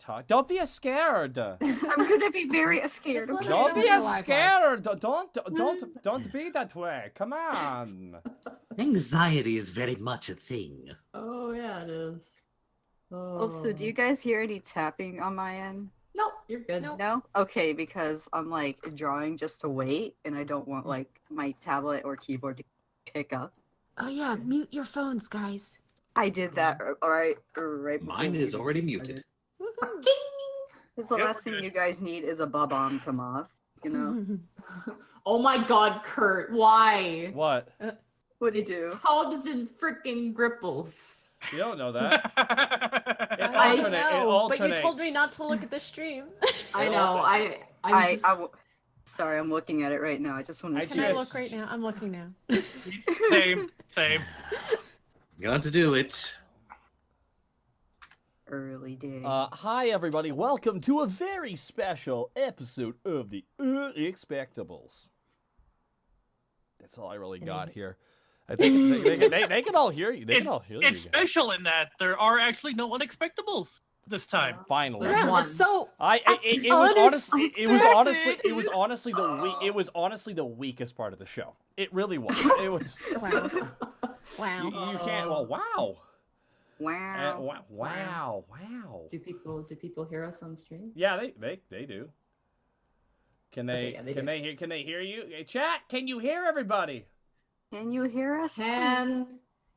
talk. Don't be scared. I'm gonna be very scared. Just let Don't us be know the scared. Don't be that way. Come on. Anxiety is very much a thing. Oh yeah, it is. Oh. Also, do you guys hear any tapping on my end? Nope, you're good. Nope. No? Okay, because I'm like drawing just to wait and I don't want like my tablet or keyboard to pick up. Oh yeah, mute your phones, guys. I did that right before Mine we is even already started. muted. Because the Yep, last we're thing good. you guys need is a bomb come off, you know? Oh my god, Kurt, why? What? What do you do? Tubs and freaking gripples. You don't know that. I alternate- it know, but you told alternates. me not to look at the stream. I know, I'm just... Sorry, I'm looking at it right now. I just want to Can see. I just- look right now? I'm looking now. Same. Got to do it. Early day. Hi everybody, welcome to a very special episode of the Unexpectables. That's all I really got here. I think they can all hear you. They can all hear you. It's special in that there are actually no unexpectables this time. Finally. There's Yeah, one. that's so. It was honestly the weakest part of the show. It really was. It was. Wow. Wow. You can't. Well, wow. Wow. Wow. Do people hear us on stream? Yeah, they do. Can they? Okay, yeah, they do. Can they hear you? Hey, chat. Can you hear everybody? Can you hear us? please? Can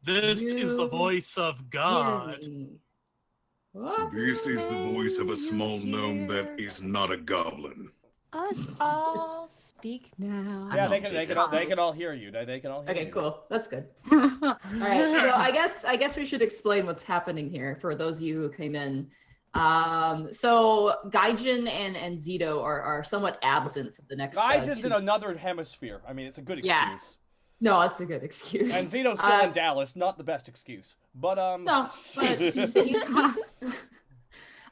This is the You voice of hear God. me? What? This is the voice of a Can you small gnome that hear is not a goblin. Us all speak now. Yeah, not they can all hear you. They can all hear Okay, you. cool. That's good. All right, so I guess we should explain what's happening here for those of you who came in. So Gaijin and Zito are somewhat absent for the next. Gaijin's 2 in another hemisphere. I mean, it's a good excuse. Yeah. No, that's a good excuse. And Zito's still in Dallas. Not the best excuse, but No, but he's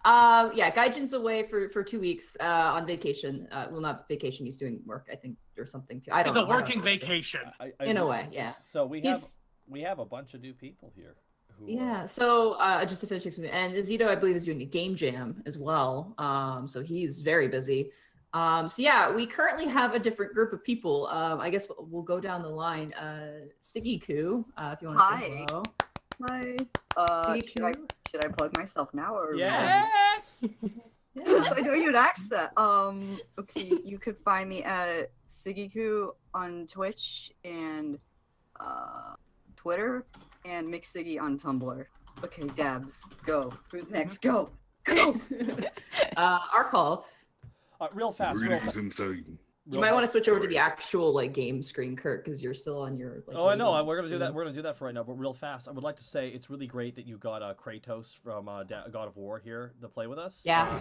yeah, Gaijin's away for 2 weeks on vacation. Well, not vacation. He's doing work, I think, or something too. I don't It's know. a I don't working know. vacation. In a way, yeah. So we He's- have a bunch of new people here. Who, Yeah, so just to finish explaining, and Zito, I believe, is doing a game jam as well. So he's very busy. So yeah, we currently have a different group of people. I guess we'll go down the line. Sigiku, if you want to say hello. Hi. Sigiku. Should I plug myself now or? Yes. Yes, I know you'd ask that. Okay, you could find me at Sigiku on Twitch and Twitter, and MixSiggy on Tumblr. Okay, Dabs, go. Who's next? Go. Go. Arkolf. Real fast. Greetings and so You might want to switch over to the actual game screen, Kurt, because you're still on your. Oh, I know. Waylands We're gonna do that. screen. We're gonna do that for right now. But real fast, I would like to say it's really great that you got Kratos from God of War here to play with us. Yeah.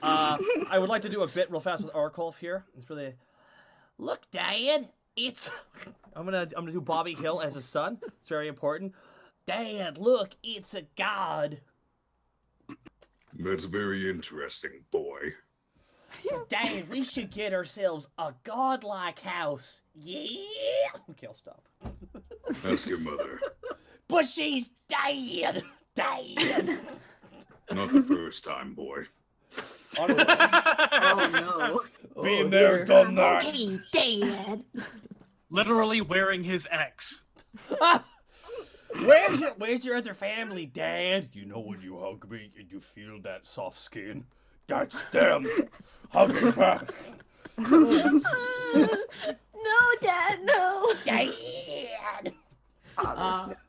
I would like to do a bit real fast with Arkolf here. It's really. Look, Dad. It's. I'm gonna do Bobby Hill as his son. It's very important. Dad, look, it's a god. that's very interesting, boy. Dad, we should get ourselves a godlike house. Yeah. Okay, I'll stop. Ask your mother. But she's dead. Dead. Not the first time, boy. Honestly, Oh no. been Oh, there, dear. done that. Okay, Dad. Literally wearing his X. Where's your other family, Dad? You know when you hug me and you feel that soft skin? That's them. Hugging back. No, Dad, no. Dad.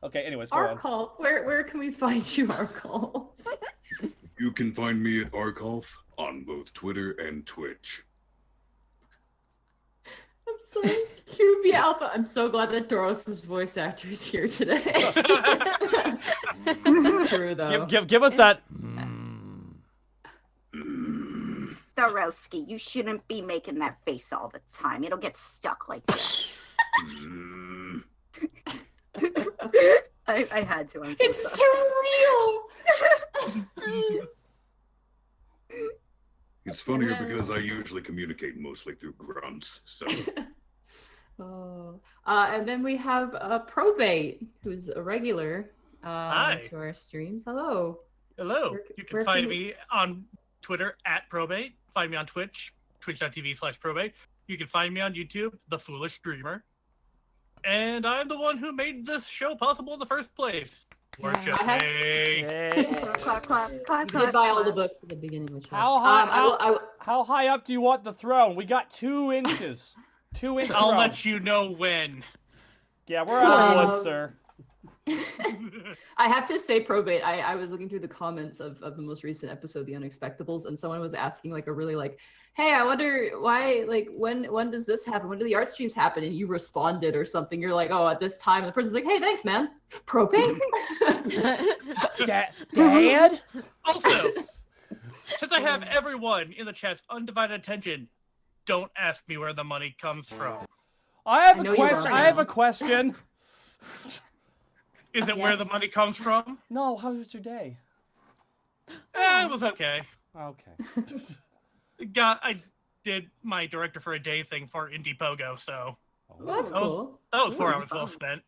Okay, anyways, go on. Arkolf, where can we find you, Arkolf? You can find me at Arkolf on both Twitter and Twitch. I'm sorry, QB Alpha. I'm so glad that Doros' voice actor is here today. True though. Give us that. Dorowski, you shouldn't be making that face all the time. It'll get stuck like that. Mm, I had to. I'm so It's sorry. too real. it's funnier because I usually communicate mostly through grunts, so Oh, and then we have Probate, who's a regular Hi. to our streams. Hello. Hello. Where- You where can find can you- me on Twitter at Probate. Find me on Twitch, twitch.tv/probate. You can find me on YouTube, The Foolish Dreamer. And I'm the one who made this show possible in the first place. Worship I have- me. Hey. Clap, clap, clap, clap, You clap, did buy all the clap. books at the beginning, which How high? I How high up do you want the throne? We got 2 inches. 2-inch I'll throne. let you know when. Yeah, we're out of wood, Um, sir. I have to say, Probate, I was looking through the comments of the most recent episode, The Unexpectables, and someone was asking like a really like, hey, I wonder why, like, when does this happen? When do the art streams happen? And you responded or something. You're like, oh, at this time. And the person's like, hey, thanks, man. Probate? Dad? Also, since I have everyone in the chat's undivided attention, don't ask me where the money comes from. I have I a know you question. are I have a now. question. Is it where the Yes. money comes from? No, how was your day? It was okay. Okay. I did my director for a day thing for Indie Pogo, so Well, that's Oh. cool. that was Ooh, 4 that's hours well fun. spent.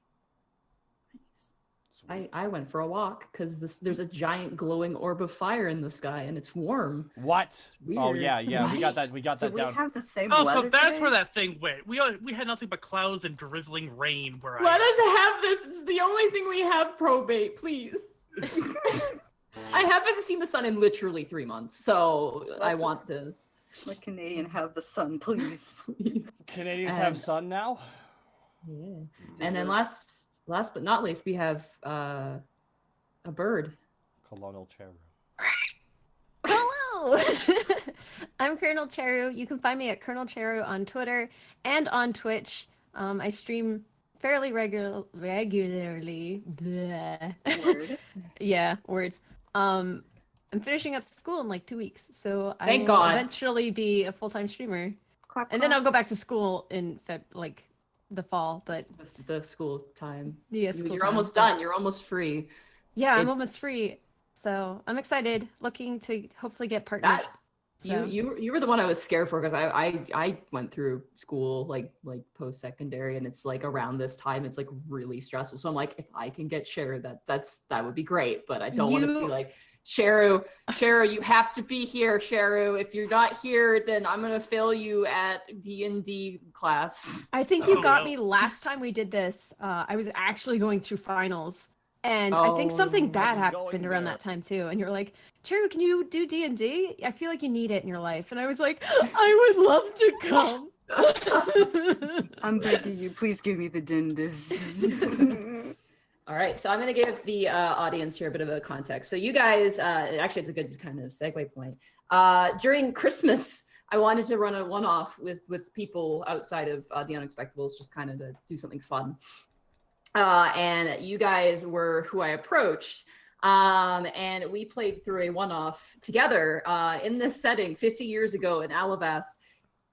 I went for a walk because there's a giant glowing orb of fire in the sky and it's warm. What? It's Oh weird. yeah, yeah. We got Right? that. We got Do that we down. have the same Oh, weather so that's today? where that thing went. We had nothing but clouds and drizzling rain where Let I us have this. It's the only thing we have, Probate, please. I haven't seen the sun in literally 3 months, so I want this. Let Canadian have the sun, please. Please. Canadians have And- sun now. Yeah. And then last but not least, we have a bird. Colonel Cheru. Hello! I'm Colonel Cheru. You can find me at Colonel Cheru on Twitter and on Twitch. I stream fairly regularly. Bleh. Word. Yeah, words. I'm finishing up school in like 2 weeks, so I Thank will God. eventually be a full-time streamer. Quack, And then quack. I'll go back to school in the fall, but The school time. yeah, school You're time, almost but- done. You're almost free. Yeah, I'm It's- almost free, so I'm excited. Looking to hopefully get partners. That So. you were the one I was scared for because I went through school like post secondary and it's like around this time it's like really stressful. So I'm like, if I can get Cheru, that would be great. But I don't want to be You- like Cheru, you have to be here, Cheru. If you're not here, then I'm gonna fail you at D&D class. I think So- you got Oh, me last time we did this. I was actually going through finals, and I think something Oh. bad Wasn't going happened around there. that time too. And you're like, Cheru, can you do D&D? I feel like you need it in your life. And I was like, I would love to come. I'm begging you, please give me the dindis. All right, so I'm going to give the audience here a bit of a context. So you guys, actually, it's a good kind of segue point. During Christmas, I wanted to run a one-off with people outside of the Unexpectables, just kind of to do something fun. And you guys were who I approached. And we played through a one-off together in this setting 50 years ago in Alavast.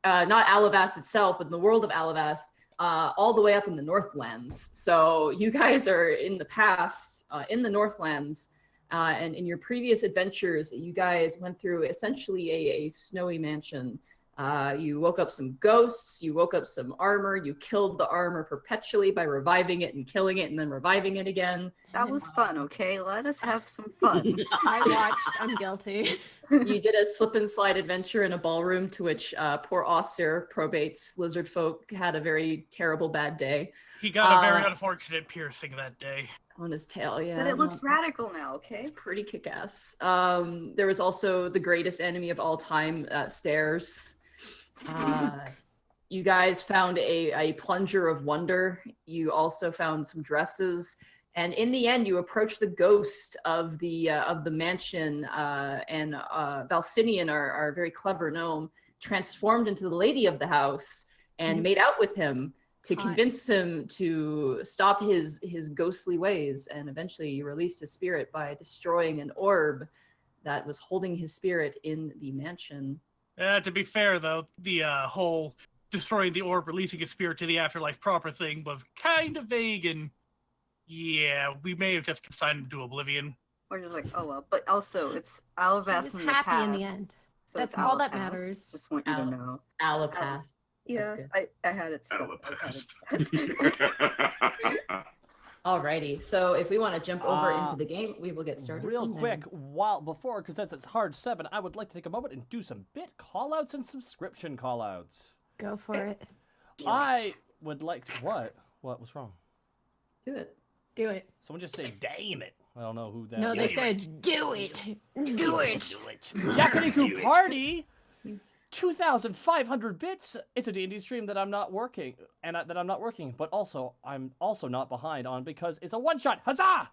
Not Alavast itself, but in the world of Alavast. All the way up in the Northlands. So you guys are in the past, in the Northlands, and in your previous adventures, you guys went through essentially a snowy mansion. You woke up some ghosts, you woke up some armor, you killed the armor perpetually by reviving it and killing it and then reviving it again. That was fun, okay? Let us have some fun. I watched. I'm guilty. You did a slip and slide adventure in a ballroom to which poor Aussir, Probate's Lizardfolk, had a very terrible bad day. He got a very Uh, unfortunate piercing that day. On his tail, yeah. But it looks well, radical now, okay? It's pretty kick-ass. There was also the greatest enemy of all time, stairs. You guys found a plunger of wonder. You also found some dresses, and in the end, you approached the ghost of the mansion. And Valcenien, our very clever gnome, transformed into the lady of the house and made out with him to Hot. convince him to stop his ghostly ways. And eventually, you released his spirit by destroying an orb that was holding his spirit in the mansion. To be fair, though, the whole destroying the orb, releasing his spirit to the afterlife proper thing was kind of vague, and yeah, we may have just consigned him to oblivion. We're just like, oh well. But also, it's I Alavast was in the happy past. in the end. So That's it's all that Alapast. matters. Just want you to Al- know. Alapath. Yeah, good. I had it still. I had Alapast. it. Alrighty, so if we want to jump over into the game, we will get started. Real from quick, there. before, because that's it's hard 7, I would like to take a moment and do some bit callouts and subscription callouts. Go for it. I would like to. What? What was wrong? Do it. Do it. Someone just say, damn it. I don't know who that No, they is. said do it. Do it. Yakiniku Party! 2,500 bits. It's a D&D stream that I'm not working, but also I'm also not behind on because it's a one-shot. Huzzah!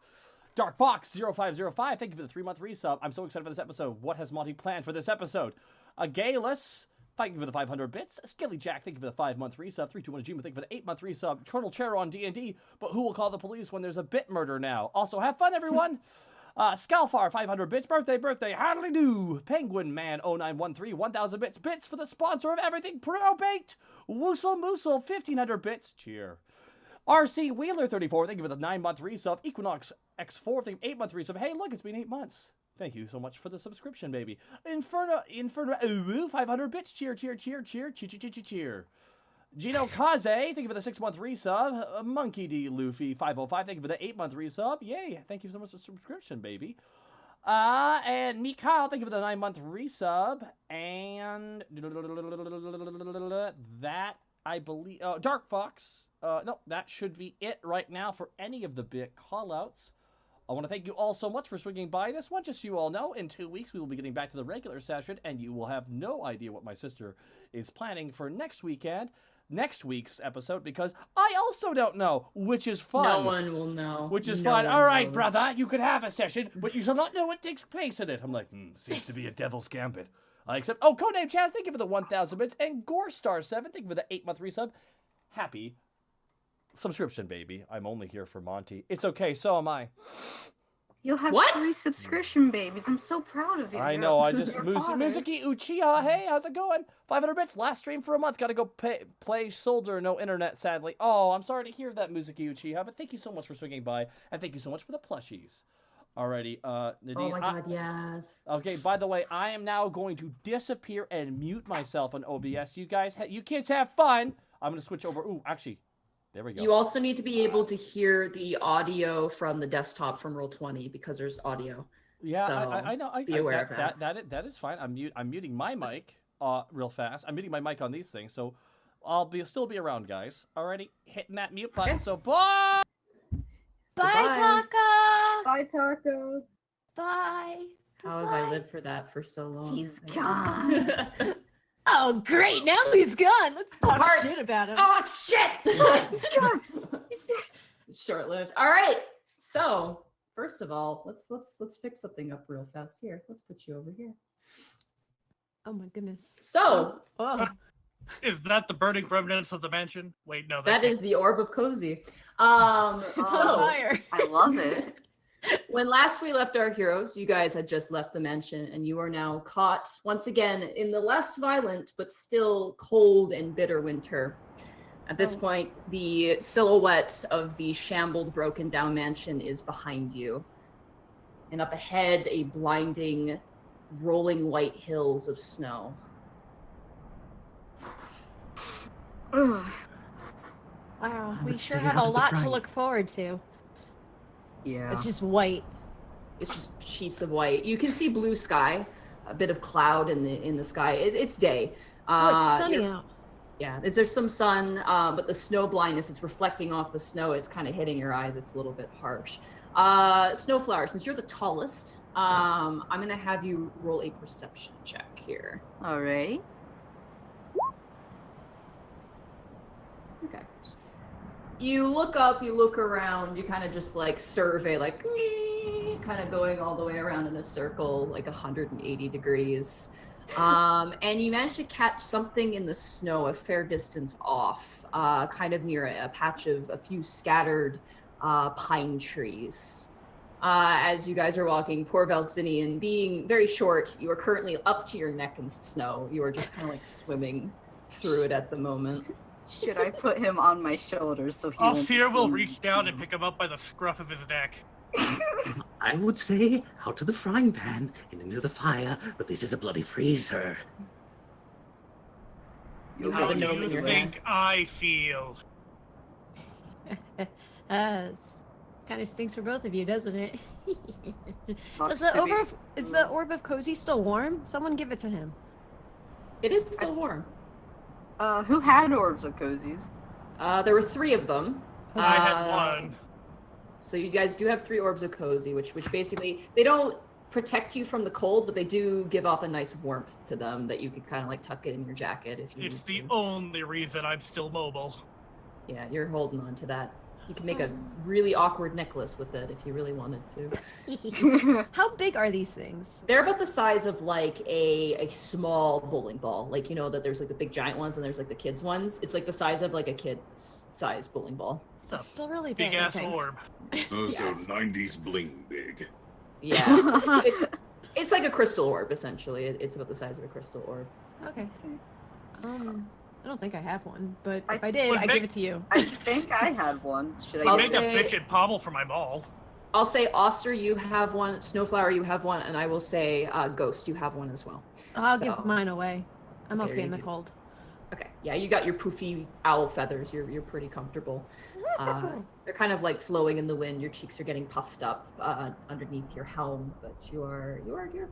Dark Fox 0505, thank you for the 3-month resub. I'm so excited for this episode. What has Monty planned for this episode? A Galus, thank you for the 500 bits. Skilly Jack, thank you for the 5-month resub. 321 Jima, thank you for the 8-month resub. Colonel Chero on D&D, but who will call the police when there's a bit murder now? Also, have fun, everyone. Scalfar, 500 bits. Birthday, hardly do. Penguin Man 0913, 1,000 bits. Bits for the sponsor of everything Probate. Woosel Moosel, 1,500 bits. Cheer. RC Wheeler 34, thank you for the 9-month resub. Equinox X4, thank you 8-month resub. Hey, look, it's been 8 months. Thank you so much for the subscription, baby. Inferno, 500 bits. Cheer. Gino Kaze, thank you for the 6-month resub. Monkey D. Luffy, 505, thank you for the 8-month resub. Yay, thank you so much for the subscription, baby. And Mikhail, thank you for the 9-month resub. And that, I believe, Dark Fox. No, that should be it right now for any of the bit callouts. I want to thank you all so much for swinging by this one. Just so you all know, in 2 weeks, we will be getting back to the regular session, and you will have no idea what my sister is planning for next week's episode, because I also don't know, which is fun. No one will know. Which is No fun. one All right, knows. brother, you could have a session, but you shall not know what takes place in it. I'm like, seems to be a devil's gambit. I accept. Oh, Codename Chaz, thank you for the 1,000 bits, and Gorestar7, thank you for the 8-month resub. Happy subscription, baby. I'm only here for Monty. It's okay, so am I. You'll have What? 3 subscription babies. I'm so proud of you. I know, I just... Your father. Mizuki Uchiha, hey, how's it going? 500 bits, last stream for a month. Gotta go play Soldier, no internet, sadly. Oh, I'm sorry to hear that, Mizuki Uchiha, but thank you so much for swinging by, and thank you so much for the plushies. Alrighty, Nadine. Oh my god, yes. Okay, by the way, I am now going to disappear and mute myself on OBS. You guys, you kids have fun. I'm gonna switch over. Ooh, actually, there we go. You also need to be able to hear the audio from the desktop from Roll20 because there's audio. Yeah, So, I know. be aware of That is fine. I'm muting my mic real fast. I'm muting my mic on these things, so I'll still be around, guys. Alrighty, hitting that mute button. Okay. So bye. Bye, Goodbye. Taka. Bye, Taco. Bye. How have I lived for that for so long? He's I gone. Oh, great. Now he's gone. Let's talk Hard. shit about him. Oh shit! He's gone. Short-lived. All right. So first of all, let's fix something up real fast here. Let's put you over here. Oh, my goodness. So Oh. Is that the burning remnants of the mansion? Wait, no. that is the orb of cozy. It's on fire. I love it. When last we left our heroes, you guys had just left the mansion, and you are now caught once again in the less violent but still cold and bitter winter. At this point, the silhouette of the shambled, broken down mansion is behind you. And up ahead, a blinding, rolling white hills of snow. Ugh. Wow. I We would sure say have out a of the lot to frying. look forward to. Yeah. It's just white. It's just sheets of white. You can see blue sky, a bit of cloud in the sky. It's day. Oh, it's sunny you're- out. Yeah, there's some sun, but the snow blindness, it's reflecting off the snow. It's kind of hitting your eyes. It's a little bit harsh. Snowflower, since you're the tallest, I'm going to have you roll a perception check here. Alrighty. Okay. You look up, you look around, you kind of just like survey, like kind of going all the way around in a circle, like 180 degrees. And you manage to catch something in the snow a fair distance off, kind of near a patch of a few scattered pine trees. As you guys are walking, poor Valcenien, being very short, you are currently up to your neck in snow. You are just kind of like swimming through it at the moment. Should I put him on my shoulders so he won't Aussir will be- reach down and pick him up by the scruff of his neck. I would say out to the frying pan and into the fire, but this is a bloody freezer. You How have a do gnome in you your think hand. I feel? Yes. Kind of stinks for both of you, doesn't it? Talks Does the to me. is the orb of cozy still warm? Someone give it to him. It is still warm. Who had orbs of cozies? There were 3 of them. I had one. So you guys do have 3 orbs of cozy, which basically they don't protect you from the cold, but they do give off a nice warmth to them that you could kind of like tuck it in your jacket if you It's need the to. only reason I'm still mobile. Yeah, you're holding on to that. You can make a really awkward necklace with it if you really wanted to. How big are these things? They're about the size of like a small bowling ball. Like, you know that there's like the big giant ones and there's like the kids ones. It's like the size of like a kid's size bowling ball. That's still really big. Big ass okay. orb. Oh, Yeah, so 90s bling big. Yeah. It's like a crystal orb, essentially. It's about the size of a crystal orb. Okay. I don't think I have one, but if I- I did, Would I make- give it to you. I think I had one. Should I'll I Make get say- a bitch and pommel for my ball. I'll say Aussir, you have one. Snowflower, you have one. And I will say Ghost, you have one as well. I'll So- give mine away. I'm Okay, okay in you the do. cold. Okay. Yeah, you got your poofy owl feathers. You're pretty comfortable. They're kind of like flowing in the wind. Your cheeks are getting puffed up underneath your helm, but you're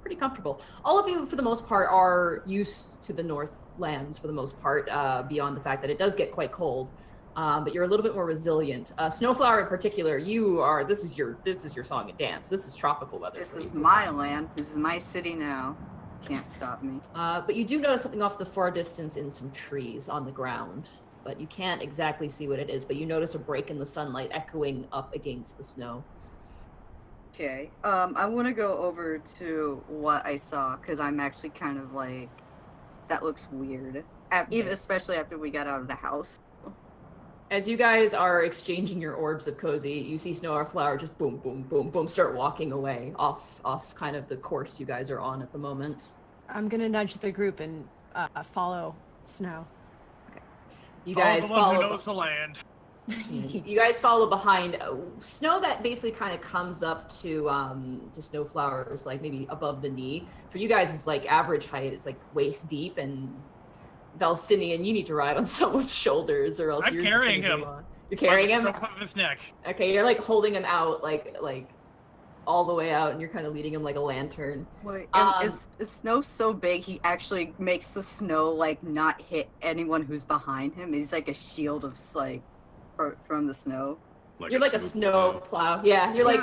pretty comfortable. All of you, for the most part, are used to the Northlands for the most part. Beyond the fact that it does get quite cold, but you're a little bit more resilient. Snowflower, in particular, you are. This is your song and dance. This is tropical weather. This for is you. my land. This is my city now. Can't stop me. But you do notice something off the far distance in some trees on the ground. But you can't exactly see what it is. But you notice a break in the sunlight echoing up against the snow. Okay. I want to go over to what I saw because I'm actually kind of like, that looks weird. Even especially after we got out of the house. As you guys are exchanging your orbs of cozy, you see Snowflower just boom, boom, boom, boom, start walking away off kind of the course you guys are on at the moment. I'm gonna nudge the group and follow Snow. You Follow guys the one who follow. knows the land. You guys follow behind snow that basically kind of comes up to Snowflower's like maybe above the knee. For you guys, it's like average height. It's like waist deep. And Valcenien, you need to ride on someone's shoulders, or else I'm you're carrying just gonna him. go on. You're carrying him. By the scruff of his neck. Okay, you're like holding him out, like all the way out, and you're kind of leading him like a lantern. Wait, Um, is snow so big he actually makes the snow like not hit anyone who's behind him? He's like a shield of like from the snow. You're like a snow plow. Yeah, you're like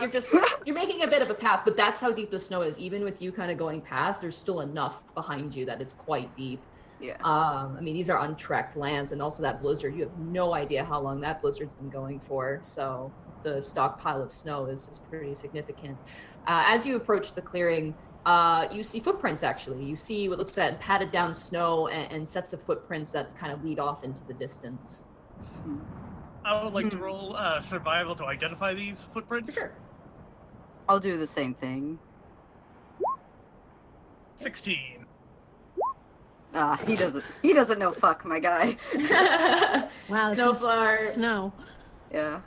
you're making a bit of a path, but that's how deep the snow is. Even with you kind of going past, there's still enough behind you that it's quite deep. Yeah. I mean, these are untrekked lands, and also that blizzard. You have no idea how long that blizzard's been going for. So the stockpile of snow is pretty significant. As you approach the clearing, you see footprints. Actually, you see what looks like padded down snow and sets of footprints that kind of lead off into the distance. I would like to roll survival to identify these For footprints. sure. I'll do the same thing. 16. He doesn't know fuck, my guy. Wow, it's Snowflower. Snow. Yeah.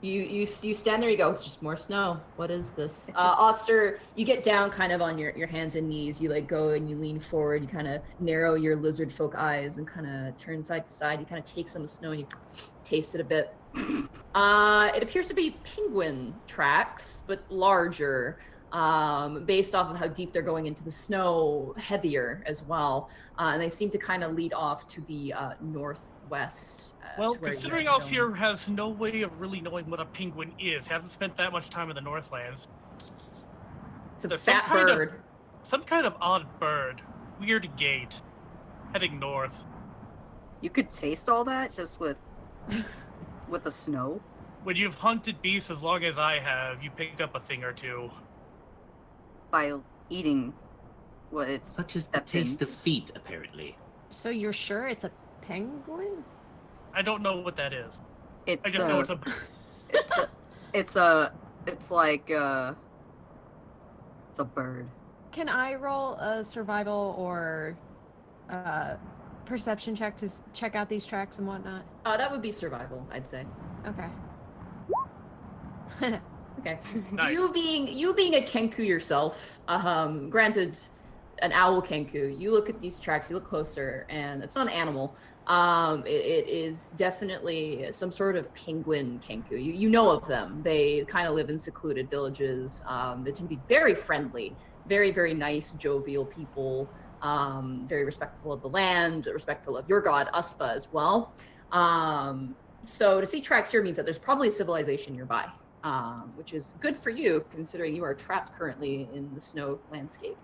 You stand there, you go, it's just more snow. What is this? It's just- Aussir, you get down kind of on your hands and knees. You like go and you lean forward, you kind of narrow your lizard folk eyes and kind of turn side to side. You kind of take some of the snow and you taste it a bit. It appears to be penguin tracks, but larger. Based off of how deep they're going into the snow, heavier as well. And they seem to kind of lead off to the northwest. Well, to where you considering guys are going. Aussir has no way of really knowing what a penguin is, hasn't spent that much time in the Northlands. It's a There's some fat kind of- bird. Some kind of odd bird. Weird gait. Heading north. You could taste all that just with the snow. When you've hunted beasts as long as I have, you pick up a thing or two. By eating what it's Such as the stepped in. taste of feet, apparently. So you're sure it's a penguin? I don't know what that is. I It's just know it's a. it's like it's a bird. Can I roll a survival or perception check to check out these tracks and whatnot? That would be survival, I'd say. Okay. Okay. Nice. You being a Kenku yourself, granted, an owl Kenku. You look at these tracks, you look closer, and it's not an animal. It is definitely some sort of penguin Kenku. You know of them. They kind of live in secluded villages. They tend to be very friendly, very, very nice, jovial people, very respectful of the land, respectful of your god, Uspa, as well. So to see tracks here means that there's probably a civilization nearby, which is good for you, considering you are trapped currently in the snow landscape.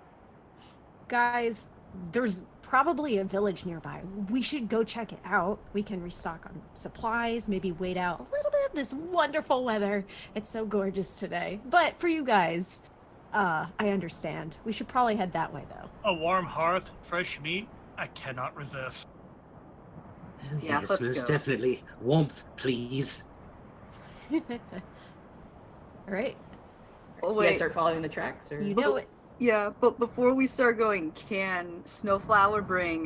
Guys, there's probably a village nearby. We should go check it out. We can restock on supplies, maybe wait out a little bit of this wonderful weather. It's so gorgeous today. But for you guys, I understand. We should probably head that way, though. A warm hearth, fresh meat. I cannot resist. Oh, Yeah, yes, let's most go. definitely. Warmth, please. All right. Oh, So you guys wait. start following the tracks, or You know it. Yeah, but before we start going, can Snowflower bring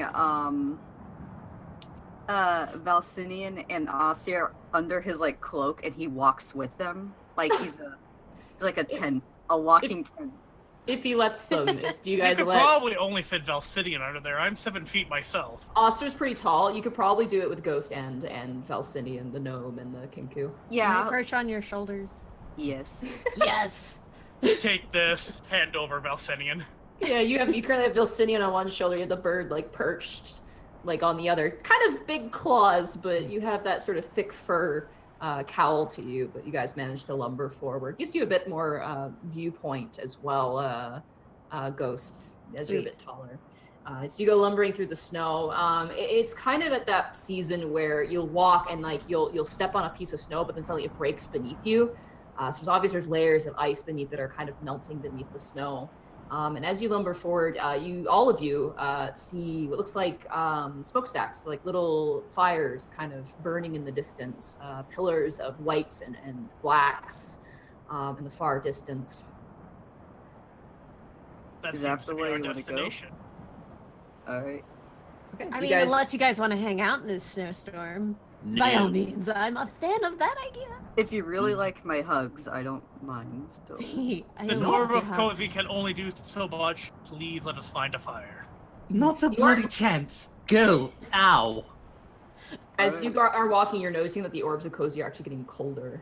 Valcenien and Aussir under his like cloak and he walks with them? Like he's like a tent, a walking tent. if he lets them, if you You guys could let. probably only fit Valcenien under there. I'm 7 feet myself. Aussir's pretty tall. You could probably do it with Ghost and Valcenien, the gnome, and the Kenku. Can I Yeah. perch on your shoulders? Yes. Yes. Take this, hand over Valcenien. Yeah, you currently have Valcenien on one shoulder, you have the bird like perched like on the other. Kind of big claws, but you have that sort of thick fur cowl to you, but you guys managed to lumber forward. Gives you a bit more viewpoint as well, Ghost, as you're a Sweet. bit taller. So you go lumbering through the snow. It's kind of at that season where you'll walk and like you'll step on a piece of snow, but then suddenly it breaks beneath you. So there's layers of ice beneath that are kind of melting beneath the snow. And as you lumber forward, all of you see what looks like smokestacks, like little fires kind of burning in the distance, pillars of whites and blacks in the far distance. That Is that seems the to be way our you wanna go? destination. All right. Okay, I you mean, guys, unless you guys want to hang out in this snowstorm, by all means, I'm a fan of that idea. If you really like my hugs, I don't mind. So. I This love orb the of hugs. cozy can only do so much. Please let us find a fire. Not a You are- bloody chance. Go. Ow. as you are walking, you're noticing that the orbs of Cozy are actually getting colder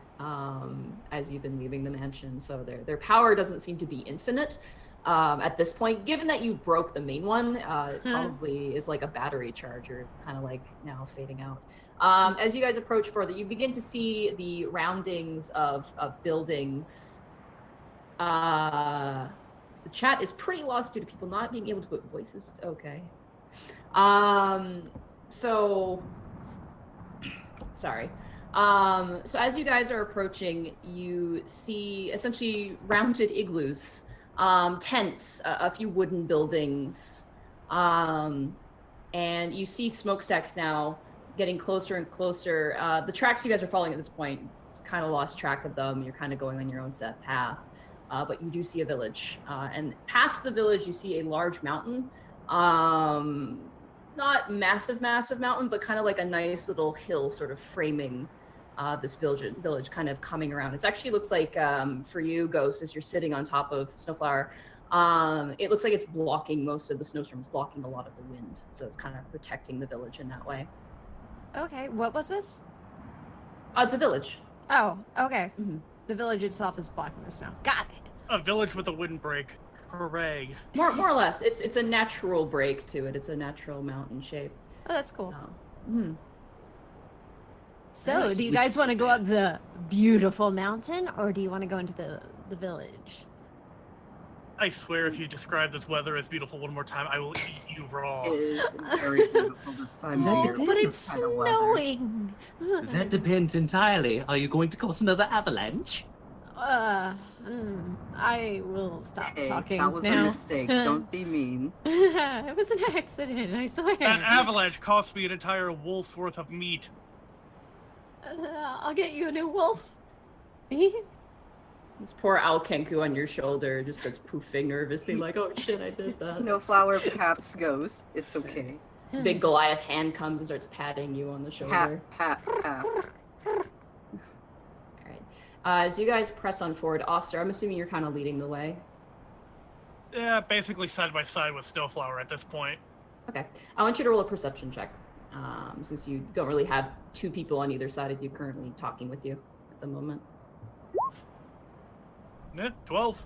as you've been leaving the mansion. So their power doesn't seem to be infinite at this point. Given that you broke the main one, it probably is like a battery charger. It's kind of like now fading out. As you guys approach further, you begin to see the roundings of buildings. The chat is pretty lost due to people not being able to put voices. Okay. So sorry. So as you guys are approaching, you see essentially rounded igloos, tents, a few wooden buildings, and you see smokestacks now getting closer and closer. The tracks you guys are following at this point, kind of lost track of them. You're kind of going on your own set path, but you do see a village. And past the village, you see a large mountain. Not massive mountain, but kind of like a nice little hill sort of framing this village kind of coming around. It actually looks like, for you, Ghost, as you're sitting on top of Snowflower, it looks like it's blocking most of the snowstorm. It's blocking a lot of the wind. So it's kind of protecting the village in that way. Okay, what was this? It's a village. Oh, okay. Mhm. The village itself is blocking the snow. Got it. A village with a wooden break. Hooray. More or less. It's a natural break to it. It's a natural mountain shape. Oh, that's cool. So, So, Alright, do you we guys can want to do go that. up the beautiful mountain, or do you want to go into the village? I swear if you describe this weather as beautiful one more time, I will eat you raw. It is very beautiful this time That of year. depends. But with it's this kind of weather. snowing. That depends entirely. Are you going to cause another avalanche? I will stop Hey, talking that was now. a mistake. Don't be mean. It was an accident, I swear. That avalanche cost me an entire wolf's worth of meat. I'll get you a new wolf. this poor owl Kenku on your shoulder just starts poofing nervously, like, oh shit, I did that. Snowflower perhaps ghost. It's okay. Big Goliath hand comes and starts patting you on the shoulder. Pat. All right. As you guys press on forward, Aussir, I'm assuming you're kind of leading the way. Yeah, basically side by side with Snowflower at this point. Okay. I want you to roll a perception check, since you don't really have two people on either side of you currently talking with you at the moment. Yeah, 12.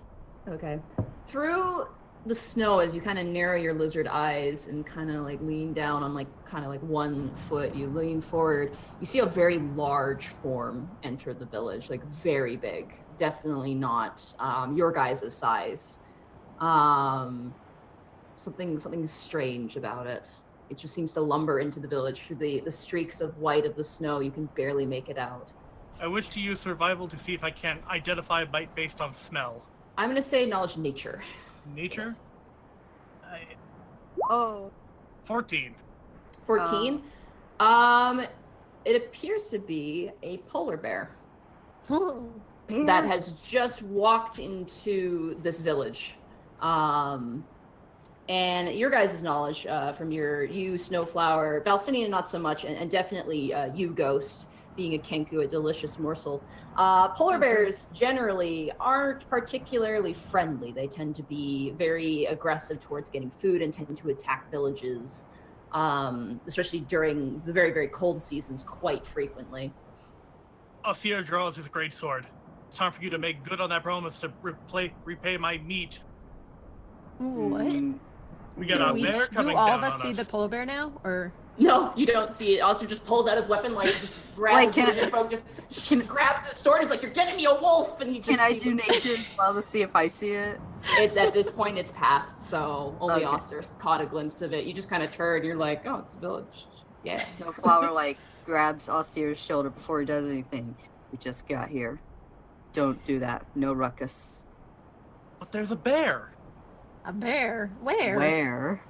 Okay. Through the snow, as you kind of narrow your lizard eyes and kind of like lean down on kind of like 1 foot, you lean forward, you see a very large form enter the village, like very big. Definitely not your guys' size. Something strange about it. It just seems to lumber into the village through the streaks of white of the snow. You can barely make it out. I wish to use survival to see if I can identify a bite based on smell. I'm gonna say knowledge nature. Nature? Yes. Oh. 14. 14. It appears to be a polar bear that has just walked into this village. And your guys' knowledge from you, Snowflower, Valcenien not so much, and definitely you, Ghost, being a Kenku, a delicious morsel. Polar bears generally aren't particularly friendly. They tend to be very aggressive towards getting food and tend to attack villages, especially during the very, very cold seasons quite frequently. Aussir draws his greatsword. It's time for you to make good on that promise to repay my meat. What? We got a bear coming do all down of us on see the polar bear now, or? No, you don't see it. Aussir just pulls out his weapon, like just grabs his info, just grabs his sword. He's like, "You're getting me a wolf!" And he just. Can I do nature as well to see if I see it? At this point, it's past, so only Okay. Aussir's caught a glimpse of it. You just kind of turn. You're like, "Oh, it's a village." Yeah. Snowflower like grabs Aussir's shoulder before he does anything. We just got here. Don't do that. No ruckus. But there's a bear. A bear? Where? Where?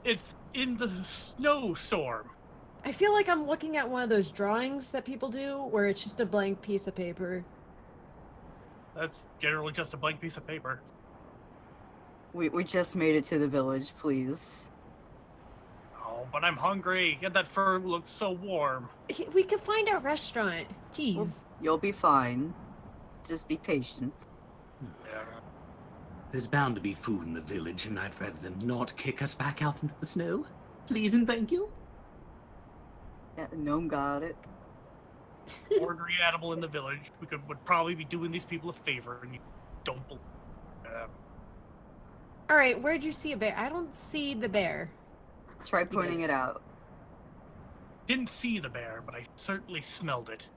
It's in the snowstorm. I feel like I'm looking at one of those drawings that people do, where it's just a blank piece of paper. That's generally just a blank piece of paper. We just made it to the village, please. Oh, but I'm hungry. And that fur looks so warm. We could find a restaurant. Jeez. You'll be fine. Just be patient. Yeah. There's bound to be food in the village, and I'd rather them not kick us back out into the snow. Please and thank you. Yeah, Gnome got it. Ordinary animal in the village. Would probably be doing these people a favor, and you don't believe. All right, where'd you see a bear? I don't see the bear. Try pointing it out. Didn't see the bear, but I certainly smelled it.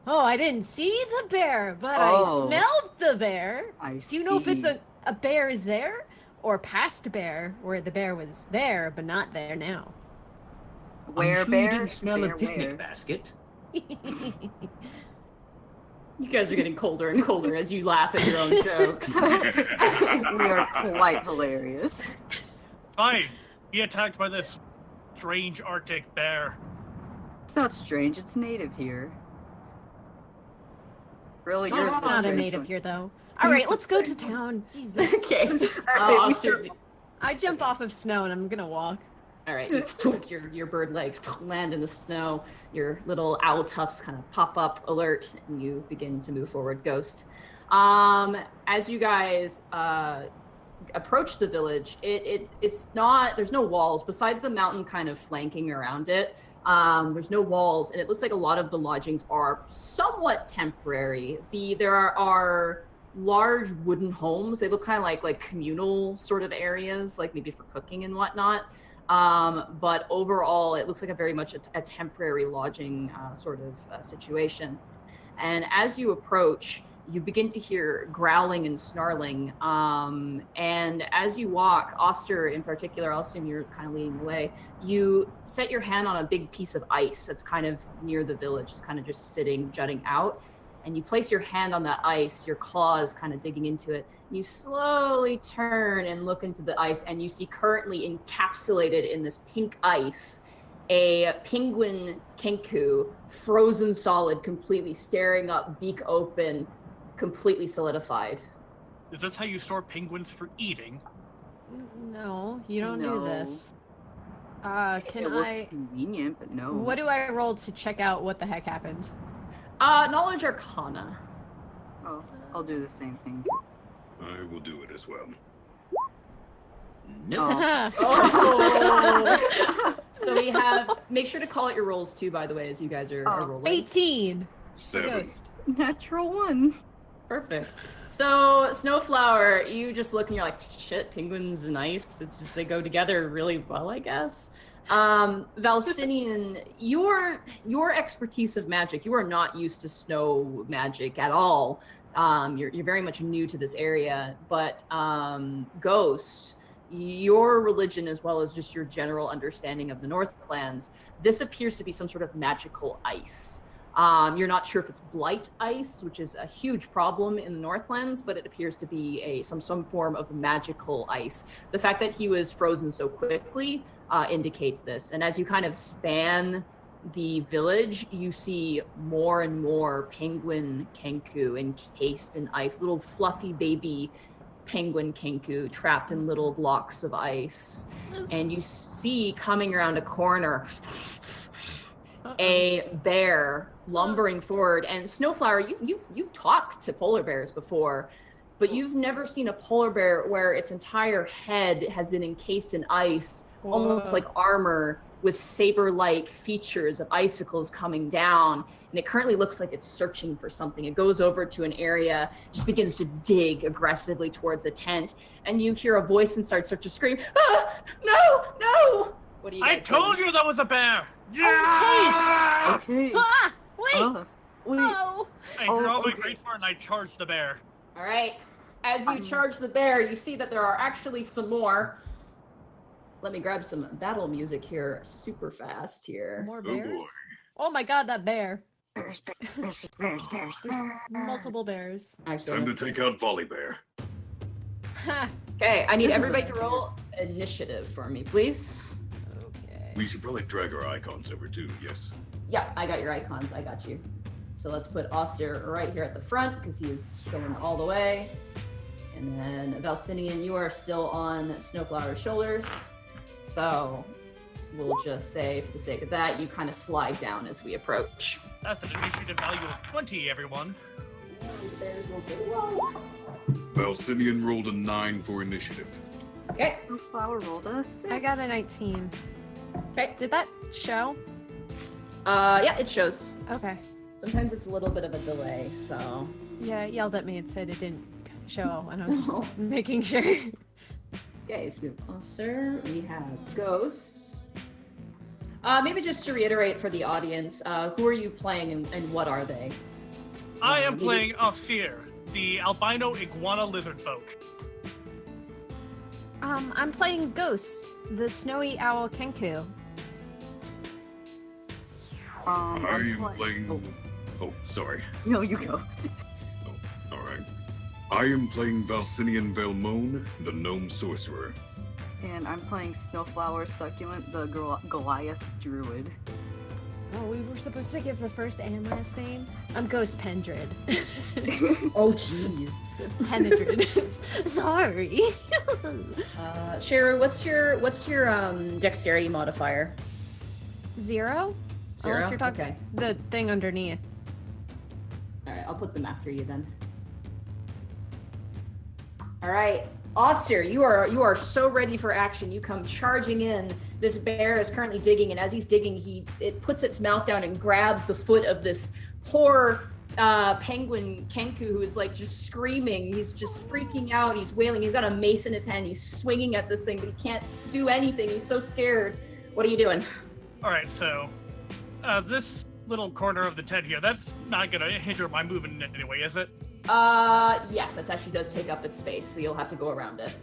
Oh, I didn't see the bear, but Oh. I smelled the bear. I Do you know if it's see. a bear is there, or past bear, where the bear was there but not there now? Where I'm sure bear? You didn't smell Bear a picnic where? basket. You guys are getting colder and colder as you laugh at your own jokes. We are quite hilarious. Fine. Be attacked by this strange Arctic bear. It's not strange, it's native here. Really, He's you're the not a strange native one. here, though. All right, He's let's the go to strange town. Jesus. Okay. Alright, Aussir, I jump off of snow and I'm gonna walk. all right, your bird legs land in the snow. Your little owl tufts kind of pop up, alert, and you begin to move forward. Ghost. As you guys approach the village, it's not. There's no walls besides the mountain kind of flanking around it. There's no walls, and it looks like a lot of the lodgings are somewhat temporary. There are large wooden homes. They look kind of like communal sort of areas, like maybe for cooking and whatnot. But overall, it looks like a very much a temporary lodging sort of situation. And as you approach, you begin to hear growling and snarling. And as you walk, Aussir in particular, I'll assume you're kind of leading the way, you set your hand on a big piece of ice that's kind of near the village. It's kind of just sitting, jutting out. And you place your hand on that ice, your claws kind of digging into it. You slowly turn and look into the ice, and you see currently encapsulated in this pink ice a penguin Kenku, frozen solid, completely staring up, beak open, completely solidified. Is this how you store penguins for eating? No, you don't No. do this. It Can looks I? convenient, but no. What do I roll to check out what the heck happened? Knowledge Arcana. Oh, I'll do the same thing. I will do it as well. No. Oh. So we have. Make sure to call out your rolls too, by the way, as you guys are rolling. 18. 7. Ghost. Natural 1. Perfect. So, Snowflower, you just look and you're like, shit, penguins and ice, it's just they go together really well, I guess. Valcenien, your expertise of magic, you are not used to snow magic at all. You're very much new to this area, but Ghost, your religion as well as just your general understanding of the Northlands, this appears to be some sort of magical ice. You're not sure if it's blight ice, which is a huge problem in the Northlands, but it appears to be some form of magical ice. The fact that he was frozen so quickly indicates this. And as you kind of span the village, you see more and more penguin Kenku encased in ice, little fluffy baby penguin Kenku trapped in little blocks of ice. And you see coming around a corner a bear lumbering forward. And Snowflower, you've talked to polar bears before, but you've never seen a polar bear where its entire head has been encased in ice, almost like armor, with saber-like features of icicles coming down. And it currently looks like it's searching for something. It goes over to an area, just begins to dig aggressively towards a tent, and you hear a voice and starts to scream, "Ah, no! What do you guys I told say? you that was a bear! Yeah! Okay. Ah! Wait! Wait. No! I drew all my okay. great for and I charged the bear. All right. As you charge the bear, you see that there are actually some more. Let me grab some battle music here super fast here. More Oh bears? boy. Oh my god, that bear. Bears. There's multiple bears. Actually, Time to take out Volley Bear. Ha! okay, I need This is everybody a to roll initiative for me, please. Okay. We should probably drag our icons over too, yes. Yeah, I got your icons. I got you. So let's put Aussir right here at the front because he is going all the way. And then Valcenien, you are still on Snowflower's shoulders. So we'll just say, for the sake of that, you kind of slide down as we approach. That's an initiative value of 20, everyone. Valcenien rolled a 9 for initiative. Okay. Snowflower rolled a 6. I got a 19. Okay. Did that show? Yeah, it shows. Okay. Sometimes it's a little bit of a delay, so. Yeah, it yelled at me and said it didn't show, and I was just making sure. Okay, so we have Aussir, we have Ghosts. Maybe just to reiterate for the audience, who are you playing and what are they? I am playing Aussir, the albino iguana lizardfolk. I'm playing Ghost, the snowy owl Kenku. I'm Are you playing- playing... Oh, sorry. No, you go. Oh, alright. I am playing Valcenien Velmone, the Gnome Sorcerer. And I'm playing Snowflower Succulent, the Goliath Druid. Oh, we were supposed to give the first and last name? I'm Ghost Pendred. Oh, jeez. Pendred. Sorry. Sheru, what's your dexterity modifier? 0? Unless you're talking Okay. the thing underneath. All right, I'll put them after you then. All right, Aussir, you are so ready for action. You come charging in. This bear is currently digging, and as he's digging, it puts its mouth down and grabs the foot of this poor penguin Kenku, who is like just screaming. He's just freaking out. He's wailing. He's got a mace in his hand. He's swinging at this thing, but he can't do anything. He's so scared. What are you doing? All right, so this little corner of the tent here, that's not gonna hinder my movement in any way, is it? Yes, it actually does take up its space, so you'll have to go around it.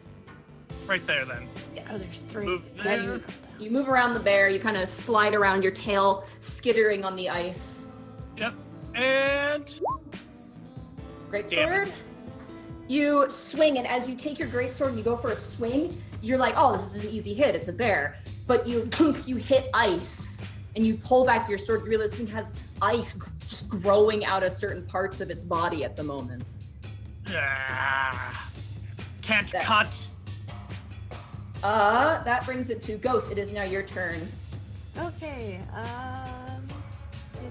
Right there, then. Oh, there's 3. Move So there. you- You move around the bear, you kind of slide around, your tail skittering on the ice. Yep. And Great Damn it. sword. You swing, and as you take your great sword and you go for a swing, you're like, oh, this is an easy hit, it's a bear. But you hit ice, and you pull back your sword, you realize this thing has ice just growing out of certain parts of its body at the moment. can't That- cut. That brings it to Ghost. It is now your turn. Okay,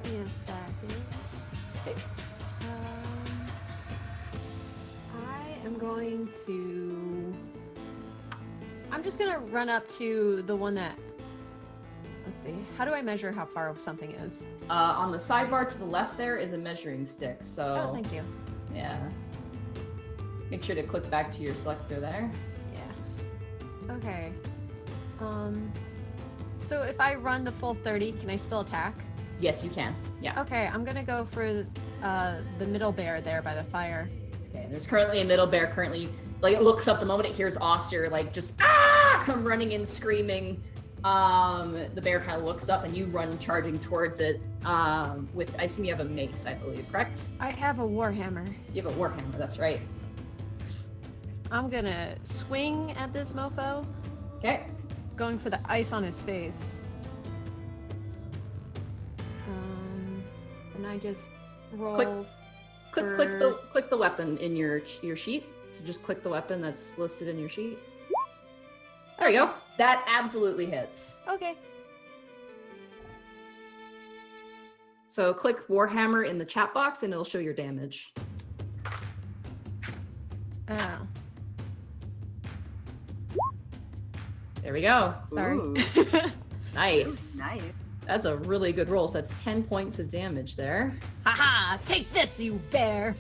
give me a second. Okay. I I'm just gonna run up to the one that. Let's see. How do I measure how far something is? On the sidebar to the left there is a measuring stick. So. Oh, thank you. Yeah. Make sure to click back to your selector there. Yeah. Okay. So if I run the full 30, can I still attack? Yes, you can. Yeah. Okay, I'm gonna go for the middle bear there by the fire. Okay, there's currently a middle bear like it looks up the moment it hears Aussir like just come running in screaming. The bear kind of looks up and you run charging towards it with, I assume you have a mace, I believe, correct? I have a warhammer. You have a warhammer, that's right. I'm gonna swing at this mofo. Okay. Going for the ice on his face. And I just roll. Click the weapon in your sheet. So just click the weapon that's listed in your sheet. There you go. That absolutely hits. Okay. So click Warhammer in the chat box and it'll show your damage. Oh. There we go. Sorry. Ooh. Nice. Nice. That's a really good roll. So that's 10 points of damage there. Haha! Take this, you bear!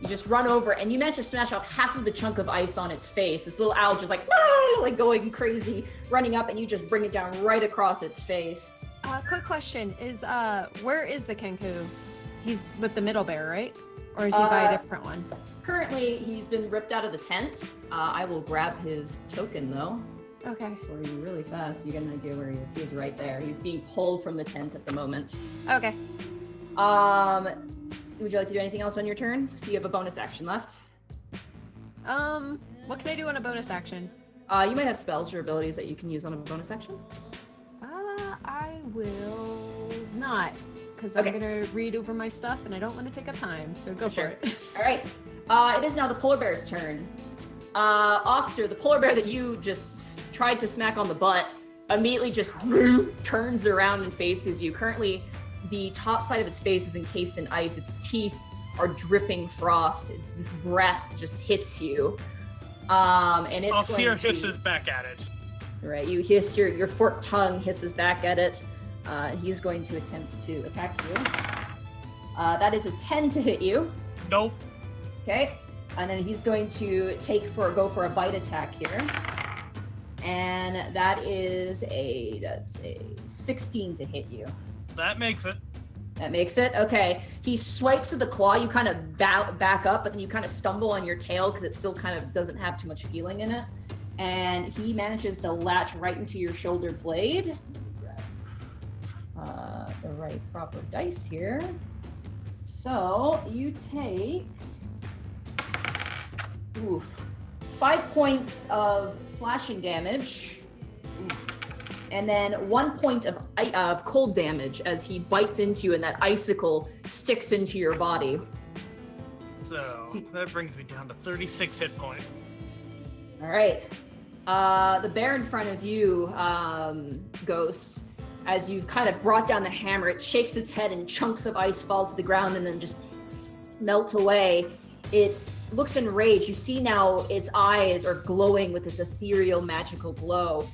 You just run over and you manage to smash off half of the chunk of ice on its face. This little owl just like going crazy, running up, and you just bring it down right across its face. Quick question is, where is the Kenku? He's with the middle bear, right? Or is he by a different one? Currently, he's been ripped out of the tent. I will grab his token though. Okay. For you really fast. You get an idea where he is. He's right there. He's being pulled from the tent at the moment. Okay. Would you like to do anything else on your turn? Do you have a bonus action left? What can I do on a bonus action? You might have spells or abilities that you can use on a bonus action. I will not, because Okay. I'm gonna read over my stuff and I don't want to take up time, so go Sure. for it. All right. It is now the polar bear's turn. Aussir, the polar bear that you just tried to smack on the butt, immediately just turns around and faces you. Currently, the top side of its face is encased in ice. Its teeth are dripping frost. This breath just hits you. And it's going Aussir to... hisses back at it. Right, you hiss, your forked tongue hisses back at it. He's going to attempt to attack you. That is a 10 to hit you. Nope. Okay, and then he's going to go for a bite attack here. And that's a 16 to hit you. That makes it. That makes it. Okay. He swipes with the claw. You kind of back up, but then you kind of stumble on your tail because it still kind of doesn't have too much feeling in it. And he manages to latch right into your shoulder blade. The right proper dice here. So you take 5 points of slashing damage. And then 1 point of cold damage as he bites into you and that icicle sticks into your body. So that brings me down to 36 hit points. All right. The bear in front of you, Ghost, as you've kind of brought down the hammer, it shakes its head and chunks of ice fall to the ground and then just melt away. It looks enraged. You see now its eyes are glowing with this ethereal magical glow.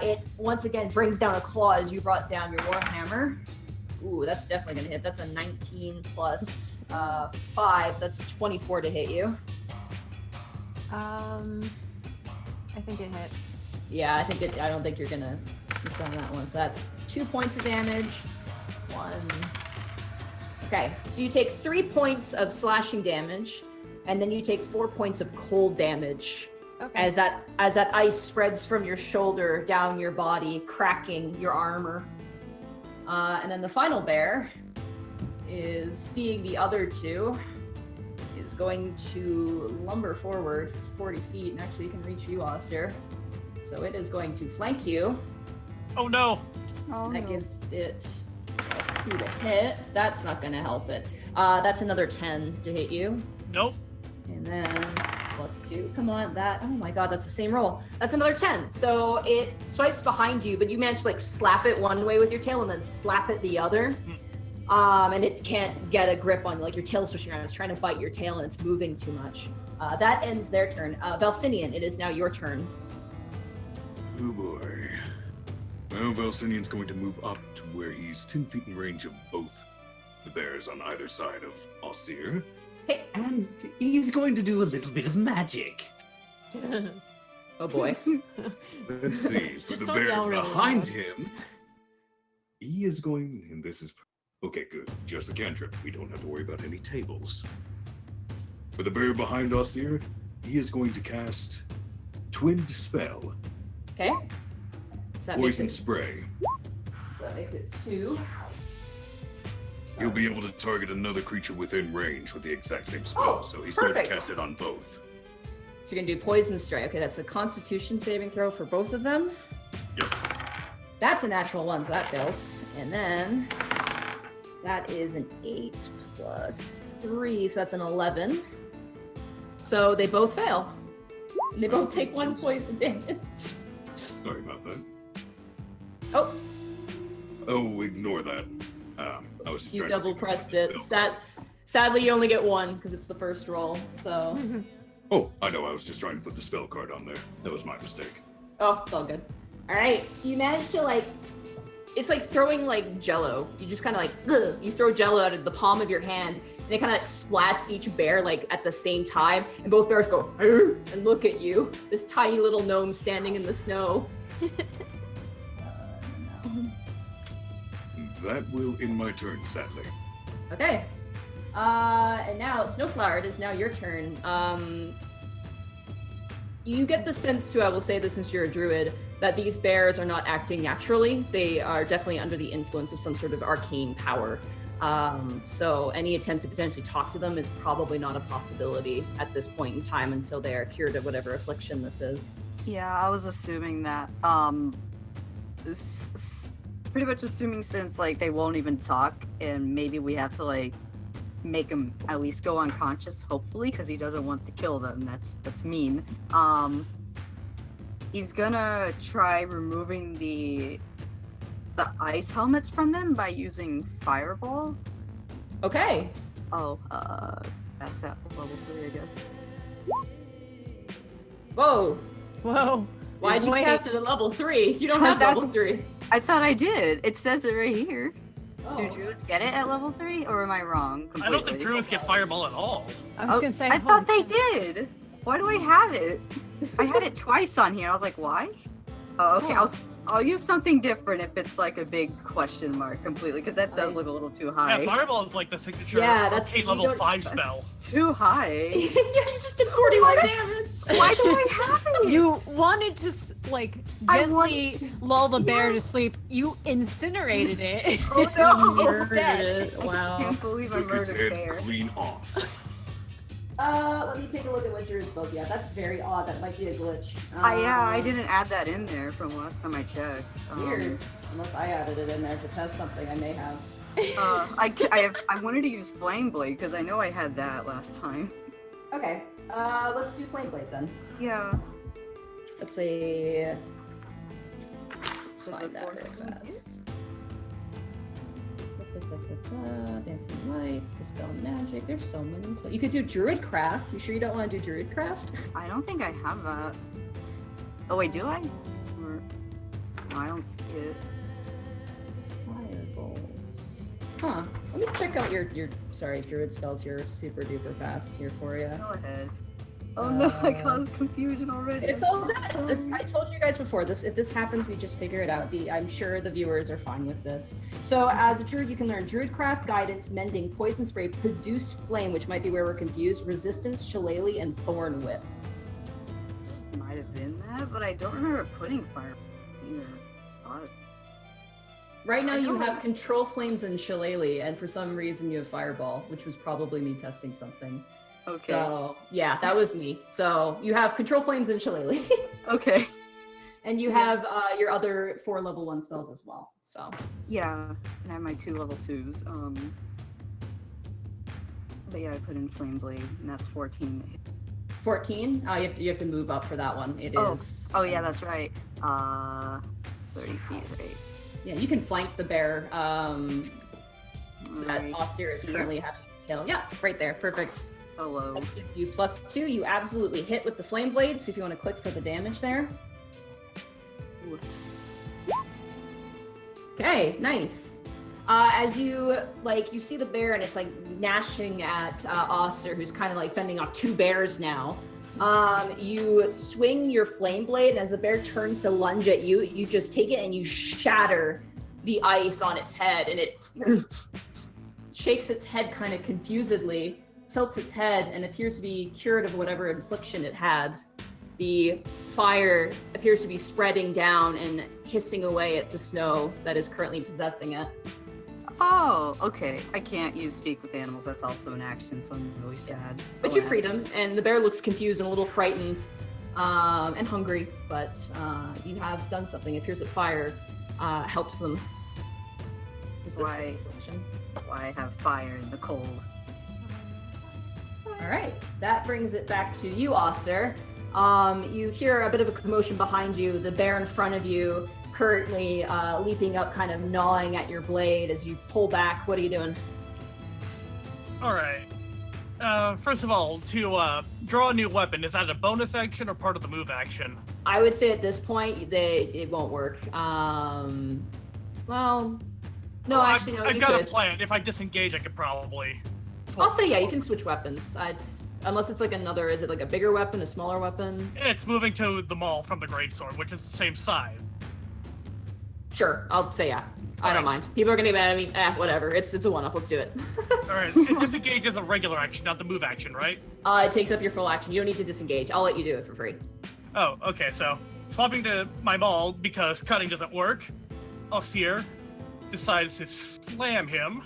It once again brings down a claw as you brought down your warhammer. Ooh, that's definitely gonna hit. That's a 19 plus 5, so that's 24 to hit you. I think it hits. Yeah, I don't think you're gonna miss on that one. So that's 2 points of damage. 1. Okay, so you take 3 points of slashing damage, and then you take 4 points of cold damage. Okay. As that ice spreads from your shoulder down your body, cracking your armor. And then the final bear is seeing the other two, is going to lumber forward 40 feet, and actually can reach you, Aussir. So it is going to flank you. Oh no! That gives it +2 to hit. That's not going to help it. That's another 10 to hit you. Nope. And then +2. Come on, oh my god, that's the same roll. That's another 10. So it swipes behind you, but you manage to like slap it one way with your tail and then slap it the other. And it can't get a grip on you. Like your tail is swishing around. It's trying to bite your tail and it's moving too much. That ends their turn. Valcenien, it is now your turn. Oh boy. Well, Valcenien's going to move up to where he's 10 feet in range of both the bears on either side of Aussir. Okay. And he's going to do a little bit of magic. Oh boy. Let's see. For Just the don't bear yell really behind loud. him, he is going, and this is okay. Good, just a cantrip. We don't have to worry about any tables. For the bear behind Aussir, he is going to cast Twinned Spell, Okay. So that makes Poison it, Spray. so that makes it 2. He'll be able to target another creature within range with the exact same spell, Oh, so he's going to perfect. cast it on both. So you're gonna do Poison Spray. Okay, that's a Constitution saving throw for both of them. Yep. That's a natural 1, so that fails. And then that is an 8 plus 3, so that's an 11. So they both fail. And they both take 1 poison damage. Sorry about that. Oh, Oh, ignore that. I was just you trying to double think of pressed the it. spell. Sadly, you only get 1 because it's the first roll. So, Oh, I know. I was just trying to put the spell card on there. That was my mistake. oh, it's all good. All right, you managed to like. It's like throwing like Jello. You just kind of like ugh, you throw Jello out of the palm of your hand, and it kind of like splats each bear like at the same time, and both bears go "Arr," and look at you. This tiny little gnome standing in the snow. That will end my turn, sadly. Okay. And now Snowflower, it is now your turn. You get the sense too, I will say this since you're a druid, that these bears are not acting naturally. They are definitely under the influence of some sort of arcane power. So any attempt to potentially talk to them is probably not a possibility at this point in time until they are cured of whatever affliction this is. Yeah, I was assuming that. Pretty much assuming since like they won't even talk, and maybe we have to like make him at least go unconscious, hopefully, because he doesn't want to kill them. That's mean. He's gonna try removing the ice helmets from them by using Fireball. Okay. Oh, that's at level 3, I guess. Whoa. Whoa. Why'd you Wait. cast it at level 3? You don't have That's- level 3. I thought I did. It says it right here. Oh. Do druids get it at level 3, or am I wrong? Completely? I don't think druids get fireball at all. I was gonna say. I thought they did. Why do I have it? I had it twice on here. I was like, why? Oh, okay. I'll use something different if it's like a big question mark completely, because that does look a little too high. Yeah, fireball is like the signature Yeah, that's- arcane you level don't- 5 spell. That's too high. Yeah, you just did 41 damage. Why do I have it? You wanted to like I gently lull the bear to sleep. You incinerated it. Oh no! It's dead. I Wow. can't believe I Took its murdered head bear. clean off. Let me take a look at what Druid spells. Yeah, that's very odd. That might be a glitch. I didn't add that in there from last time I checked. Weird. Unless I added it in there. If it has something, I may have. I wanted to use Flame Blade because I know I had that last time. Okay. Let's do Flame Blade then. Yeah. Let's see. Let's Was find it that real 14? fast. Dancing lights, dispel magic. There's so many. You could do Druidcraft. You sure you don't want to do Druidcraft? I don't think I have that. Oh wait, do I? Or... No, I don't see it. Firebolts. Huh. Let me check out your Druid spells here super duper fast here for you. Go ahead. Oh no, I caused confusion already. It's I'm all so good. sorry. This, I told you guys before. If this happens, we just figure it out. I'm sure the viewers are fine with this. So, as a druid, you can learn Druidcraft, Guidance, Mending, Poison Spray, Produce Flame, which might be where we're confused, Resistance, Shillelagh, and Thorn Whip. Might have been that, but I don't remember putting fire either. Right now, I you know. have Control Flames and Shillelagh, and for some reason, you have Fireball, which was probably me testing something. Okay. So, yeah, that was me. So, you have Control Flames and Shillelagh. Okay. And you have your other 4 level 1 spells as well. So, Yeah, and I have my 2 level 2s. But yeah, I put in Flame Blade, and that's 14. 14. You have to move up for that one. It is. Oh yeah, that's right. 30 feet, right? Yeah, you can flank the bear. That Right. Aussir is Here? currently having its tail. Yeah, right there. Perfect. Hello. That gives you +2. You absolutely hit with the flame blade. So if you want to click for the damage there. Okay, nice. As you see the bear and it's like gnashing at Aussir, who's kind of like fending off 2 bears now. You swing your flame blade, and as the bear turns to lunge at you, you just take it and you shatter the ice on its head, and it shakes its head kind of confusedly, tilts its head, and appears to be cured of whatever infliction it had. The fire appears to be spreading down and hissing away at the snow that is currently possessing it. Oh, okay. I can't use speak with animals. That's also an action, so I'm really sad. But you freed him, and the bear looks confused and a little frightened and hungry, but you have done something. It appears that fire helps them resist this affliction. Why have fire in the cold? All right, that brings it back to you, Aussir. You hear a bit of a commotion behind you. The bear in front of you currently leaping up, kind of gnawing at your blade as you pull back. What are you doing? All right. First of all, to draw a new weapon, is that a bonus action or part of the move action? I would say at this point, it won't work. Well, no, actually, no, I've got a plan. If I disengage, I could probably... I'll say, yeah, you can switch weapons. Unless it's like another, is it like a bigger weapon, a smaller weapon? It's moving to the maul from the greatsword, which is the same size. Sure, I'll say yeah. I don't mind. People are gonna be mad at me. Whatever. It's a one-off. Let's do it. Alright, disengage is a regular action, not the move action, right? It takes up your full action. You don't need to disengage. I'll let you do it for free. Oh, okay, so swapping to my maul because cutting doesn't work. Aussir decides to slam him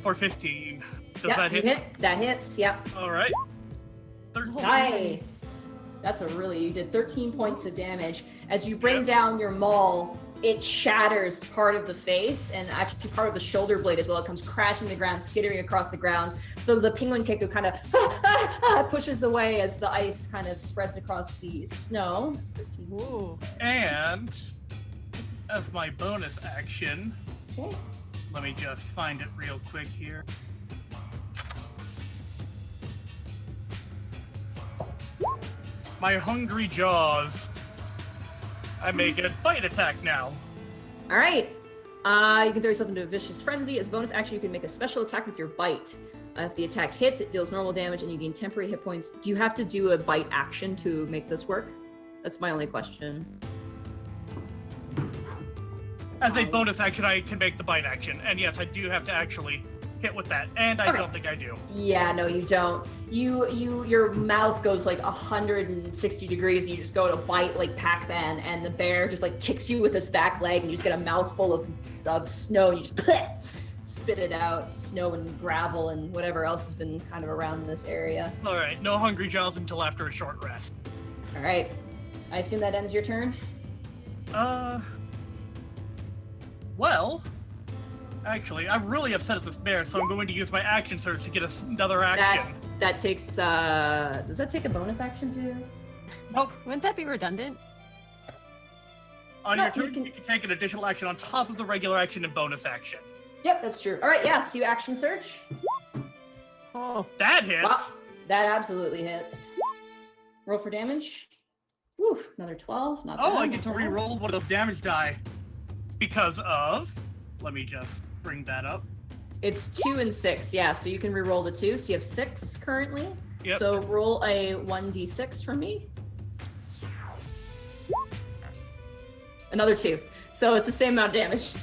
for 15. Does that hit? That hits, yep. Alright. Nice. That's you did 13 points of damage. As you bring down your maul, it shatters part of the face and actually part of the shoulder blade as well. It comes crashing to the ground, skittering across the ground. The penguin Kenku kind of pushes away as the ice kind of spreads across the snow. That's 13. Ooh. And as my bonus action, let me just find it real quick here. My hungry jaws. I make a bite attack now. All right. You can throw yourself into a vicious frenzy. As a bonus action, you can make a special attack with your bite. If the attack hits, it deals normal damage and you gain temporary hit points. Do you have to do a bite action to make this work? That's my only question. As a bonus action, I can make the bite action. And yes, I do have to actually hit with that. And I don't think I do. Yeah, no, you don't. Your mouth goes like 160 degrees and you just go to bite like Pac-Man and the bear just like kicks you with its back leg and you just get a mouthful of snow and you just spit it out. Snow and gravel and whatever else has been kind of around this area. All right, no hungry jaws until after a short rest. All right. I assume that ends your turn? Well, actually, I'm really upset at this bear, so I'm going to use my action surge to get another action. That takes, does that take a bonus action too? Nope. Wouldn't that be redundant? On your turn, you can take an additional action on top of the regular action and bonus action. Yep, that's true. All right, yeah, so you action search. Oh. That hits. Wow, that absolutely hits. Roll for damage. Woo, another 12, not bad. Oh, I get to re-roll one of those damage die. Because of... Let me just bring that up. It's 2 and 6, yeah, so you can re-roll the 2, so you have 6 currently. Yep. So roll a 1d6 for me. Another 2. So it's the same amount of damage.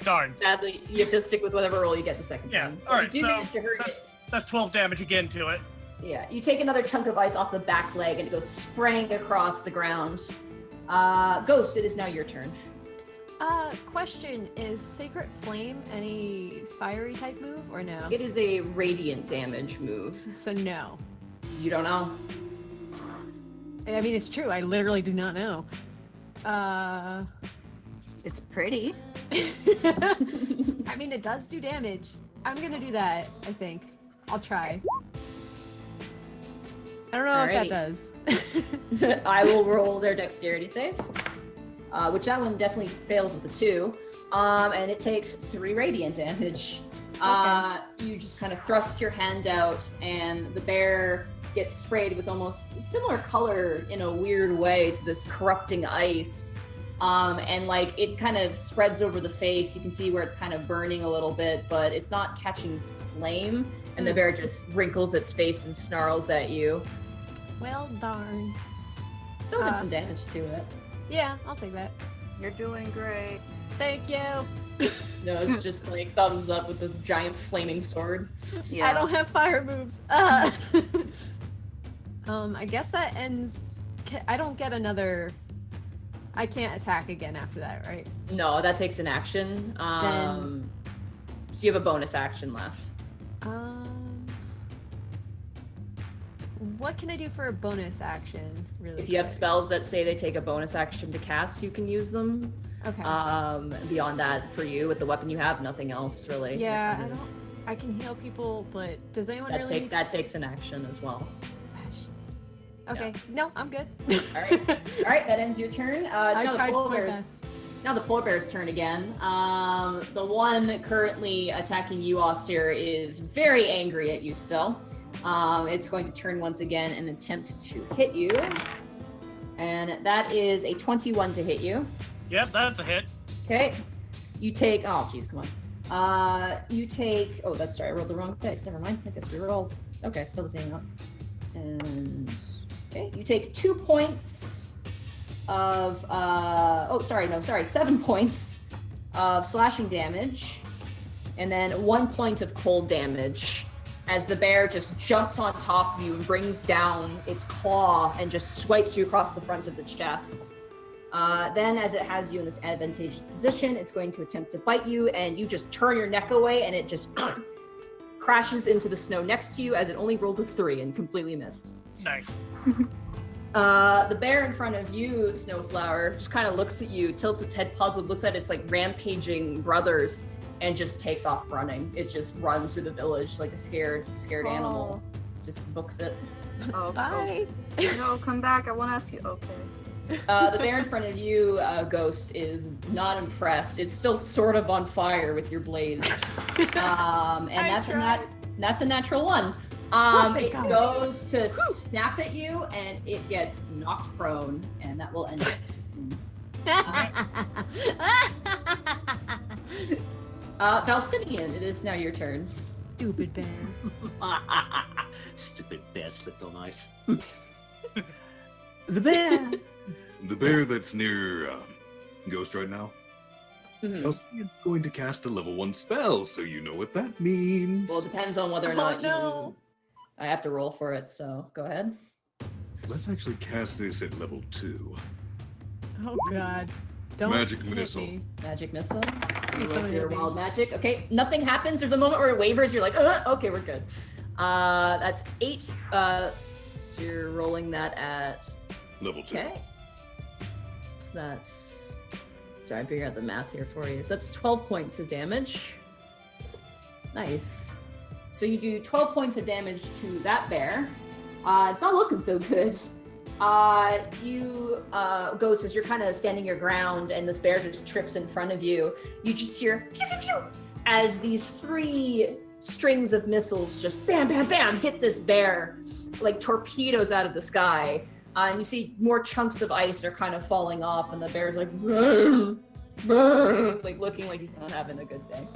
Darn. Sadly, you have to stick with whatever roll you get the second time. Alright, You do so manage to hurt it. that's 12 damage again to it. Yeah, you take another chunk of ice off the back leg and it goes spraying across the ground. Ghost, it is now your turn. Question, is Sacred Flame any fiery type move or no? It is a radiant damage move. So no. You don't know? I mean, it's true. I literally do not know. It's pretty. I mean, it does do damage. I'm gonna do that, I think. I'll try. I don't know if that does. I will roll their dexterity save. which that one definitely fails with the 2. And it takes 3 radiant damage. You just kind of thrust your hand out, and the bear gets sprayed with almost similar color in a weird way to this corrupting ice. And like it kind of spreads over the face. You can see where it's kind of burning a little bit, but it's not catching flame. And the bear just wrinkles its face and snarls at you. Well, darn. Still did some damage to it. Yeah, I'll take that. You're doing great. Thank you. Snow's just like thumbs up with the giant flaming sword. Yeah. I don't have fire moves. I guess that ends. I don't get another. I can't attack again after that, right? No, that takes an action. So you have a bonus action left. What can I do for a bonus action? Really? If you have quick? spells that say they take a bonus action to cast, you can use them. Okay. Beyond that, for you with the weapon you have, nothing else really. Yeah, I don't. I can heal people, but does anyone really? That takes an action as well. Okay. No, I'm good. All right, that ends your turn. It's now the polar bear's. Now the polar bear's turn again. The one currently attacking you, Aussir, is very angry at you still. It's going to turn once again and attempt to hit you. And that is a 21 to hit you. Yep, that's a hit. Okay. You take, oh geez, come on. You take, oh, that's sorry, I rolled the wrong dice. Never mind, I guess we rolled. Okay, still the same amount. And, okay, you take 2 points of, 7 points of slashing damage. And then 1 point of cold damage as the bear just jumps on top of you and brings down its claw and just swipes you across the front of the chest. Then, as it has you in this advantageous position, it's going to attempt to bite you, and you just turn your neck away, and it just crashes into the snow next to you as it only rolled a 3 and completely missed. Nice. The bear in front of you, Snowflower, just kind of looks at you, tilts its head puzzled, looks at its like rampaging brothers, and just takes off running. It just runs through the village like a scared animal. Just books it. Oh, Bye. Oh, no, come back. I want to ask you. Okay. The bear in front of you, Ghost, is not impressed. It's still sort of on fire with your blaze. And that's a natural 1. It goes to snap at you, and it gets knocked prone, and that will end it. Valcenien, it is now your turn. Stupid bear. Stupid bear slipped on ice. The bear! The bear that's near Ghost right now. Mm-hmm. Is going to cast a level 1 spell, so you know what that means. Well, it depends on whether or Oh, not no. I have to roll for it, so go ahead. Let's actually cast this at level 2. Oh god. Don't Magic hit missile. me. Magic missile. You Please roll don't for hit your me. wild magic. Okay, nothing happens. There's a moment where it wavers. You're like, okay, we're good. That's 8. So you're rolling that at. Level 2. Okay. So that's. Sorry, I'm figuring out the math here for you. So that's 12 points of damage. Nice. So you do 12 points of damage to that bear. It's not looking so good. Ghost, as you're kind of standing your ground and this bear just trips in front of you, you just hear pew, pew, pew, as these 3 strings of missiles just bam, bam, bam hit this bear like torpedoes out of the sky. And you see more chunks of ice are kind of falling off, and the bear's like, "Brr, brr," like looking like he's not having a good day.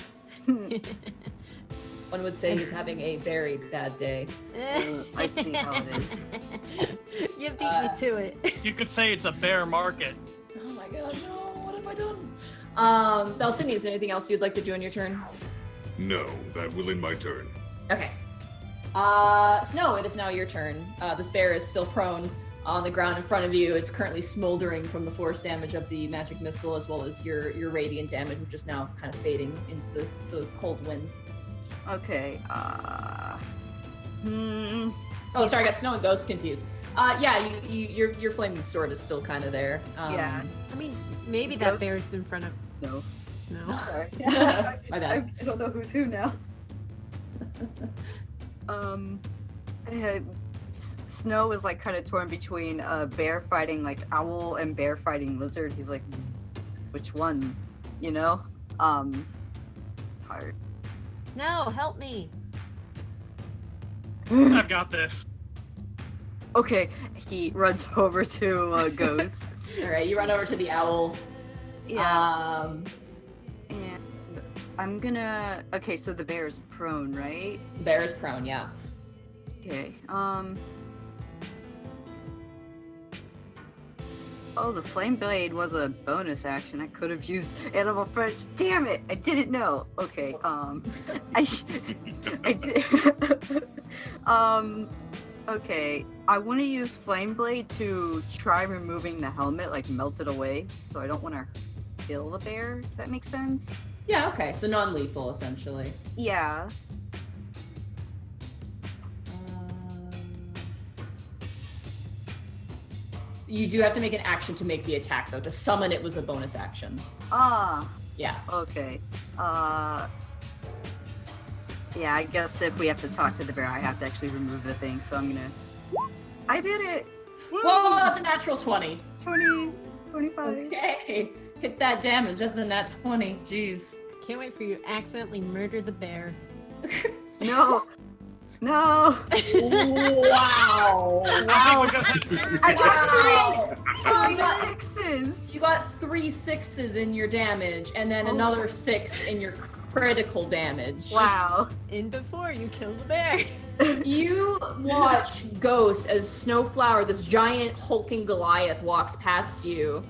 One would say he's having a very bad day. I see how it is. You beat me to it. You could say it's a bear market. Oh my god, no, what have I done? Valcenien, is there anything else you'd like to do in your turn? No, that will end my turn. Okay. Snow, it is now your turn. This bear is still prone on the ground in front of you. It's currently smoldering from the force damage of the magic missile, as well as your radiant damage, which is now kind of fading into the cold wind. Okay. Oh, sorry, I got Snow and Ghost confused. Yeah, your flaming sword is still kind of there. Yeah. I mean, maybe that Ghost? bear's in front of No. Snow. Sorry. My bad. I don't know who's who now. Snow is like kind of torn between bear fighting like owl and bear fighting lizard. He's like, which one? You know? Tired. Snow, help me. I've got this. Okay, he runs over to Ghost. All right, you run over to the owl. Yeah. And I'm gonna. Okay, so the bear is prone, right? Bear is prone, yeah. Okay. Oh, the flame blade was a bonus action. I could have used animal French. Damn it! I didn't know. Okay. I did. Okay. I want to use flame blade to try removing the helmet, like melt it away. So I don't want to kill the bear. If that makes sense. Yeah, okay, so non-lethal, essentially. Yeah. You do have to make an action to make the attack, though. To summon it was a bonus action. Ah. Yeah. Okay. Yeah, I guess if we have to talk to the bear, I have to actually remove the thing, so I'm gonna... I did it! Whoa, that's a natural 20. 20, 25. Okay. Hit that damage. That's a nat 20. Jeez. Can't wait for you to accidentally murder the bear. No! No! Wow. I think we just I Wow. got 3 sixes! You got 3 6s in your damage, and then Oh. another 6 in your critical damage. Wow. In before you kill the bear. You watch Ghost as Snowflower, this giant hulking Goliath, walks past you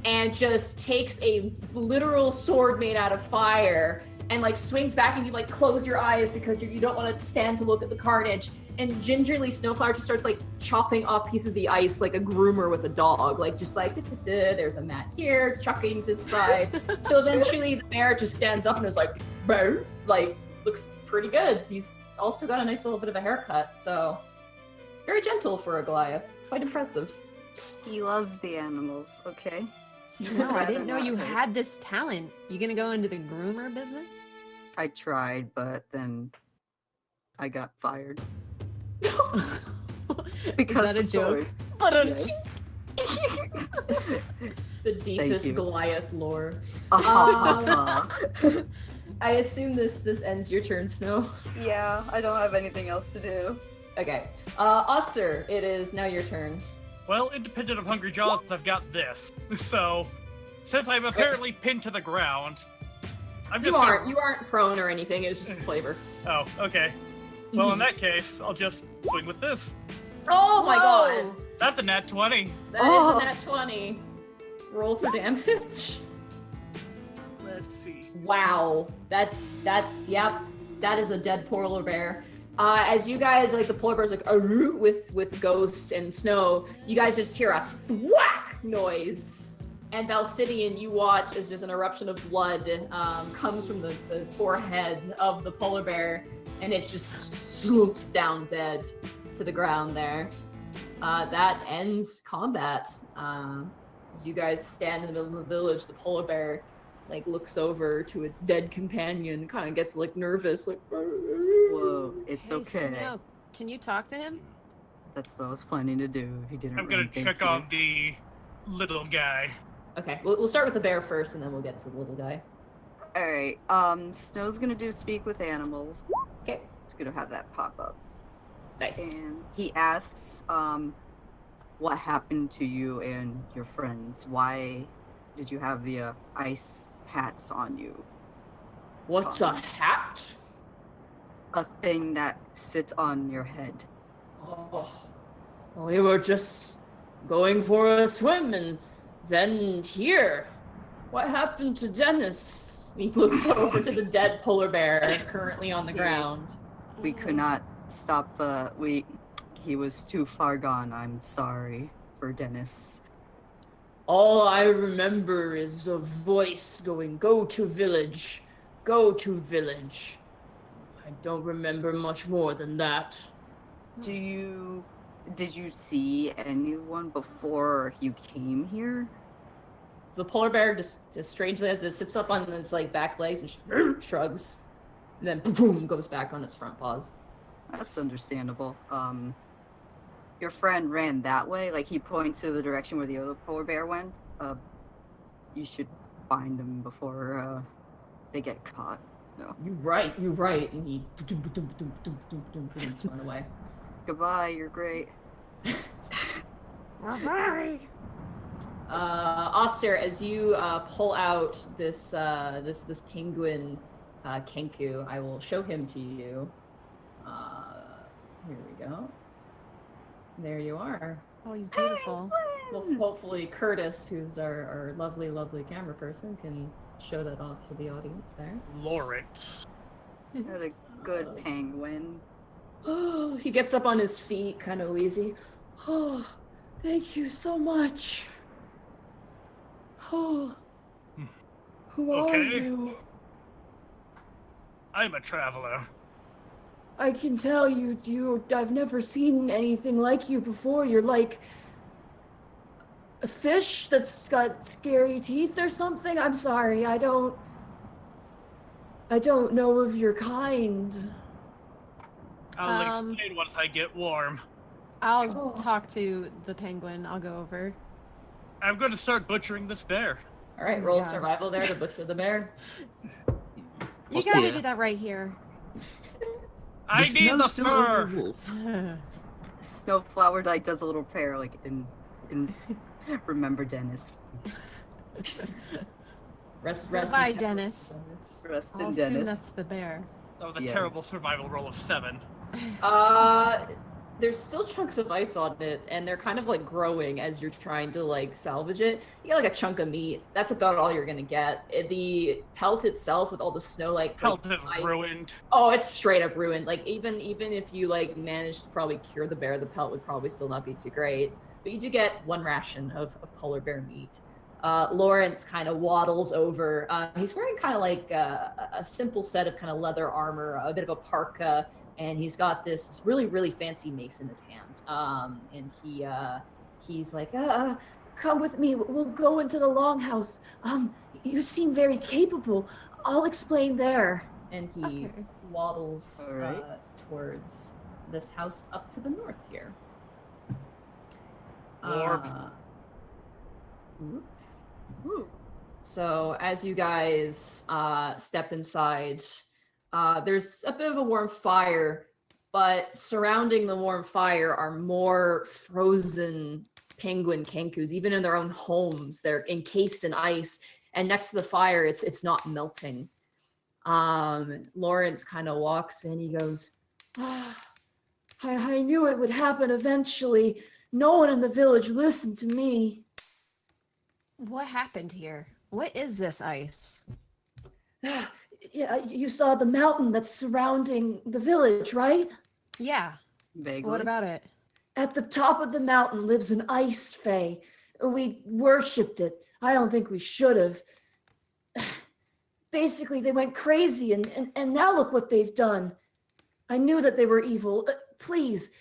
and just takes a literal sword made out of fire and like swings back, and you like close your eyes because you don't want to stand to look at the carnage. And gingerly Snowflower just starts like chopping off pieces of the ice like a groomer with a dog, like just like there's a mat here, chucking this side. So eventually the bear just stands up and is like, "Bear," like looks pretty good. He's also got a nice little bit of a haircut, so very gentle for a Goliath. Quite impressive. He loves the animals, okay? No, I didn't know Rather you not hurt. had this talent. You gonna go into the groomer business? I tried, but then I got fired. Because Is that a the joke? sword. But Yes. The deepest you. Goliath lore. Uh-huh. I assume this ends your turn, Snow. Yeah, I don't have anything else to do. Okay. Aussir, it is now your turn. Well, independent of Hungry Jaws, I've got this. So, since I'm apparently pinned to the ground, I'm just You aren't prone or anything, it was just a flavor. Oh, okay. Well, in that case, I'll just swing with this. Oh my god! Whoa. That's a nat 20. That Oh. is a nat 20. Roll for damage. Let's see. Wow. That's yep. That is a dead polar bear. As you guys, like the polar bear's like "Aroo," with Ghost and Snow, you guys just hear a thwack noise. And Valcenien, you watch as just an eruption of blood comes from the forehead of the polar bear, and it just swoops down dead to the ground there. That ends combat. As you guys stand in the middle of the village, the polar bear like looks over to its dead companion, kind of gets like nervous, like. Whoa, it's Hey, okay. Snow, can you talk to him? That's what I was planning to do if he didn't I'm gonna run. Thank check you. on the little guy. Okay, we'll start with the bear first, and then we'll get to the little guy. Alright, Snow's gonna do speak with animals. Okay, He's gonna have that pop up. nice. And he asks, what happened to you and your friends? Why did you have the ice hats on you? What's a hat? A thing that sits on your head. Oh, we were just going for a swim, and then here. What happened to Dennis? He looks over to the dead polar bear currently on the ground. We could not stop, he was too far gone. I'm sorry for Dennis. All I remember is a voice going, "Go to village, go to village." I don't remember much more than that. Did you see anyone before you came here? The polar bear just strangely, as it sits up on its like back legs and shrugs, and then boom goes back on its front paws. That's understandable. your friend ran that way, like he points to the direction where the other polar bear went, you should find them before they get caught. No. You're right. And he run away. Goodbye, you're great. Bye. Aussir, as you pull out this penguin Kenku, I will show him to you. Here we go. There you are. Oh, he's beautiful. Well, hopefully Curtis, who's our lovely, lovely camera person, can show that off to the audience there. Lawrence. What a good penguin. Oh, he gets up on his feet, kind of wheezy. Oh, thank you so much. Oh, who are Okay. you? I'm a traveler. I can tell I've never seen anything like you before. You're like a fish that's got scary teeth or something. I'm sorry, I don't know of your kind. I'll explain once I get warm. I'll talk to the penguin. I'll go over. I'm going to start butchering this bear. All right, roll Yeah. survival there to butcher the bear. You gotta do that right here. I The need smell's the still over fur. the wolf. Snowflower like does a little prayer, like in remember Dennis. Rest. Goodbye, in peace, Dennis. Rest I'll in assume Dennis. that's the bear. That was a Yes. terrible survival roll of 7. There's still chunks of ice on it, and they're kind of like growing as you're trying to like salvage it. You get like a chunk of meat. That's about all you're gonna get. The pelt itself, with all the snow, Pelt is ice- ruined. Oh, it's straight up ruined. Like even if you like managed to probably cure the bear, the pelt would probably still not be too great. But you do get 1 ration of polar bear meat. Lawrence kind of waddles over. He's wearing kind of like a simple set of kind of leather armor, a bit of a parka, and he's got this really, really fancy mace in his hand. And he's like, come with me. We'll go into the longhouse. You seem very capable. I'll explain there. And he Okay. waddles All right. towards this house up to the north here. Warp. Whoop. Ooh. So as you guys step inside, there's a bit of a warm fire, but surrounding the warm fire are more frozen penguin kenkus, even in their own homes. They're encased in ice, and next to the fire, it's not melting. Lawrence kind of walks in. He goes, I knew it would happen eventually. No one in the village listened to me. What happened here? What is this ice? Yeah, you saw the mountain that's surrounding the village, right? Yeah. Vaguely. What about it? At the top of the mountain lives an ice fae. We worshipped it. I don't think we should have. Basically, they went crazy, and now look what they've done. I knew that they were evil. Please,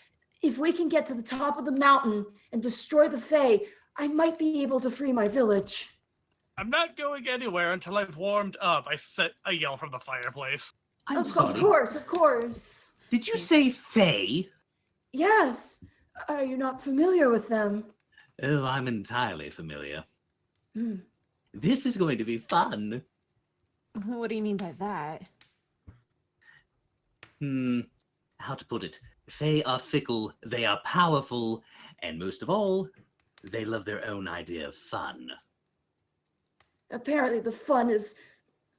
if we can get to the top of the mountain and destroy the fae, I might be able to free my village. I'm not going anywhere until I've warmed up. I yell from the fireplace. I'm sorry. Of course. Did you say Fae? Yes. Are you not familiar with them? Oh, I'm entirely familiar. Hmm. This is going to be fun. What do you mean by that? How to put it? Fae are fickle, they are powerful, and most of all, they love their own idea of fun. Apparently the fun is,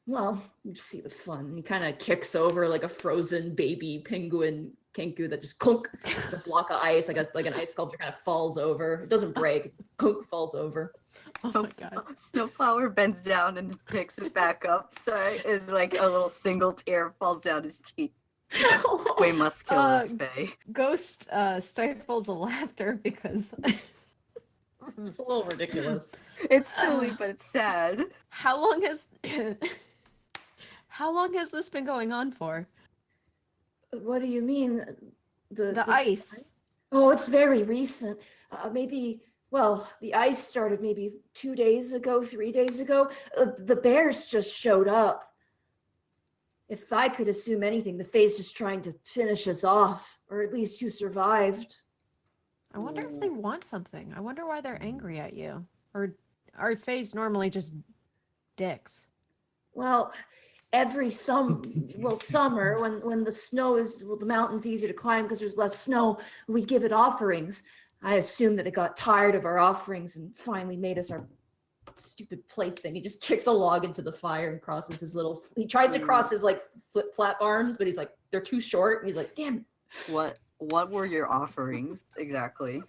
well, you see the fun. He kind of kicks over like a frozen baby penguin Kenku that just clunk, the block of ice, like an ice sculpture kind of falls over. It doesn't break, clunk, falls over. Oh my god. Snowflower bends down and picks it back up, so and like a little single tear falls down his cheek. We must kill this fae. Ghost stifles a laughter because It's a little ridiculous. It's silly, but it's sad. how long has this been going on for? What do you mean? The ice. Oh, it's very recent. The ice started maybe 2 days ago, 3 days ago. The bears just showed up. If I could assume anything, the fae's just trying to finish us off, or at least you survived. I wonder if they want something. I wonder why they're angry at you. Or are fays normally just dicks? Well, summer when the snow is the mountain's easier to climb because there's less snow, we give it offerings. I assume that it got tired of our offerings and finally made us our stupid plaything. He just kicks a log into the fire and crosses his little. He tries to cross his like flip-flap arms, but he's like they're too short. And he's like, damn. What were your offerings exactly?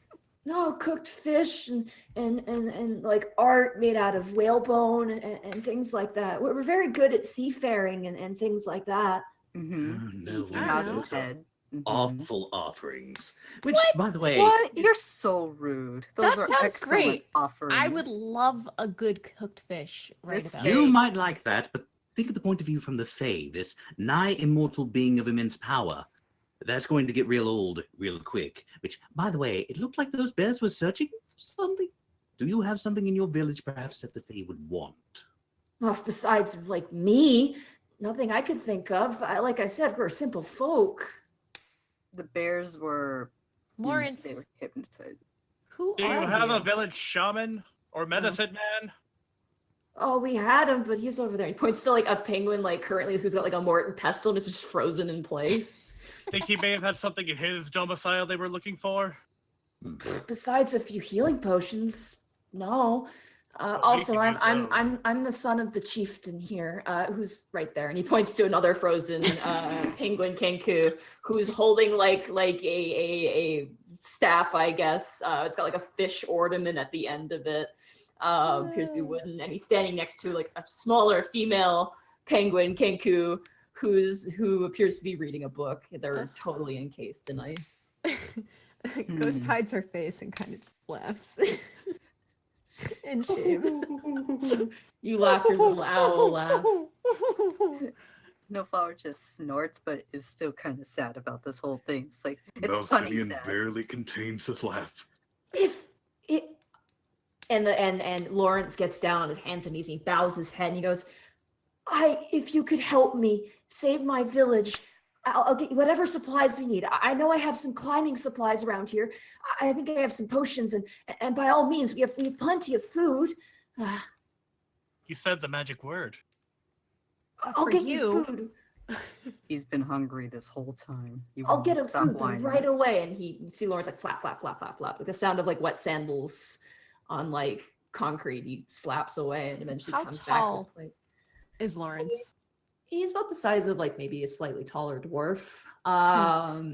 No, cooked fish and like art made out of whalebone and things like that. We're very good at seafaring and things like that. Mm-hmm. Oh, no, I Nods know. his head. awful offerings. Which, What? by the way, What? You're so rude. Those That are sounds excellent great. offerings. I would love a good cooked fish right This about you Fae. might like that, but think of the point of view from the Fae, this nigh immortal being of immense power. That's going to get real old real quick. Which, by the way, it looked like those bears were searching for something. Do you have something in your village, perhaps, that the Fae would want? Well, besides like me, nothing I could think of. Like I said, we're simple folk. The bears were. Lawrence, They were hypnotized. who Do you are have you? a village shaman or medicine man? Oh, we had him, but he's over there. He points to like a penguin, like currently who's got like a morton pestle and it's just frozen in place. Think he may have had something in his domicile they were looking for? Besides a few healing potions, no. Well, we Also, could use I'm the son of the chieftain here, who's right there, and he points to another frozen penguin Kenku, who's holding like a staff, I guess. It's got like a fish ornament at the end of it. Appears to be wooden, and he's standing next to like a smaller female penguin Kenku, who appears to be reading a book. They're totally encased in ice. Ghost hides her face and kind of just laughs. In shame. You laugh your little owl laugh. Snowflower just snorts, but is still kind of sad about this whole thing. It's like it's funny Valcenien sad. barely contains his laugh. If it and Lawrence gets down on his hands and knees and he bows his head and he goes, if you could help me save my village, I'll get you whatever supplies we need. I know I have some climbing supplies around here. I think I have some potions and by all means we have plenty of food. You said the magic word. I'll For get you. you food. He's been hungry this whole time. He I'll won't get him stop food whining. right away. And you see Lawrence like flap, flap, flap, flap, flap, with the sound of like wet sandals on like concrete. He slaps away and eventually How comes tall? back with plates. Is Lawrence? He's about the size of like maybe a slightly taller dwarf.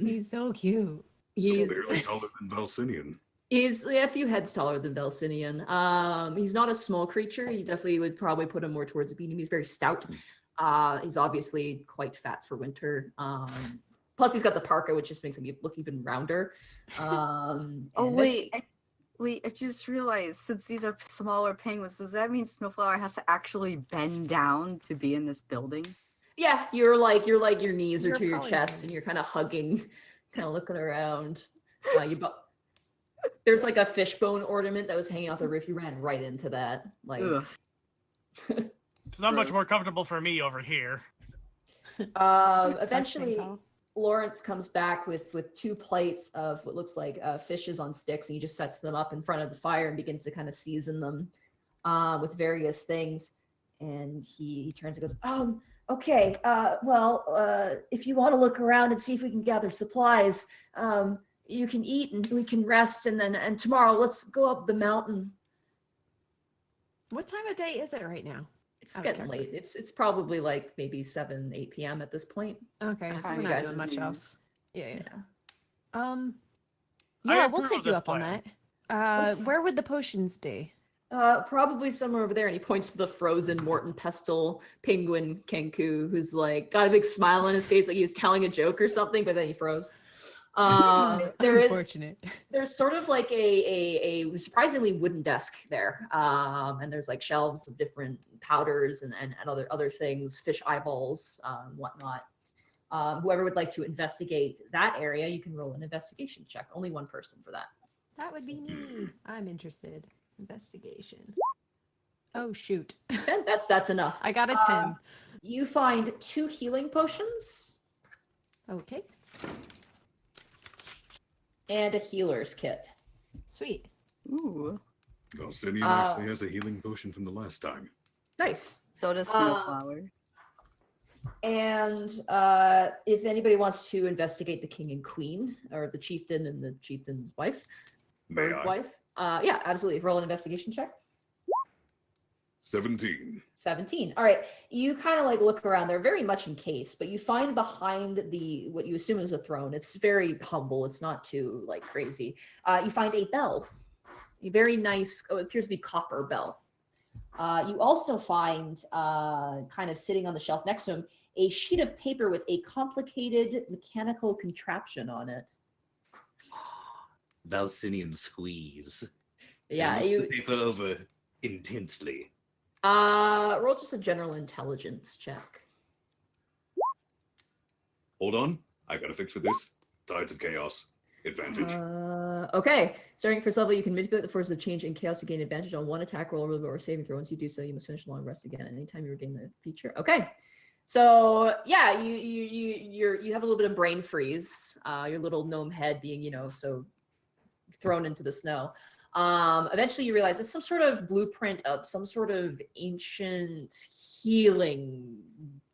He's so cute. He's Barely taller than Valcenien. he's a few heads taller than Valcenien. He's not a small creature. You definitely would probably put him more towards a medium. He's very stout. He's obviously quite fat for winter. Plus he's got the parka, which just makes him look even rounder. Oh and wait, I just realized since these are smaller penguins, does that mean Snowflower has to actually bend down to be in this building? yeah, you're like your knees are You're to your probably chest, fine. and you're kind of hugging, kind of looking around. There's like a fishbone ornament that was hanging off the roof. You ran right into that. Like, Ugh. It's not much more Gross. comfortable for me over here. eventually, tall. Lawrence comes back with 2 plates of what looks like fishes on sticks, and he just sets them up in front of the fire and begins to kind of season them with various things. And he turns and goes, okay, well, if you want to look around and see if we can gather supplies, you can eat and we can rest, and tomorrow let's go up the mountain. What time of day is it right now? It's Out of getting character. late. It's probably like maybe 7, 8 p.m. at this point. Okay, That's so fine, we're you not guys doing much just- else. Yeah. Yeah. I Yeah, we'll approve take you this up on plan. that. Where would the potions be? Probably somewhere over there, and he points to the frozen Morton Pestle penguin Kenku, who's like got a big smile on his face, like he was telling a joke or something, but then he froze. Unfortunate. There's sort of like a surprisingly wooden desk there, and there's like shelves of different powders and other things, fish eyeballs, whatnot. Whoever would like to investigate that area, you can roll an investigation check. Only one person for that. That would be me. I'm interested. Investigation. Oh shoot. 10. That's enough. I got a 10. You find 2 healing potions Okay. and a healer's kit. Sweet. Ooh. Valcenien actually has a healing potion from the last time. Nice. So does Snowflower. And if anybody wants to investigate the king and queen, or the chieftain and the chieftain's wife, May bird I? wife, yeah, absolutely. Roll an investigation check. 17. 17. All right. You kind of like look around. They're very much encased, but you find behind what you assume is a throne. It's very humble. It's not too like crazy. You find a bell, a very nice, it appears to be copper bell. You also find, kind of sitting on the shelf next to him, a sheet of paper with a complicated mechanical contraption on it. Valcenien squeeze. Yeah, He looks the paper over intensely. roll just a general intelligence check. Hold on. I got a fix for this. Tides of Chaos. Advantage. Okay. Starting at first level, you can manipulate the force of change in chaos to gain advantage on one attack roll or saving throw. Once you do so, you must finish a long rest again. Anytime you regain the feature. Okay. So yeah, you have a little bit of brain freeze. Your little gnome head being, so thrown into the snow. Eventually you realize it's some sort of blueprint of some sort of ancient healing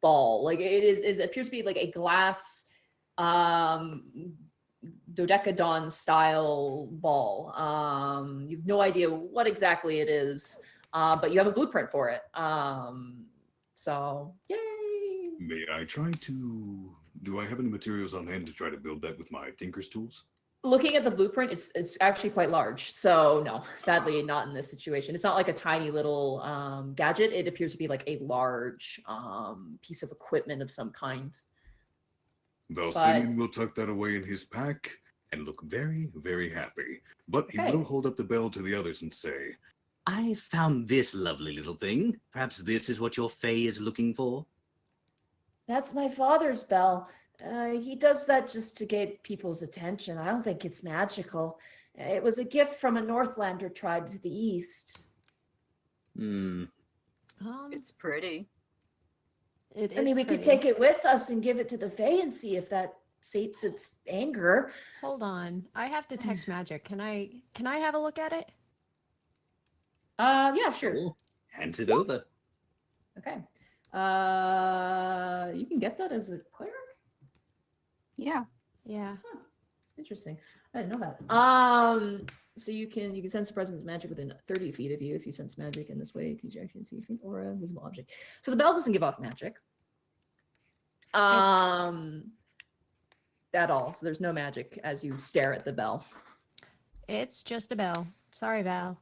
ball. Like it appears to be like a glass dodecadon style ball. You have no idea what exactly it is, but you have a blueprint for it. So yay! May I try to... Do I have any materials on hand to try to build that with my tinker's tools? Looking at the blueprint, it's actually quite large. So no, sadly not in this situation. It's not like a tiny little gadget. It appears to be like a large piece of equipment of some kind. Valcenien will tuck that away in his pack and look very, very happy. But he Okay. will hold up the bell to the others and say, I found this lovely little thing. Perhaps this is what your Fae is looking for? That's my father's bell. He does that just to get people's attention. I don't think it's magical. It was a gift from a Northlander tribe to the east. It's pretty. It is I mean, we could pretty. take it with us and give it to the Fae and see if that sates its anger. Hold on. I have detect magic. Can I have a look at it? Yeah, sure. Oh, hands it over. Okay. You can get that as a cleric? Yeah. Yeah. Interesting. I didn't know that. So you can sense the presence of magic within 30 feet of you if you sense magic in this way, because you actually see an aura, visible object. So the bell doesn't give off magic. At all. So there's no magic as you stare at the bell. It's just a bell. Sorry, Val.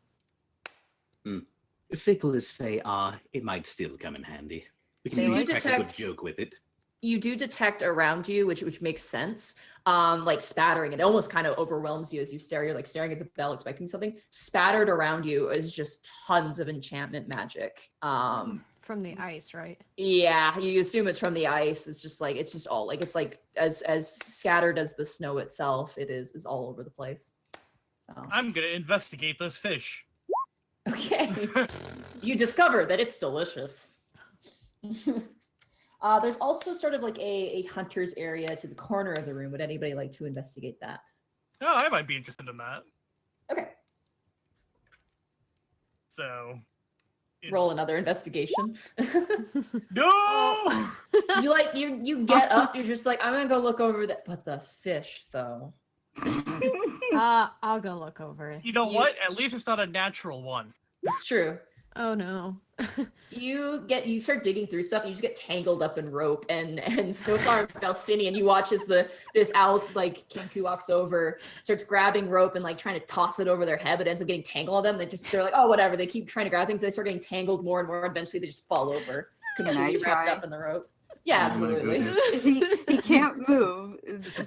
Fickle as Fae are, it might still come in handy. We can So at you least do crack a good detect- joke with it. You do detect around you, which makes sense. Like spattering. It almost kind of overwhelms you as you stare. You're like staring at the bell, expecting something. Spattered around you is just tons of enchantment magic. From the ice, right? Yeah, you assume it's from the ice. It's just all like it's like as scattered as the snow itself. It is all over the place. So I'm gonna investigate this fish. okay, you discover that it's delicious. There's also sort of like a hunter's area to the corner of the room. Would anybody like to investigate that? Oh, I might be interested in that. Okay, So. roll another investigation. No! you get up. You're just like, I'm gonna go look over that. But the fish, though. I'll go look over it. You know what? At least it's not a natural one. It's true. Oh no. You start digging through stuff and you just get tangled up in rope and Snowflower and Valcenien, you watch as this owl like Kenku walks over, starts grabbing rope and like trying to toss it over their head, but ends up getting tangled on them. They're like, oh whatever. They keep trying to grab things, they start getting tangled more and more, eventually they just fall over, completely wrapped try? up in the rope. Yeah, Oh my absolutely. goodness. he can't move,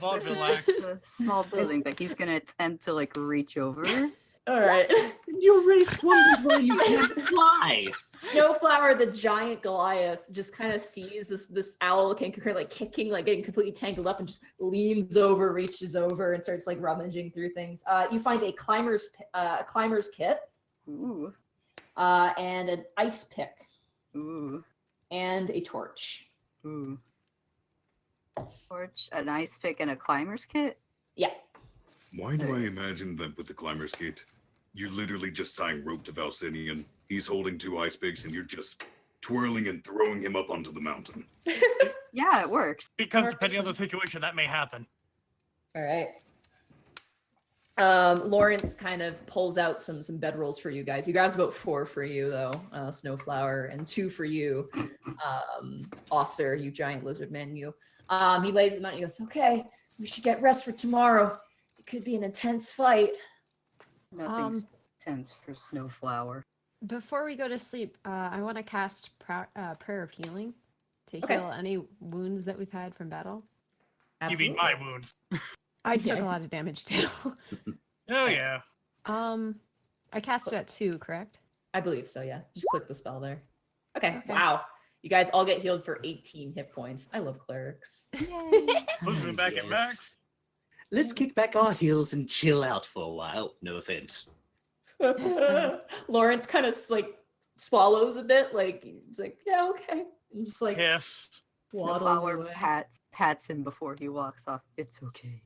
all especially relaxed. since it's a small building, but he's gonna attempt to like reach over. All right. You race wonders you can't fly. Snowflower, the giant Goliath, just kind of sees this owl Kenku like kicking, like getting completely tangled up, and just leans over, reaches over, and starts like rummaging through things. You find a climber's kit, Ooh. and an ice pick, Ooh. and a torch. Ooh. Torch, an ice pick, and a climber's kit. Yeah. Why do I imagine that with the climber's kit, you're literally just tying rope to Valcenien, he's holding 2 ice pigs, and you're just twirling and throwing him up onto the mountain? Yeah, it works. Because depending on the situation, that may happen. All right. Lawrence kind of pulls out some bedrolls for you guys. He grabs about 4 for you though, Snowflower, and 2 for you, Aussir, you giant lizard man. You. He lays them out. And he goes, "Okay, we should get rest for tomorrow. It could be an intense fight." Nothing's tense for Snowflower. Before we go to sleep, I want to cast Prayer of Healing to Okay. heal any wounds that we've had from battle. You mean my wounds? I took a lot of damage too. Oh yeah. I cast it at 2, correct? I believe so. Yeah. Just click the spell there. Okay. Okay. Wow. You guys all get healed for 18 hit points. I love clerics. Yay! Puts me back at max. Let's kick back our heels and chill out for a while. No offense. Lawrence kind of like swallows a bit, like he's like, "Yeah, okay," and just like Yes. waddles Snowflower away. pats him before he walks off. It's okay.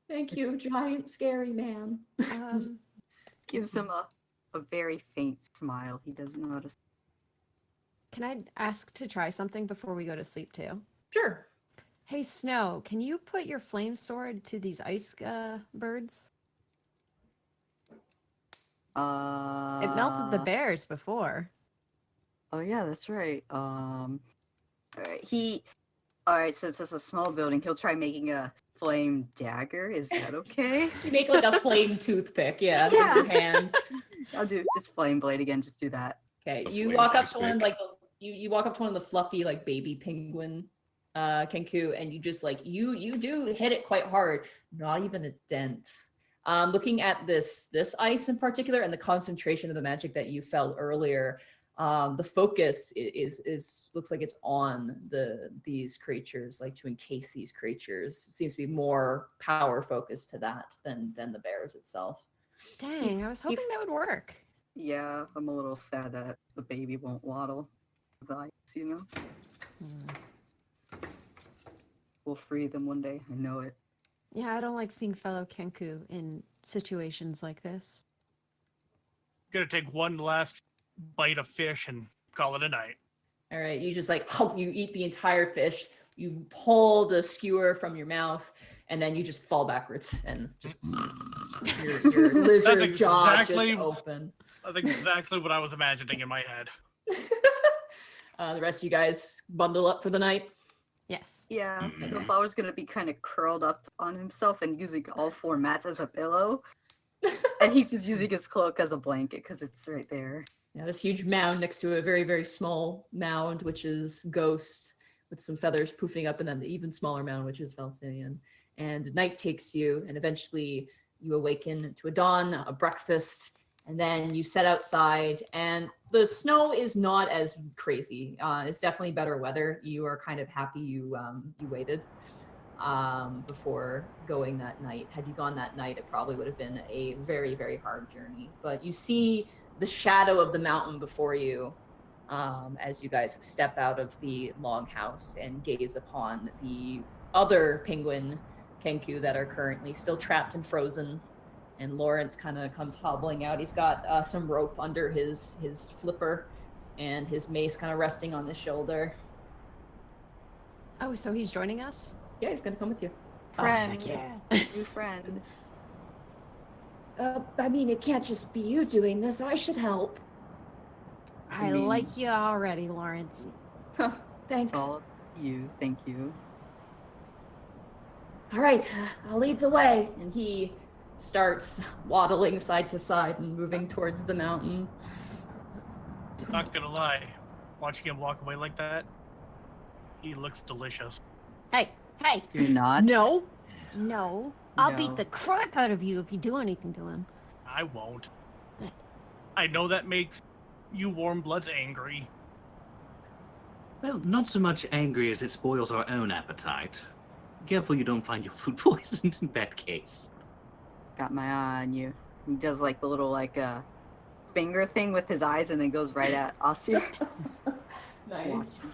Thank you, giant scary man. Gives him a very faint smile. He doesn't notice. Can I ask to try something before we go to sleep too? Sure. Hey, Snow, can you put your flame sword to these ice birds? It melted the bears before. Oh yeah, that's right. Alright, since it's a small building, he'll try making a flame dagger. Is that okay? You make like a flame toothpick, yeah, Yeah. with your hand. I'll do just flame blade again. Just do that. Okay, A you flame walk up ice to one of pick. like you walk up to one of the fluffy like baby penguin Kenku, and you just like you do hit it quite hard. Not even a dent. Looking at this ice in particular and the concentration of the magic that you felt earlier, the focus is looks like it's on these creatures, like to encase these creatures. It seems to be more power focused to that than the bears itself. Dang, I was hoping that would work. Yeah, I'm a little sad that the baby won't waddle the ice, you know? We'll free them one day. I know it. Yeah, I don't like seeing fellow Kenku in situations like this. Gonna take one last bite of fish and call it a night. All right, you just like you eat the entire fish. You pull the skewer from your mouth, and then you just fall backwards and just your lizard jaw exactly- just open. That's exactly what I was imagining in my head. The rest of you guys bundle up for the night. Yes. Yeah, Mhm. Snowflower's gonna be kind of curled up on himself and using all 4 mats as a pillow. And he's just using his cloak as a blanket because it's right there. Yeah, this huge mound next to a very, very small mound, which is Ghost, with some feathers poofing up, and then the even smaller mound, which is Valcenien. And night takes you, and eventually you awaken to a dawn, a breakfast, and then you set outside, and the snow is not as crazy. It's definitely better weather. You are kind of happy you waited before going that night. Had you gone that night, it probably would have been a very, very hard journey. But you see the shadow of the mountain before you as you guys step out of the longhouse and gaze upon the other penguin Kenku that are currently still trapped and frozen. And Lawrence kind of comes hobbling out. He's got some rope under his flipper and his mace kind of resting on his shoulder. Oh, so he's joining us? Yeah, he's gonna come with you. Friend. Oh, heck yeah. New friend. I mean, it can't just be you doing this. I should help. I mean- like you already, Lawrence. Huh, thanks. It's all you. Thank you. All right, I'll lead the way. And he starts waddling side to side and moving towards the mountain. Not gonna lie, watching him walk away like that, he looks delicious. Hey, hey. Do not. No. No. I'll beat No. the crap out of you if you do anything to him. I won't. Good. I know that makes you warm bloods angry. Well, not so much angry as it spoils our own appetite. Careful you don't find your food poisoned in that case. Got my eye on you. He does like the little finger thing with his eyes and then goes right at Aussir. Nice.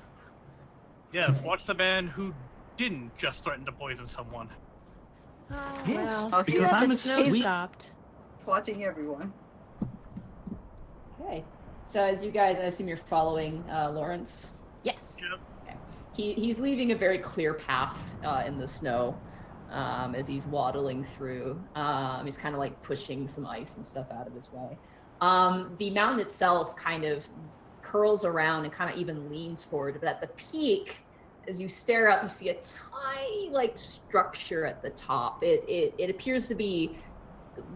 Yes, watch the man who didn't just threaten to poison someone. Oh, Yes, well. because Too bad I'm the a snow sweet- stopped. Watching everyone. Okay. So as you guys, I assume you're following Lawrence. Yes. Yep. Okay. He's leaving a very clear path in the snow as he's waddling through. He's kind of like pushing some ice and stuff out of his way. The mountain itself kind of curls around and kind of even leans forward, but at the peak, as you stare up, you see a tiny like structure at the top. It appears to be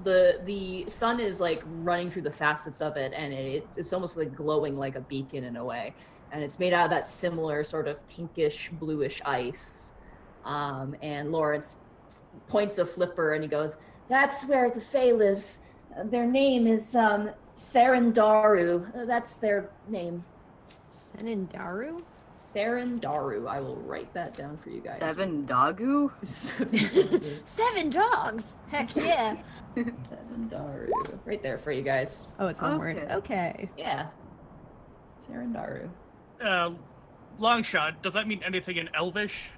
the sun is like running through the facets of it, and it's almost like glowing like a beacon in a way. And it's made out of that similar sort of pinkish bluish ice. And Lawrence points a flipper and he goes, "That's where the Fae lives. Their name is Sarendaru. That's their name. Senindaru? Sarendaru. I will write that down for you guys. Seven Dagu? Sarendaru. 7 dogs! Heck yeah! Sarendaru. Right there for you guys. Oh, it's one word. Okay. Okay. Yeah. Sarendaru. Long shot. Does that mean anything in Elvish?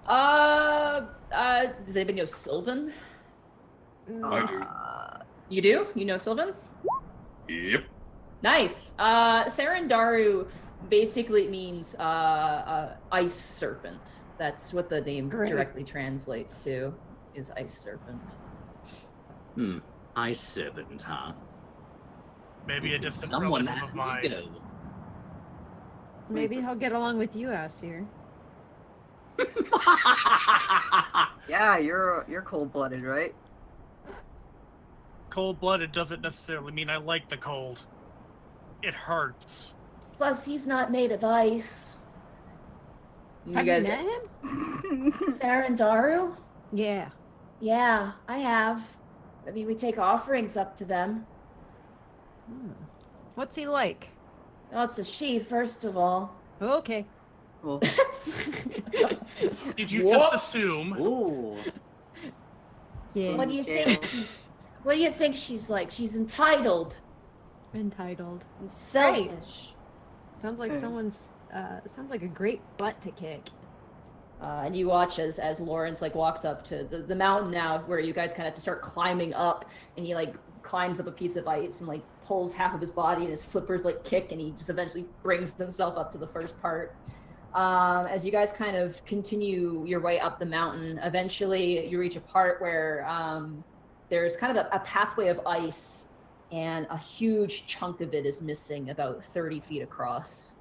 Does anybody know Sylvan? I do. You do? You know Sylvan? Yep. Nice. Sarendaru basically means ice serpent. That's what the name Great. directly translates to, is ice serpent. Ice serpent, huh? Maybe a distant Someone relative has of mine. to go. Maybe he'll get along with you, Aussir. Yeah, you're cold-blooded, right? Cold-blooded doesn't necessarily mean I like the cold. It hurts. Plus, he's not made of ice. Have you met him? Sarendaru? Yeah. Yeah, I have. I mean, we take offerings up to them. What's he like? Well, it's a she, first of all. Okay. Well, Did you What? just assume? Ooh. Yeah. What do you Jail. think she's? What do you think she's like? She's entitled Entitled. and selfish. Sounds like Okay. someone's. Sounds like a great butt to kick. And you watch as Lawrence like walks up to the mountain now, where you guys kind of have to start climbing up, and he like climbs up a piece of ice and like pulls half of his body, and his flippers like kick, and he just eventually brings himself up to the first part. As you guys kind of continue your way up the mountain, eventually you reach a part where there's kind of a pathway of ice, and a huge chunk of it is missing, about 30 feet across.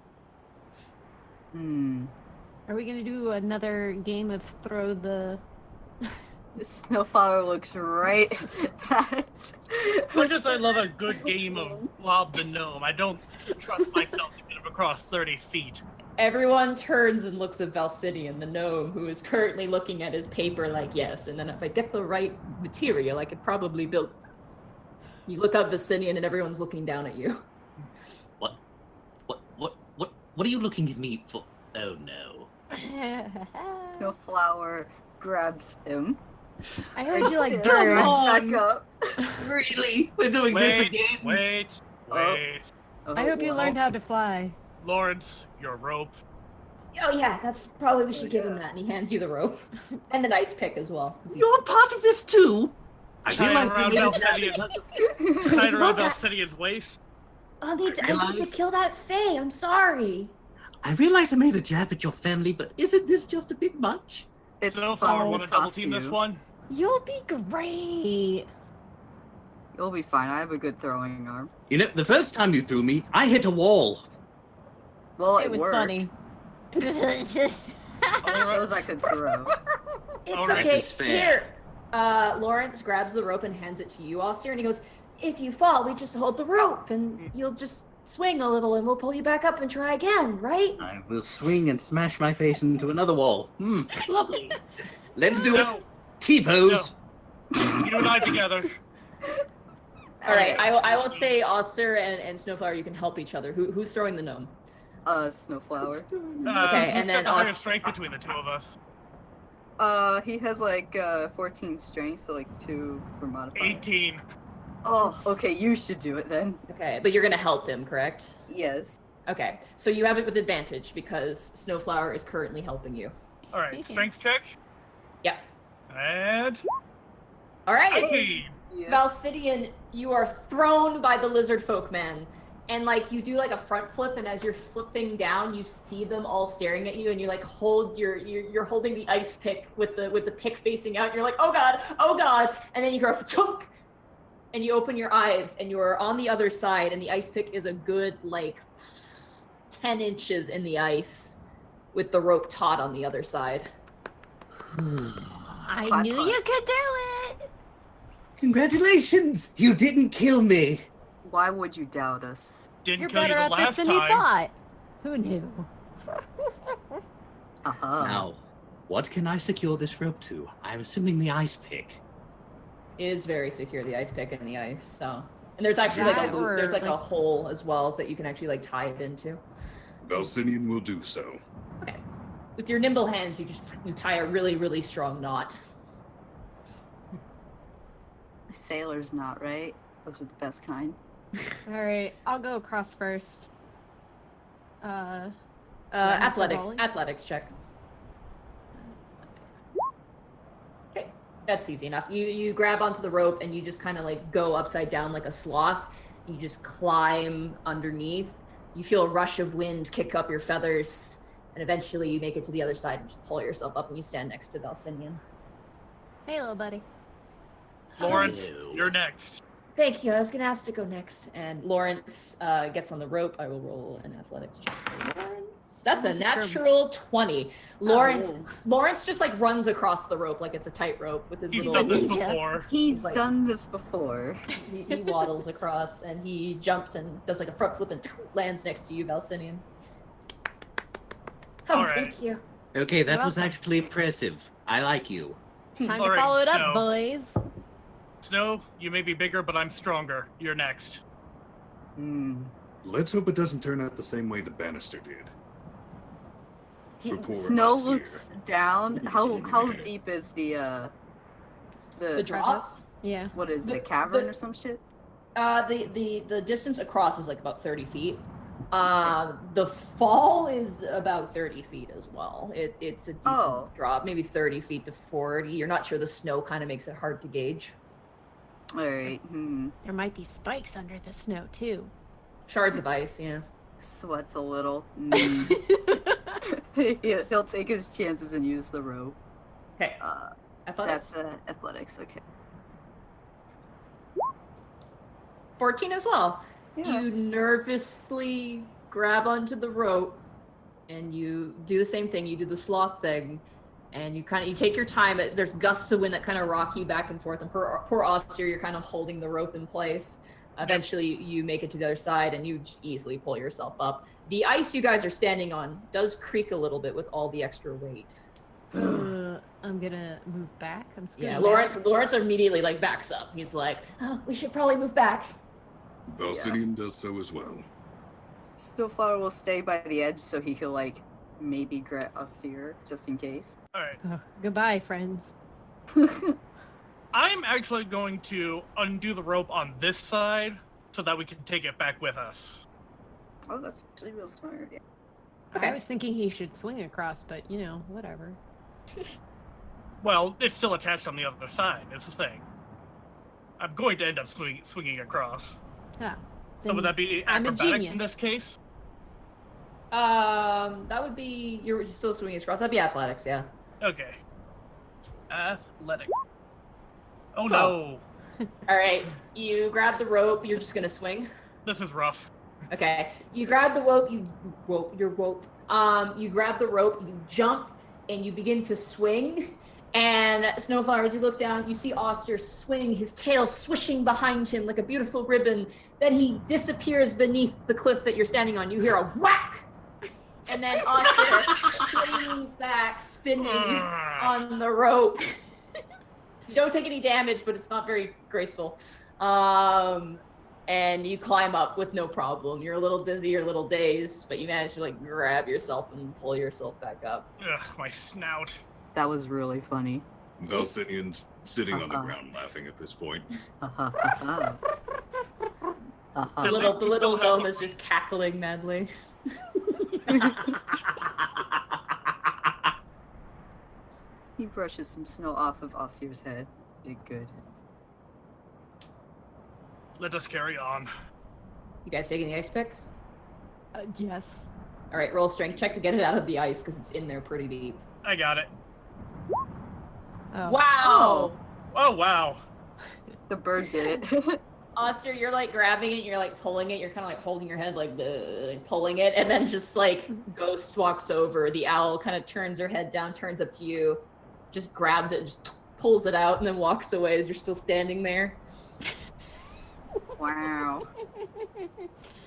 Are we gonna do another game of throw the? Snowflower looks right at. Much as I love a good game of Lob the Gnome, I don't trust myself to get him across 30 feet. Everyone turns and looks at Valcenien, the gnome, who is currently looking at his paper like, yes, and then if I get the right material, I could probably build... You look up Valcenien and everyone's looking down at you. What are you looking at me for? Oh no. Snowflower grabs him. I heard you like and birds. stands back up. Really? We're doing this Wait, again? wait. Oh, I hope you well. learned how to fly. Lawrence, your rope. Oh yeah, that's probably we should give him yeah. that, and he hands you the rope. And an ice pick as well. 'cause he's- You're part of this too? I Tie realized around you made Valcenien. Tied around Don't- Valcenien's waist. I need to realized- kill that Fae, I'm sorry. I realized I made a jab at your family, but isn't this just a bit much? It's Snowflower, fine. want to double team this one? You'll be great. You'll be fine. I have a good throwing arm. You know, the first time you threw me, I hit a wall. Well, It was worked. funny. Shows I could throw. It's All right, okay. it's fair. Here, Lawrence grabs the rope and hands it to you, Aussir, and he goes, "If you fall, we just hold the rope, and you'll just swing a little, and we'll pull you back up and try again, right?" I will swing and smash my face into another wall. Lovely. Let's do it. No, T-pose. you and I together. All right, I will say Aussir and Snowflower, you can help each other. Who's throwing the gnome? Snowflower. Okay, who's and then got the higher us- strength between the two of us. He has like 14 strength, so like 2 for modifier. 18. Oh, okay. You should do it then. Okay, but you're gonna help him, correct? Yes. Okay, so you have it with advantage because Snowflower is currently helping you. All right, strength check. Yep. And All right. 19. Yeah. Valcenien, you are thrown by the Lizardfolk man. And like you do like a front flip, and as you're flipping down, you see them all staring at you, and you like hold you're holding the ice pick with the pick facing out. And you're like, oh god, and then you hear a chunk, and you open your eyes, and you are on the other side, and the ice pick is a good like 10 inches in the ice, with the rope taut on the other side. I Clap, knew clap. you could do it. Congratulations! You didn't kill me! Why would you doubt us? Didn't You're kill you better the at this last than time. you thought. Who knew? Now, what can I secure this rope to? I'm assuming the ice pick. It is very secure, the ice pick and the ice. So, and there's actually like That a loop, or, there's like a like- hole as well, so that you can actually like tie it into. Valcenien will do so. Okay. With your nimble hands, you tie a really, really strong knot. Sailor's knot, right? Those are the best kind. All right, I'll go across first. Round for Athletics volley? athletics check. Okay, that's easy enough. You grab onto the rope and you just kind of like go upside down like a sloth. You just climb underneath. You feel a rush of wind kick up your feathers, and eventually you make it to the other side and just pull yourself up, and you stand next to Valcenien. Hey, little buddy. Lawrence, Hello. you're next. Thank you. I was gonna ask to go next, and Lawrence gets on the rope. I will roll an athletics check for Lawrence. That's a Sounds like you're- natural 20. Lawrence, Oh. Lawrence just like runs across the rope like it's a tightrope with his He's little. done this ninja. before. He's Like- done this before. He waddles across and he jumps and does like a front flip and lands next to you, Valcenien. Oh, All right. thank you. Okay, that You're was welcome. actually impressive. I like you. Time All to right, follow it up, so- boys. Snow, you may be bigger, but I'm stronger. You're next. Hmm. Let's hope it doesn't turn out the same way the banister did. For poor Snow Aussir. looks down. How deep is the The drop. Yeah. what is the- it, a cavern the- or some shit? The distance across is like about 30 feet. The fall is about 30 feet as well. It's a decent Oh. drop, maybe 30 feet to 40. You're not sure. The snow kind of makes it hard to gauge. All right. Hmm. There might be spikes under the snow too. Shards of ice, yeah. Sweats a little. Hmm. He'll take his chances and use the rope. Okay. Athletics. That's athletics. Okay. 14 as well. Yeah. You nervously grab onto the rope and you do the same thing. You do the sloth thing and you take your time. There's gusts of wind that kind of rock you back and forth. And poor Aussir, you're kind of holding the rope in place. Eventually you make it to the other side and you just easily pull yourself up. The ice you guys are standing on does creak a little bit with all the extra weight. I'm gonna move back. I'm just Yeah, gonna Lawrence immediately like backs up. He's like, oh, we should probably move back. Valcenien does so as well. Snowflower will stay by the edge so he can like maybe grab Aussir just in case. All right. Oh, goodbye, friends. I'm actually going to undo the rope on this side so that we can take it back with us. Oh, that's actually real smart. Yeah. Okay. I was thinking he should swing across, but you know, whatever. Well, it's still attached on the other side. That's the thing. I'm going to end up swinging across. Yeah. So would that be I'm a acrobatics in genius. this case? That would be you're still swinging across. That'd be athletics, yeah. Okay. Athletic. Oh 12. no. All right, you grab the rope. You're just gonna swing. This is rough. Okay. You grab the rope. You grab the rope. You jump and you begin to swing. And Snowflower, as you look down, you see Aussir swing, his tail swishing behind him like a beautiful ribbon. Then he disappears beneath the cliff that you're standing on. You hear a whack, and then Aussir swings back, spinning on the rope. You don't take any damage, but it's not very graceful. And you climb up with no problem. You're a little dizzy, you're a little dazed, but you manage to like grab yourself and pull yourself back up. Ugh, my snout. That was really funny. Valcenien's sitting on the Uh-huh. ground laughing at this point. The Uh-huh. little gnome is just cackling madly. He brushes some snow off of Aussir's head. Did good. Let us carry on. You guys taking the ice pick? Yes. All right, roll strength check to get it out of the ice because it's in there pretty deep. I got it. Oh. Wow! Oh, wow. The bird did it. Aussir, you're like grabbing it, you're like pulling it, you're kind of like holding your head like pulling it, and then just like Ghost walks over. The owl kind of turns her head down, turns up to you, just grabs it, just pulls it out, and then walks away as you're still standing there. Wow.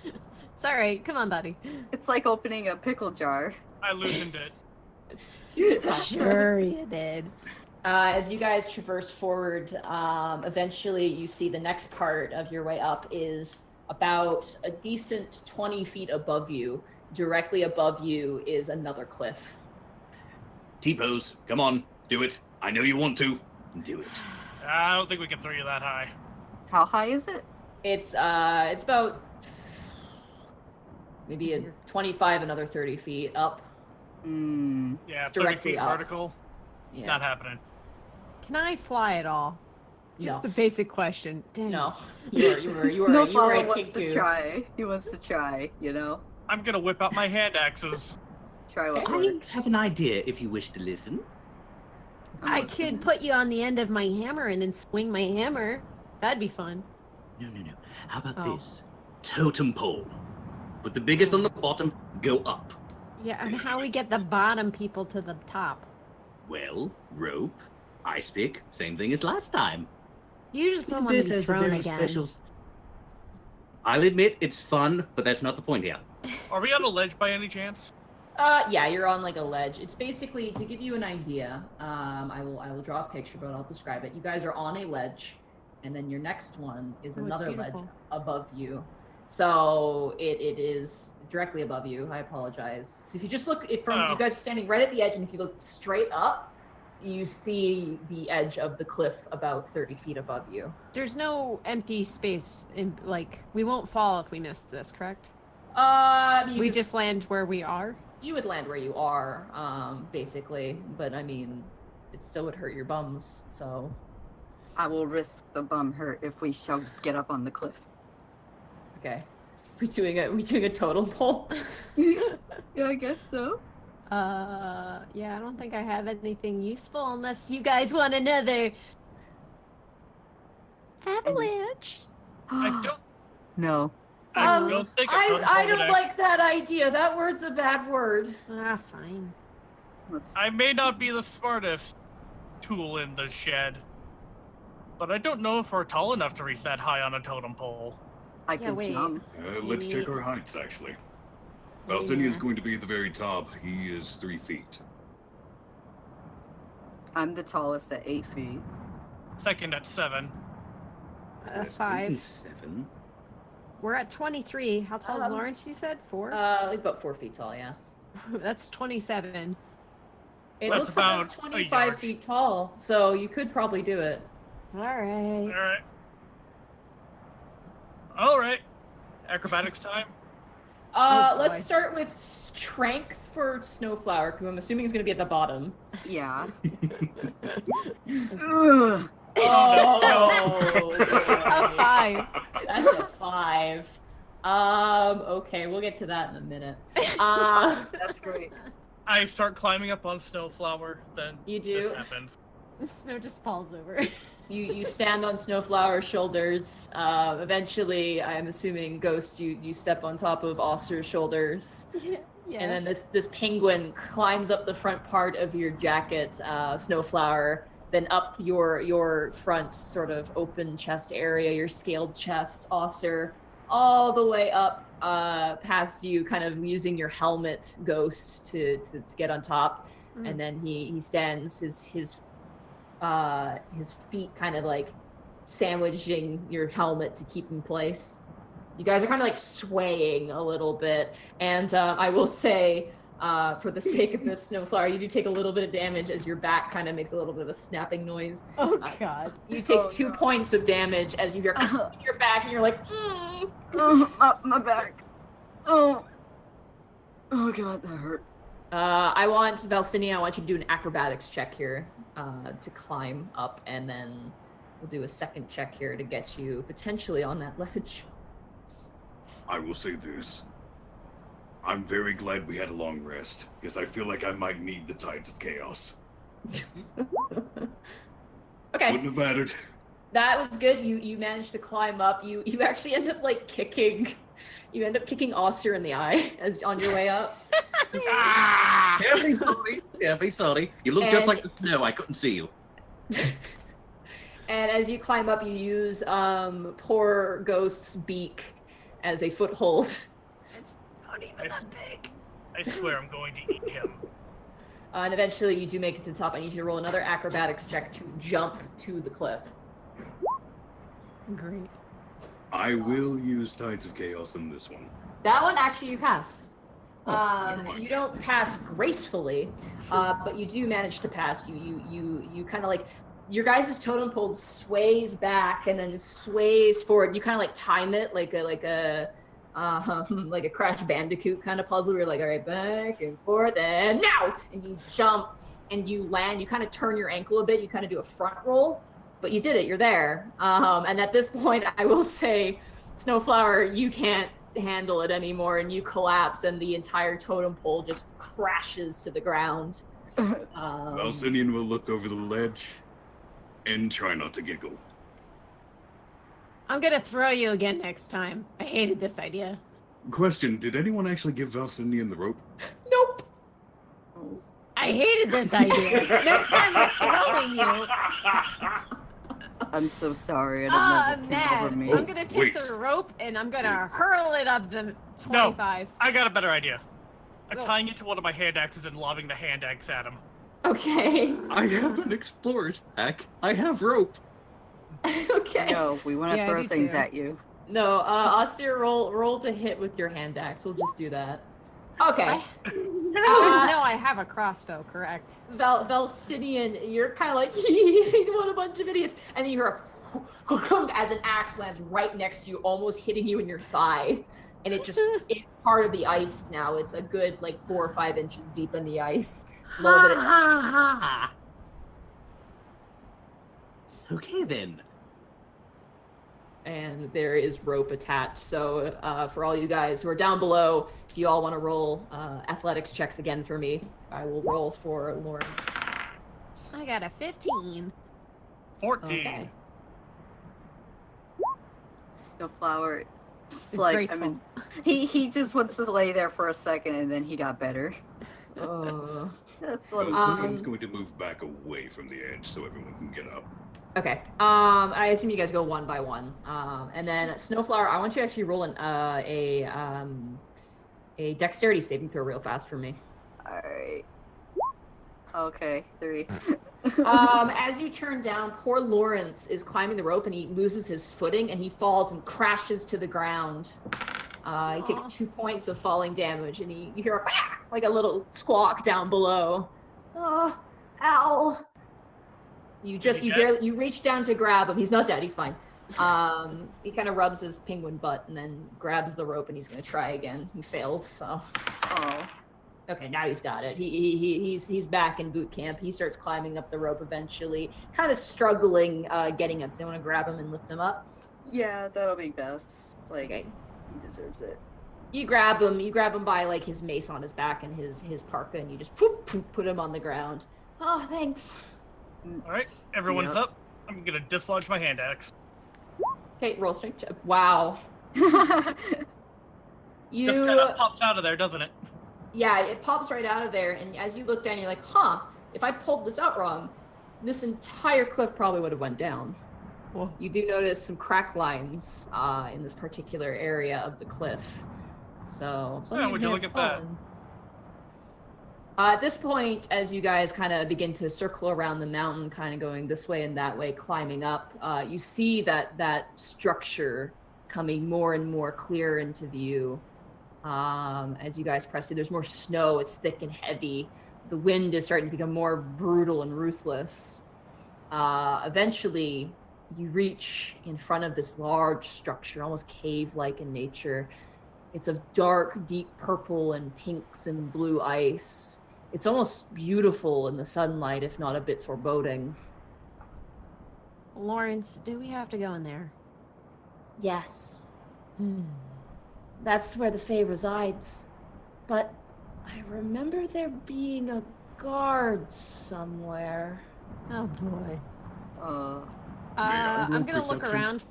It's all right. Come on, buddy. It's like opening a pickle jar. I loosened it. Sure you did. As you guys traverse forward, eventually you see the next part of your way up is about a decent 20 feet above you. Directly above you is another cliff. T-pose, come on, do it. I know you want to. Do it. I don't think we can throw you that high. How high is it? It's about maybe a 25, another 30 feet up. Hmm. Yeah, It's 30 directly feet up. vertical. Yeah. Not happening. Can I fly at all? Just No. a basic question. Dang. No. You were Snowflower a wants to Kenku. try. He wants to try, you know? I'm gonna whip out my hand axes. Try what I works. have an idea if you wish to listen. I I'm could put you on the end of my hammer and then swing my hammer. That'd be fun. No. How about Oh. this? Totem pole. Put the biggest on the bottom, go up. Yeah, and how we get the bottom people to the top? Well, rope, ice pick, same thing as last time. You just don't want to This be is a thrown very again. special. I'll admit it's fun, but that's not the point here. Are we on a ledge by any chance? Yeah, you're on like a ledge. It's basically, to give you an idea, I will draw a picture, but I'll describe it. You guys are on a ledge, and then your next one is Oh, it's another ledge beautiful. above you. So it is directly above you. I apologize. So if you just look, you guys are standing right at the edge, and if you look straight up, you see the edge of the cliff about 30 feet above you. There's no empty space. We won't fall if we miss this, correct? We just land where we are. You would land where you are, basically, but I mean, it still would hurt your bums, so. I will risk the bum hurt if we shall get up on the cliff. Okay. We doing a totem pole? Yeah, I guess so. Yeah, I don't think I have anything useful unless you guys want another avalanche. I don't. No. I don't think a totem I pole don't would like that idea. That word's a bad word. Ah, fine. I may not be the smartest tool in the shed, but I don't know if we're tall enough to reach that high on a totem pole. I Yeah, can wait. jump. Let's check our heights, actually. Valcenien's going to be at the very top. He is 3 feet. I'm the tallest at 8 feet. Second at 7. That's 5. 7. We're at 23. How tall is Lawrence, you said? 4? He's about 4 feet tall, yeah. That's 27. It That's looks about about a 25 yard. feet tall, so you could probably do it. Alright. Alright. Acrobatics time. Oh, Let's boy. start with strength for Snowflower, because I'm assuming he's going to be at the bottom. Yeah. Ugh. Oh, A 5. That's a 5. Okay, we'll get to that in a minute. That's great. I start climbing up on Snowflower, then You do? this happens. The snow just falls over. You stand on Snowflower's shoulders. Eventually, I'm assuming, Ghost, you step on top of Aussir's shoulders. Yeah. And then this penguin climbs up the front part of your jacket, Snowflower, then up your front sort of open chest area, your scaled chest, Aussir, all the way up past you, kind of using your helmet, Ghost, to get on top. Mm. And then he stands, his feet kind of like sandwiching your helmet to keep in place. You guys are kind of like swaying a little bit, and I will say, for the sake of this, Snowflower, you do take a little bit of damage as your back kind of makes a little bit of a snapping noise. Oh, God. You take Oh, 2 no. points of damage as you're your back, and you're like, Oh, my back. Oh. Oh, God, that hurt. I want Valcenien, I want you to do an acrobatics check here to climb up, and then we'll do a second check here to get you potentially on that ledge. I will say this. I'm very glad we had a long rest, because I feel like I might need the Tides of Chaos. Okay. Wouldn't have mattered. That was good. You managed to climb up. You actually end up like kicking. You end up kicking Aussir in the eye as on your way up. Can't be sorry. Can't be sorry. You look just like the snow. I couldn't see you. And as you climb up, you use poor Ghost's beak as a foothold. It's not even that big. I swear I'm going to eat him. And eventually you do make it to the top. I need you to roll another acrobatics check to jump to the cliff. Great. I will use Tides of Chaos in this one. That one actually you pass. Never mind. You don't pass gracefully, but you do manage to pass. You kind of like your guys' totem pole sways back and then sways forward. You kind of like time it like a Crash Bandicoot kind of puzzle. Where you're like, all right, back and forth and now, and you jump and you land. You kind of turn your ankle a bit. You kind of do a front roll, but you did it. You're there. And at this point, I will say, Snowflower, you can't handle it anymore, and you collapse, and the entire totem pole just crashes to the ground. Valcenien will look over the ledge and try not to giggle. I'm gonna throw you again next time. I hated this idea. Question, did anyone actually give Valcenien the rope? Nope. I hated this idea. Next time I'm throwing you. I'm so sorry. I don't I'm know what came over mad. me. I'm gonna take wait. the rope and I'm gonna hurl it up the 25. I got a better idea. I'm Go. tying it to one of my hand axes and lobbing the hand axe at him. Okay. I have an explorer's pack. I have rope. Okay. No, we want to Yeah, I throw do things too. at you. No, Aussir, roll to hit with your hand axe. We'll just do that. Okay. No, I have a crossbow, correct? Valcenien, you're kind of like, what a bunch of idiots. And then you hear a as an axe lands right next to you, almost hitting you in your thigh. And it's part of the ice now. It's a good, like, 4 or 5 inches deep in the ice. It's a little bit of... Okay then. And there is rope attached. So for all you guys who are down below, if you all want to roll athletics checks again for me, I will roll for Lawrence. I got a 15. 14. Okay. Snowflower. It's Like, graceful. I mean, he just wants to lay there for a second and then he got better. That's a little Valcenien's going to move back away from the edge so everyone can get up. Okay. I assume you guys go one by one. And then Snowflower, I want you to actually roll a dexterity saving throw real fast for me. Alright. Okay, 3. As you turn down, poor Lawrence is climbing the rope and he loses his footing and he falls and crashes to the ground. He takes 2 points of falling damage and you hear like a little squawk down below. Oh, ow. You reach down to grab him. He's not dead. He's fine. He kind of rubs his penguin butt and then grabs the rope and he's gonna try again. He failed. So. Oh. Okay, now he's got it. He's back in boot camp. He starts climbing up the rope eventually, kind of struggling getting up. So I want to grab him and lift him up. Yeah, that'll be best. It's like, Okay. he deserves it. You grab him. You grab him by like his mace on his back and his parka, and you just put him on the ground. Oh, thanks. All right, everyone's Yep. up. I'm gonna dislodge my hand axe. Okay, roll strength check. Wow. Just You. kind of pops out of there, doesn't it? Yeah, it pops right out of there, and as you look down, you're like, huh, if I pulled this out wrong, this entire cliff probably would have went down. Whoa. You do notice some crack lines in this particular area of the cliff. So, Yeah, would you look at that? At this point, as you guys kind of begin to circle around the mountain, kind of going this way and that way, climbing up, you see that structure coming more and more clear into view. As you guys press through, there's more snow. It's thick and heavy. The wind is starting to become more brutal and ruthless. Eventually, you reach in front of this large structure, almost cave-like in nature. It's of dark, deep purple and pinks and blue ice. It's almost beautiful in the sunlight, if not a bit foreboding. Lawrence, do we have to go in there? Yes. That's where the Fae resides. But I remember there being a guard somewhere. Oh boy. I roll I'm gonna look perception? around.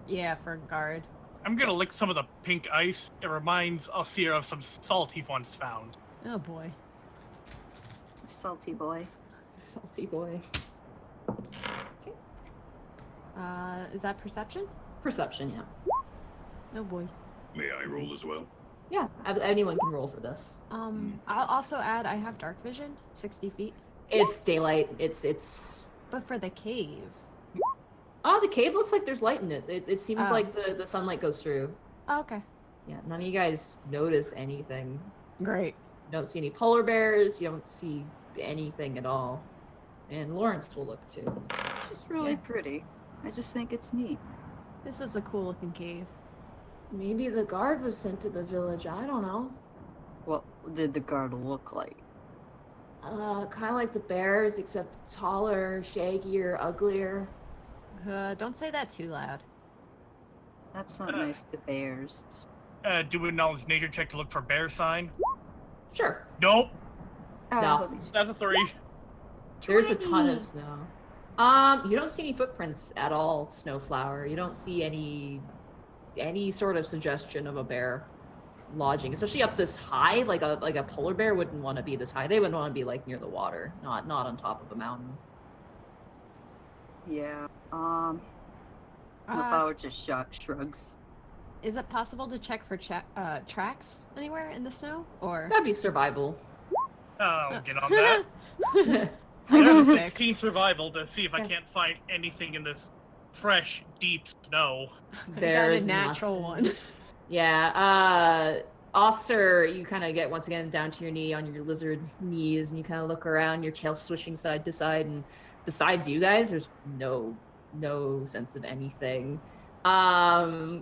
Yeah, for a guard. I'm gonna lick some of the pink ice. It reminds Aussir of some salt he once found. Oh boy. Salty boy. Salty boy. Is that perception? Perception, yeah. Oh boy. May I roll as well? Yeah, anyone can roll for this. I'll also add I have dark vision, 60 feet. It's daylight. It's. But for the cave. Oh, the cave looks like there's light in it. It seems Oh. like the sunlight goes through. Oh, okay. Yeah, none of you guys notice anything. Great. You don't see any polar bears. You don't see anything at all. And Lawrence will look too. It's just really Yeah. pretty. I just think it's neat. This is a cool looking cave. Maybe the guard was sent to the village. I don't know. What did the guard look like? Kind of like the bears, except taller, shaggier, uglier. Don't say that too loud. That's not nice to bears. Do a knowledge nature check to look for bear sign. Sure. Nope, No. let me- that's a 3. There's a ton of snow. You don't see any footprints at all, Snowflower. You don't see any sort of suggestion of a bear lodging, especially up this high. Like a polar bear wouldn't want to be this high. They would want to be like near the water, not on top of a mountain. Yeah. Snowflower just shrugs. Is it possible to check for tracks anywhere in the snow? Or That'd be survival. I'll get on that. I I got have a a 6. 16 survival to see if I Okay. can't find anything in this fresh, deep snow. I got There's a natural nothing. one. Yeah, Aussir, you kind of get once again down to your knee on your lizard knees, and you kind of look around, your tail swishing side to side, and besides you guys, there's no sense of anything.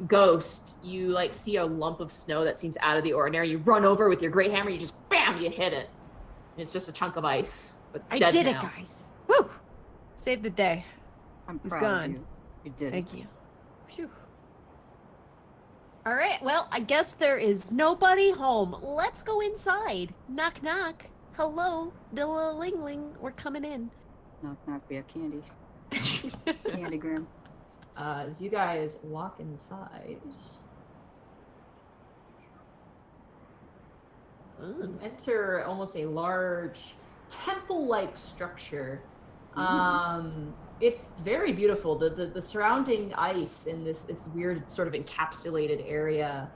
Ghost, you like see a lump of snow that seems out of the ordinary. You run over with your great hammer, you just bam, you hit it. And it's just a chunk of ice, but it's I dead did now. it, guys. Woo! Saved the day. I'm He's proud gone. of you. You did Thank it. you. Phew. All right, well, I guess there is nobody home. Let's go inside. Knock, knock. Hello, Dilla-ling-ling. We're coming in. Knock knock, we have candy. Candygram. As you guys walk inside, you enter almost a large temple-like structure. It's very beautiful. The surrounding ice in this weird sort of encapsulated area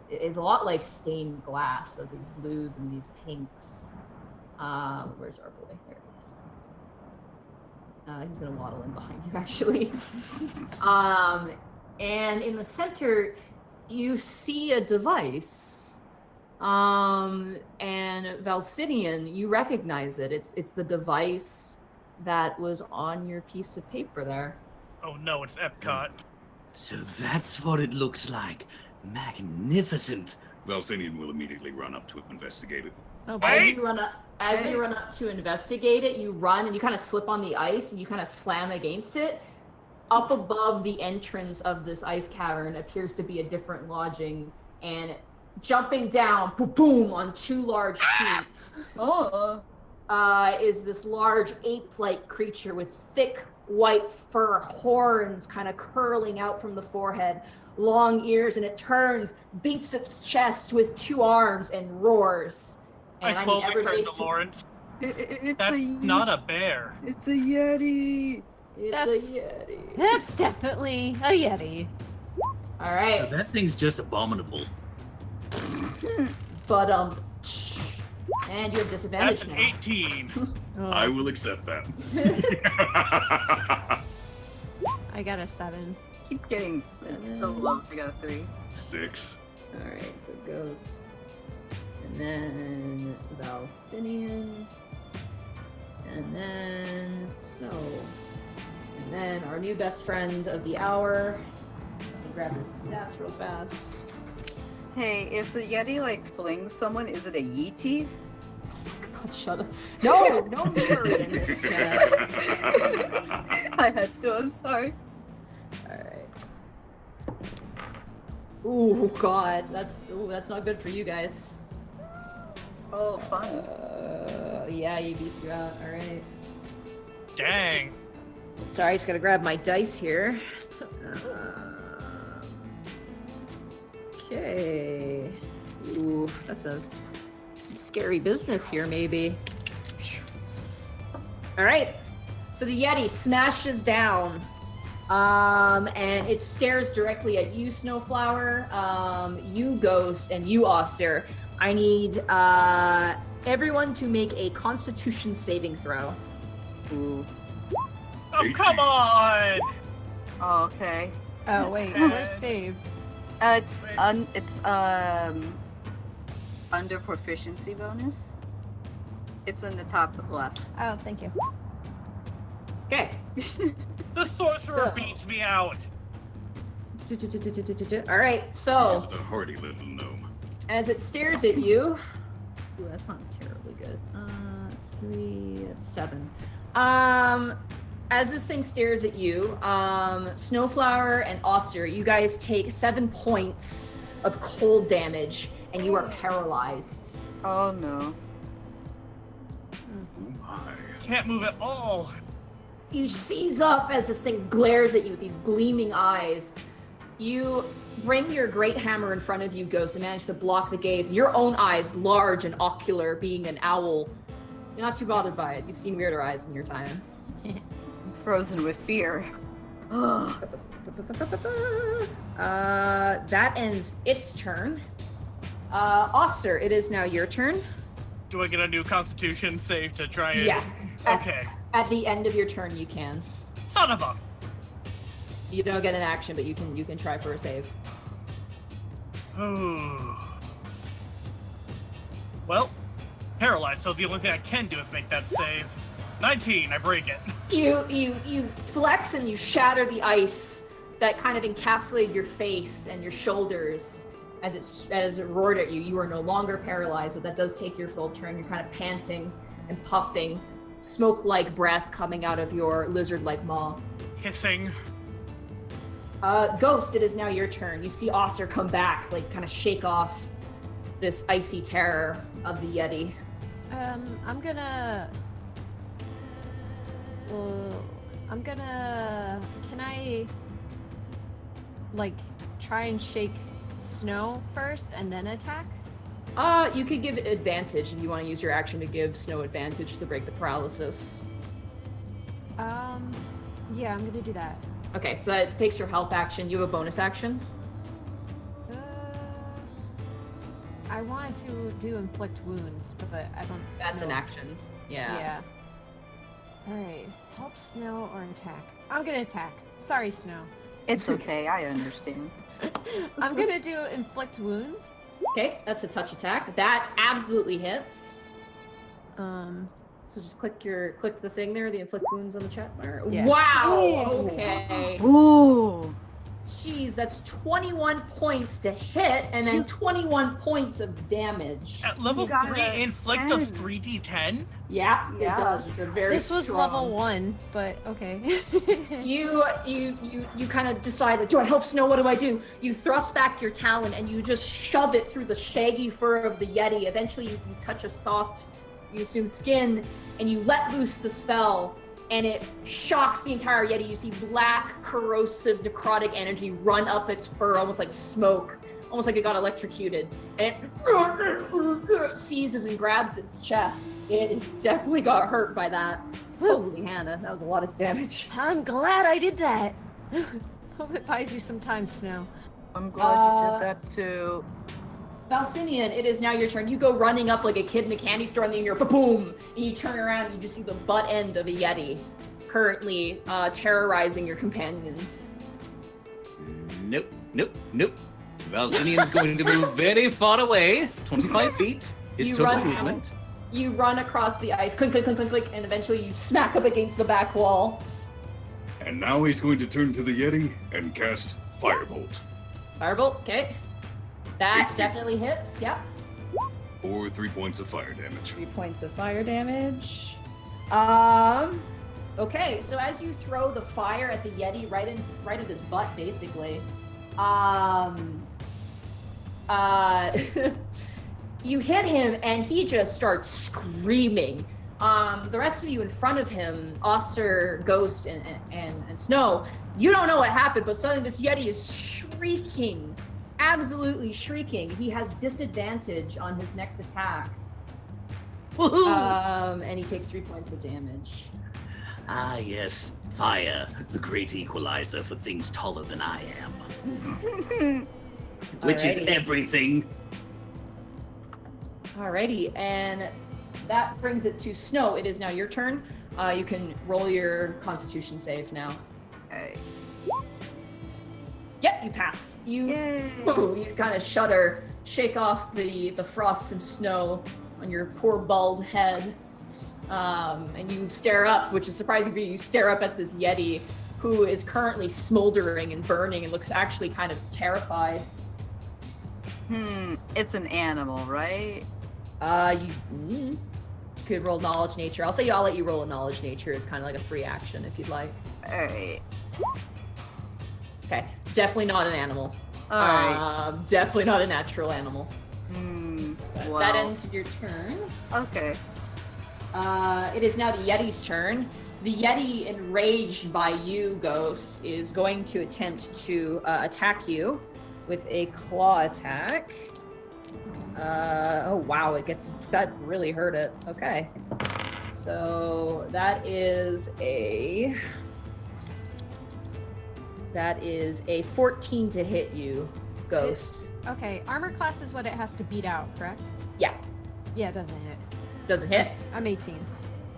is a lot like stained glass of these blues and these pinks. Where's our boy? There he is. He's gonna waddle in behind you, actually. And in the center, you see a device. And Valcenien, you recognize it. It's the device that was on your piece of paper there. Oh no, it's Epcot. So that's what it looks like. Magnificent. Valcenien will immediately run up to investigate it. Oh, As Hey! you run up to investigate it, you run and you kind of slip on the ice and you kind of slam against it. Up above the entrance of this ice cavern appears to be a different lodging, and jumping down, boom, boom, on two large feet, is this large ape-like creature with thick white fur, horns kind of curling out from the forehead, long ears, and it turns, beats its chest with two arms, and roars. And I need slowly everybody turn to Lawrence. It's That's not a bear. It's a yeti. It's That's- a yeti. That's definitely a yeti. All Now, right, that thing's just abominable. but and you have disadvantage That's an now. 18. Oh, I will accept that. I got a 7. Keep getting so low. I got a 3. 6. All right, so Ghost, and then Valcenien, and then Snow, and then our new best friend of the hour. Let me grab his stats real fast. Hey, if the Yeti like flings someone, is it a yeti? God, shut up. No, no memory in this chat. I had to. I'm sorry. Alright. Ooh, God. That's not good for you guys. Oh, fun. Yeah, he beats you out. Alright. Dang. Sorry, I just gotta grab my dice here. Okay. Ooh, that's some scary business here, maybe. Alright. So the Yeti smashes down. And it stares directly at you, Snowflower, you, Ghost, and you, Aussir. I need everyone to make a Constitution saving throw. Ooh. Oh, come on! Oh, okay. Oh wait, where's save? It's under proficiency bonus. It's in the top left. Oh, thank you. Okay. The sorcerer So- beats me out. Alright, so He's a hardy little gnome. as it stares at you. Ooh, that's not terribly good. It's 3, it's 7. As this thing stares at you, Snowflower and Aussir, you guys take 7 points of cold damage, and you are paralyzed. Oh no. Oh my. Can't move at all. You seize up as this thing glares at you with these gleaming eyes. You bring your great hammer in front of you, Ghost, and manage to block the gaze. Your own eyes, large and ocular, being an owl. You're not too bothered by it. You've seen weirder eyes in your time. I'm frozen with fear. That ends its turn. Aussir, it is now your turn. Do I get a new constitution save to try and... Yeah. Okay. At the end of your turn, you can. Son of a... So you don't get an action, but you can try for a save. Well, paralyzed, so the only thing I can do is make that save. 19, I break it. You flex and you shatter the ice that kind of encapsulated your face and your shoulders as it roared at you. You are no longer paralyzed, but that does take your full turn. You're kind of panting and puffing, smoke-like breath coming out of your lizard-like maw. Hissing. Ghost, it is now your turn. You see Aussir come back, like kind of shake off this icy terror of the Yeti. I'm gonna. Can I, like, try and shake Snow first and then attack? You could give it advantage if you want to use your action to give Snow advantage to break the paralysis. Yeah, I'm gonna do that. Okay, so that takes your help action. You have a bonus action? I want to do inflict wounds, but I don't. That's an know. action. Yeah. Yeah. Alright. Help Snow or attack? I'm gonna attack. Sorry, Snow. It's okay, I understand. I'm gonna do inflict wounds. Okay, that's a touch attack. That absolutely hits. So just click the thing there, the inflict wounds on the chat bar. Yeah. Wow. Okay. Ooh. Jeez, that's 21 points to hit, and then 21 points of damage. At level You got 3, a inflict of 10. 3d10? Yeah, it Yeah. does. It's a very this was strong. level 1, but okay. You kind of decide, like, do I help Snow? What do I do? You thrust back your talon and you just shove it through the shaggy fur of the Yeti. Eventually, you touch a soft, you assume skin, and you let loose the spell, and it shocks the entire Yeti. You see black, corrosive, necrotic energy run up its fur, almost like smoke, almost like it got electrocuted. And it seizes and grabs its chest. It definitely got hurt by that. Holy Hannah, that was a lot of damage. I'm glad I did that. Hope it buys you some time, Snow. I'm glad you did that too. Valcenien, it is now your turn. You go running up like a kid in a candy store, and then you hear ba-boom, and you turn around and you just see the butt end of a Yeti currently terrorizing your companions. Nope. Valcenian's going to move very far away, 25 feet. His You total run movement. You run across the ice, clink, clink, clink, clink, clink, and eventually you smack up against the back wall. And now he's going to turn to the Yeti and cast Firebolt. Firebolt, okay. That definitely hits. Yep. For 3 points of fire damage. 3 points of fire damage. Okay, so as you throw the fire at the Yeti right at his butt, basically, you hit him and he just starts screaming. The rest of you in front of him, Aussir, Ghost, and Snow, you don't know what happened, but suddenly this Yeti is shrieking, absolutely shrieking. He has disadvantage on his next attack. And he takes 3 points of damage. Ah, yes. Fire, the great equalizer for things taller than I am. Which is Alrighty. everything. Alrighty, and that brings it to Snow. It is now your turn. You can roll your Constitution save now. Okay. Yep, you pass. You Yay. you kind of shudder, shake off the frost and snow on your poor bald head, and you stare up, which is surprising for you. You stare up at this Yeti, who is currently smoldering and burning and looks actually kind of terrified. It's an animal, right? You could roll knowledge nature. I'll let you roll a knowledge nature as kind of like a free action if you'd like. Alright. Okay, definitely not an animal. Alright. Definitely not a natural animal. Well. That ends your turn. Okay. It is now the Yeti's turn. The Yeti, enraged by you, Ghost, is going to attempt to attack you with a claw attack. Oh wow, that really hurt it. Okay. So that is a 14 to hit you, Ghost. Okay, armor class is what it has to beat out, correct? Yeah, Yeah, it doesn't hit. doesn't hit. I'm 18.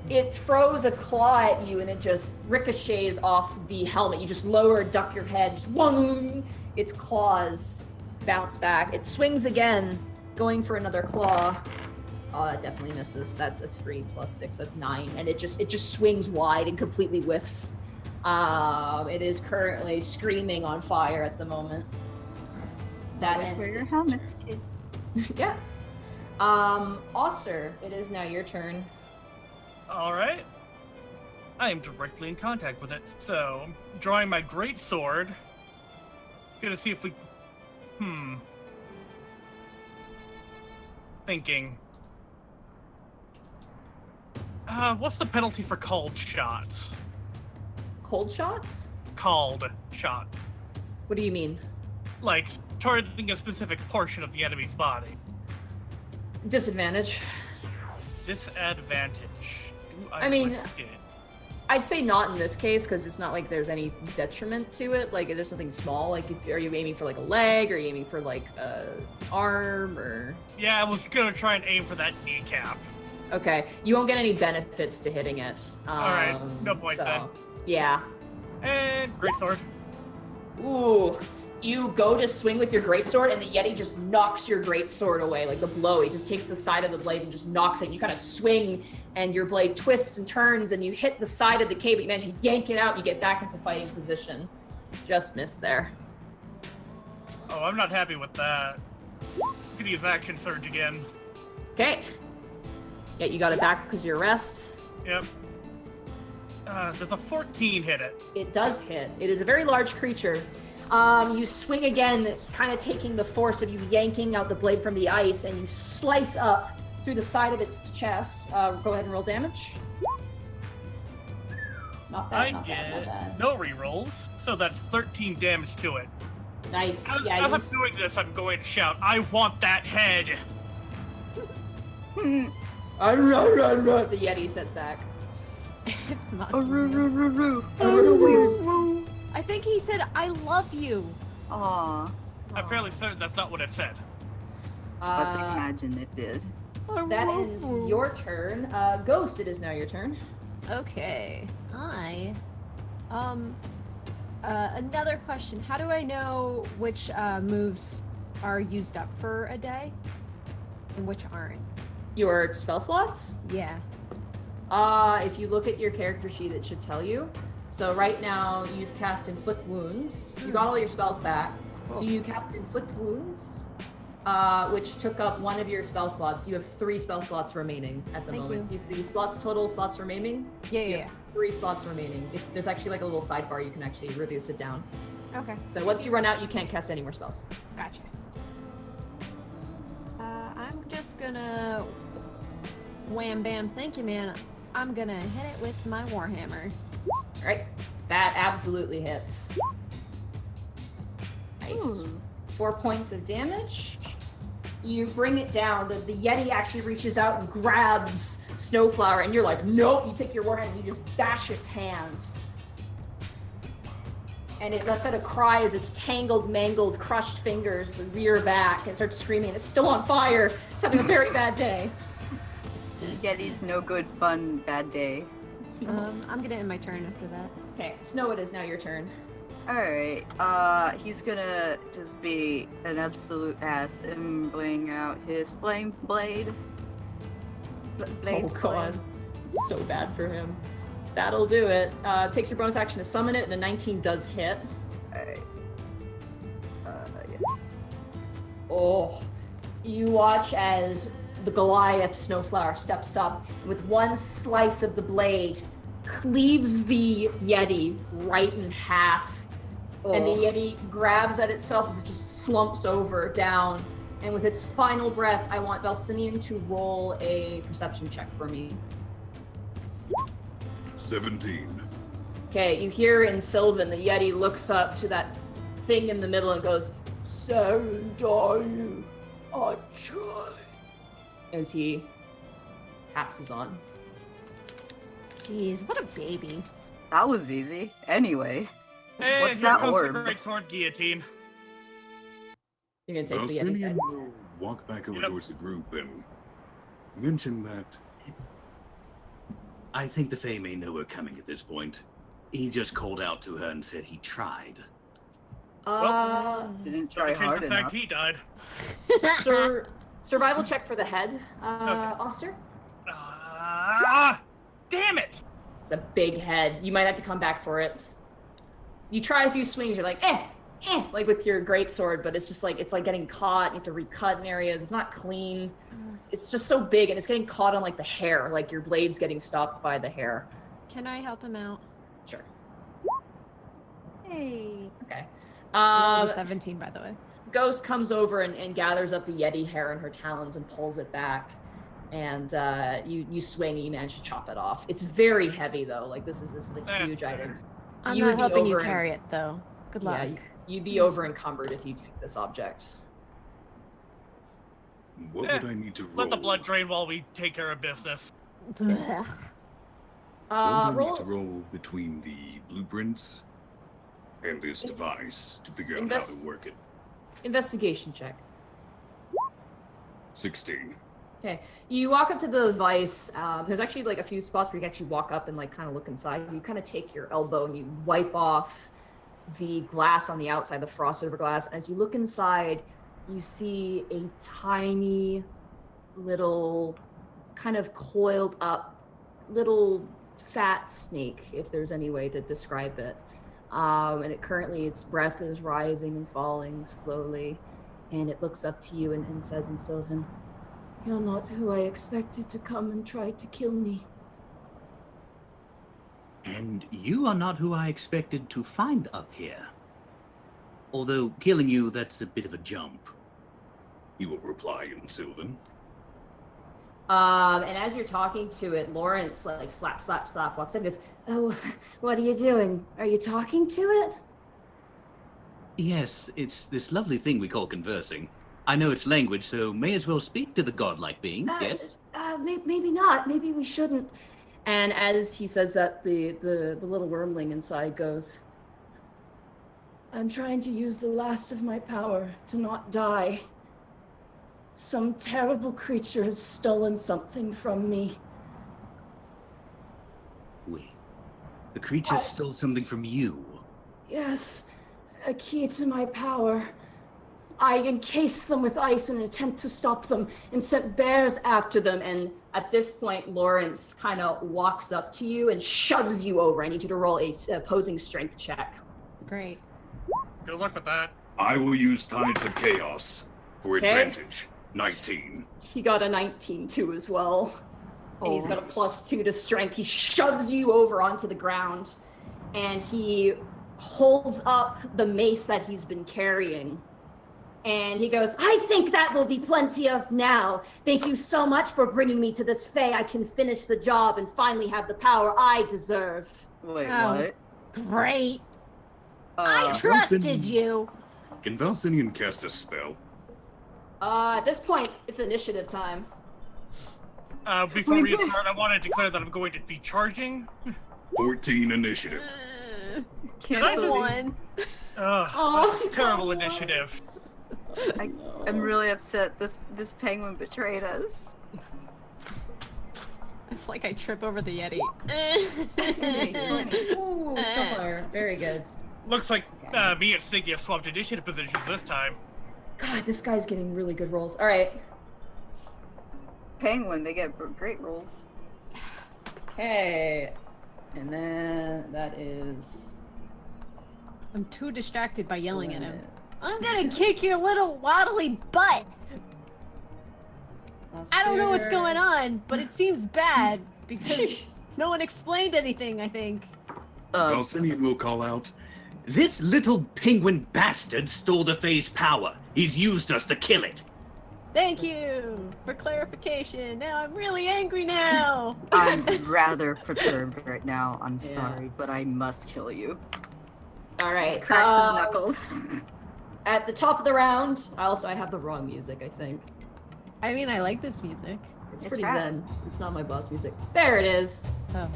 It throws a claw at you and it just ricochets off the helmet. You just lower, duck your head, just wong! Its claws bounce back. It swings again, going for another claw. Oh, that definitely misses. That's a 3 plus 6, that's 9. And it just swings wide and completely whiffs. It is currently screaming on fire at the moment. That Always ends wear your its helmets, turn. kids. Yeah. Aussir, it is now your turn. All right. I am directly in contact with it, so drawing my great sword. Gonna see if we. Thinking. What's the penalty for called shots? Cold shots? Called shot. What do you mean? Like targeting a specific portion of the enemy's body. Disadvantage. Disadvantage. Do I mean, risk it? I'd say not in this case because it's not like there's any detriment to it. Like, if there's something small, like, are you aiming for like a leg, or are you aiming for like a arm, or? Yeah, I was gonna try and aim for that kneecap. Okay, you won't get any benefits to hitting it. Alright, no point then. Yeah. And greatsword. Ooh. You go to swing with your greatsword, and the Yeti just knocks your greatsword away, like the blow. He just takes the side of the blade and just knocks it. You kind of swing, and your blade twists and turns, and you hit the side of the cave, but you manage to yank it out, and you get back into fighting position. Just missed there. Oh, I'm not happy with that. Gonna use action surge again. Okay. Yeah, you got it back because of your rest. Yep. Does a 14 hit it? It does hit. It is a very large creature. You swing again, kind of taking the force of you yanking out the blade from the ice, and you slice up through the side of its chest. Go ahead and roll damage. Not bad, not bad, not bad. No rerolls, so that's 13 damage to it. Nice. As Yeah, I'm doing this, I'm going to shout, I want that head! The Yeti sets back. It's not. That's so weird. I think he said, "I love you." Aw. I'm fairly certain that's not what it said. Let's imagine it did. That is your turn. Ghost, it is now your turn. Okay. Another question. How do I know which moves are used up for a day and which aren't? Your spell slots? Yeah. If you look at your character sheet, it should tell you. So right now, you've cast Inflict Wounds. You got all your spells back. So you cast Inflict Wounds. which took up one of your spell slots. You have 3 spell slots remaining at the Thank moment. you. So you see total slots remaining? Yeah, So you yeah, have 3 slots remaining. If there's actually like a little sidebar, you can actually reduce it down. yeah. Okay, So once you run out, you can't cast any more spells. gotcha. I'm just gonna wham bam, thank you, man. I'm gonna hit it with my warhammer. Alright, that absolutely hits. Nice. Ooh. 4 points of damage. You bring it down. The yeti actually reaches out and grabs Snowflower, and you're like, nope. You take your warhammer and you just bash its hands. And it lets out a cry as its tangled, mangled, crushed fingers rear back and starts screaming. It's still on fire. It's having a very bad day. Yeti's no good fun bad day. I'm gonna end my turn after that. Okay, Snow, it is now your turn. Alright, he's gonna just be an absolute ass and bring out his flame blade. Blade Oh flame. god. So bad for him. That'll do it. Takes your bonus action to summon it, and a 19 does hit. Alright. Yeah. Oh. You watch as the Goliath Snowflower steps up, and with one slice of the blade, cleaves the Yeti right in half. And the Yeti grabs at itself as it just slumps over down. And with its final breath, I want Valcenien to roll a perception check for me. 17. Okay, you hear in Sylvan, the Yeti looks up to that thing in the middle and goes, Sarandar, I try. As he passes on. Jeez, what a baby. That was easy. Anyway. And What's here that comes orb? the great sword guillotine. You're gonna take the Yeti's Valcenien head. will walk back over Yep. towards the group and mention that I think the Fae may know we're coming at this point. He just called out to her and said he tried. Didn't Doesn't try change hard the fact enough. he died. Survival check for the head, Okay. Aussir. Damn it! It's a big head. You might have to come back for it. You try a few swings, you're like, like with your greatsword, but it's just like, it's like getting caught. You have to recut in areas. It's not clean. It's just so big, and it's getting caught on like the hair, like your blade's getting stopped by the hair. Can I help him out? Sure. Hey. Okay. I rolled a 17, by the way. Ghost comes over and gathers up the Yeti hair in her talons and pulls it back. And you swing and you manage to chop it off. It's very heavy though. Like this is a huge item. I'm You not would be helping you over in- carry it, though. Good luck. Yeah, you'd be over encumbered if you take this object. what would I need to roll? Let the blood drain while we take care of business. What would I need Roll to roll between the blueprints and this device to figure out how to work it? investigation check. 16. Okay, you walk up to the device. There's actually like a few spots where you can actually walk up and like kind of look inside. You kind of take your elbow and you wipe off the glass on the outside, the frosted over glass. As you look inside, you see a tiny little kind of coiled up little fat snake, if there's any way to describe it. And it currently, its breath is rising and falling slowly. And it looks up to you and says in Sylvan, "You're not who I expected to come and try to kill me." And you are not who I expected to find up here. Although killing you, that's a bit of a jump. He will reply in Sylvan. And as you're talking to it, Lawrence like slap, walks in and goes, "Oh, what are you doing? Are you talking to it?" Yes, it's this lovely thing we call conversing. I know its language, so may as well speak to the godlike being, yes? Maybe not. Maybe we shouldn't. And as he says that, the little wormling inside goes, "I'm trying to use the last of my power to not die. Some terrible creature has stolen something from me." Wait, the creature stole something from you. "Yes, a key to my power. I encased them with ice in an attempt to stop them and sent bears after them." And at this point, Lawrence kind of walks up to you and shoves you over. I need you to roll a opposing strength check. Great. Good luck with that. I will use Tides of Chaos. for Okay. advantage. 19. He got a 19 too as well. And he's got a Oh. +2 to strength. He shoves you over onto the ground and he holds up the mace that he's been carrying. And he goes, I think that will be plenty of now. Thank you so much for bringing me to this Fae. I can finish the job and finally have the power I deserve. Wait, Oh. what? Great. I Uh, trusted you. Can Valcenien cast a spell? At this point, it's initiative time. Before we start, I want to declare that I'm going to be charging. 14 initiative. can't I believe- One. Oh, Terrible initiative. I'm really upset. This penguin betrayed us. It's like I trip over the yeti. Ooh, Snowflower. Very good. Looks like me and Siggy have swapped initiative positions this time. God, this guy's getting really good rolls. All right. Penguin, they get great rolls. Okay. And then that is. I'm too distracted by yelling at him. I'm gonna kick your little waddly butt. I don't know what's going on, but it seems bad because no one explained anything, I think. Valcenien will call out, This little penguin bastard stole the Fae's power. He's used us to kill it. Thank you for clarification. Now I'm really angry now. I'm rather perturbed right now. I'm Yeah. sorry, but I must kill you. All right. Cracks his knuckles. At the top of the round, I have the wrong music, I think. I mean, I like this music. It's It's pretty rad. zen. It's not my boss music. There it is. Oh.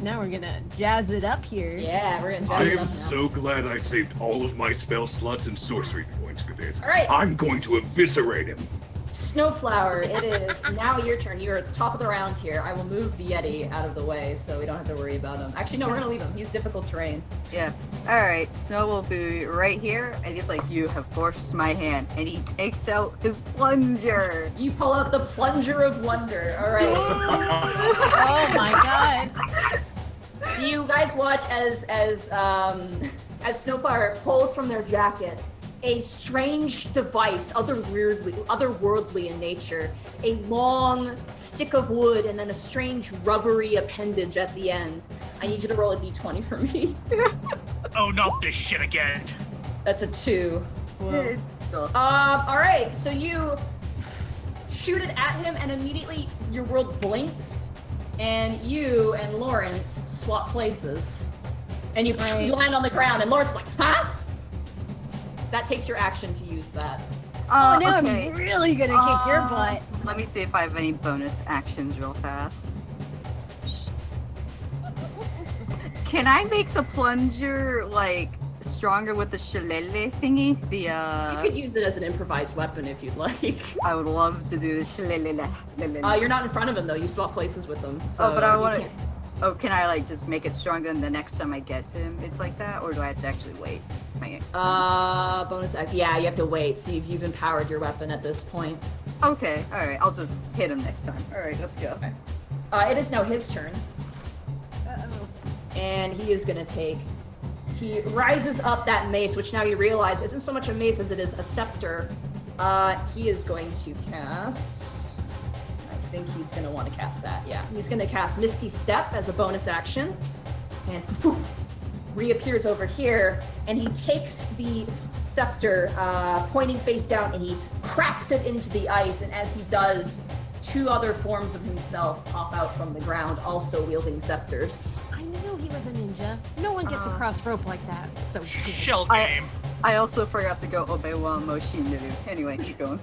Now we're gonna jazz it up here. Yeah, we're gonna I jazz it am up now. so glad I saved all of my spell slots and sorcery points for this. All right. I'm going to eviscerate him. Snowflower, it is now your turn. You're at the top of the round here. I will move the Yeti out of the way so we don't have to worry about him. Actually, no, we're gonna leave him. He's difficult terrain. Yeah. Alright, Snow will be right here, and he's like, you have forced my hand. And he takes out his plunger. You pull out the Plunger of Wonder. All right. Oh my god. You guys watch as Snowflower pulls from their jacket a strange device, otherworldly in nature, a long stick of wood, and then a strange rubbery appendage at the end. I need you to roll a d20 for me. Oh, not this shit again. That's a 2. Whoa. All right, so you shoot it at him, and immediately your world blinks, and you and Lawrence swap places, and you Right. land on the ground, and Lawrence is like, huh? That takes your action to use that. Oh, now okay. I'm really gonna kick your butt. Let me see if I have any bonus actions real fast. Can I make the plunger, like, stronger with the shillelagh thingy? You could use it as an improvised weapon if you'd like. I would love to do the shillelagh. You're not in front of him though. You swap places with him. So Oh, but I you want to. can't- Oh, can I like just make it stronger and the next time I get to him, it's like that, or do I have to actually wait? Bonus act. Yeah, you have to wait. So you've empowered your weapon at this point. Okay, all right. I'll just hit him next time. All right, let's go. It is now his turn, Uh-oh. and he is gonna take. He rises up that mace, which now you realize isn't so much a mace as it is a scepter. He is going to cast. I think he's gonna want to cast that. Yeah, he's gonna cast Misty Step as a bonus action, and poof, reappears over here, and he takes the scepter, pointing face down, and he cracks it into the ice. And as he does, 2 other forms of himself pop out from the ground, also wielding scepters. I knew he was a ninja. No one gets across rope like that. It's so cool. Shell I- game. I also forgot to go Obewa Moshinu. Anyway, keep going.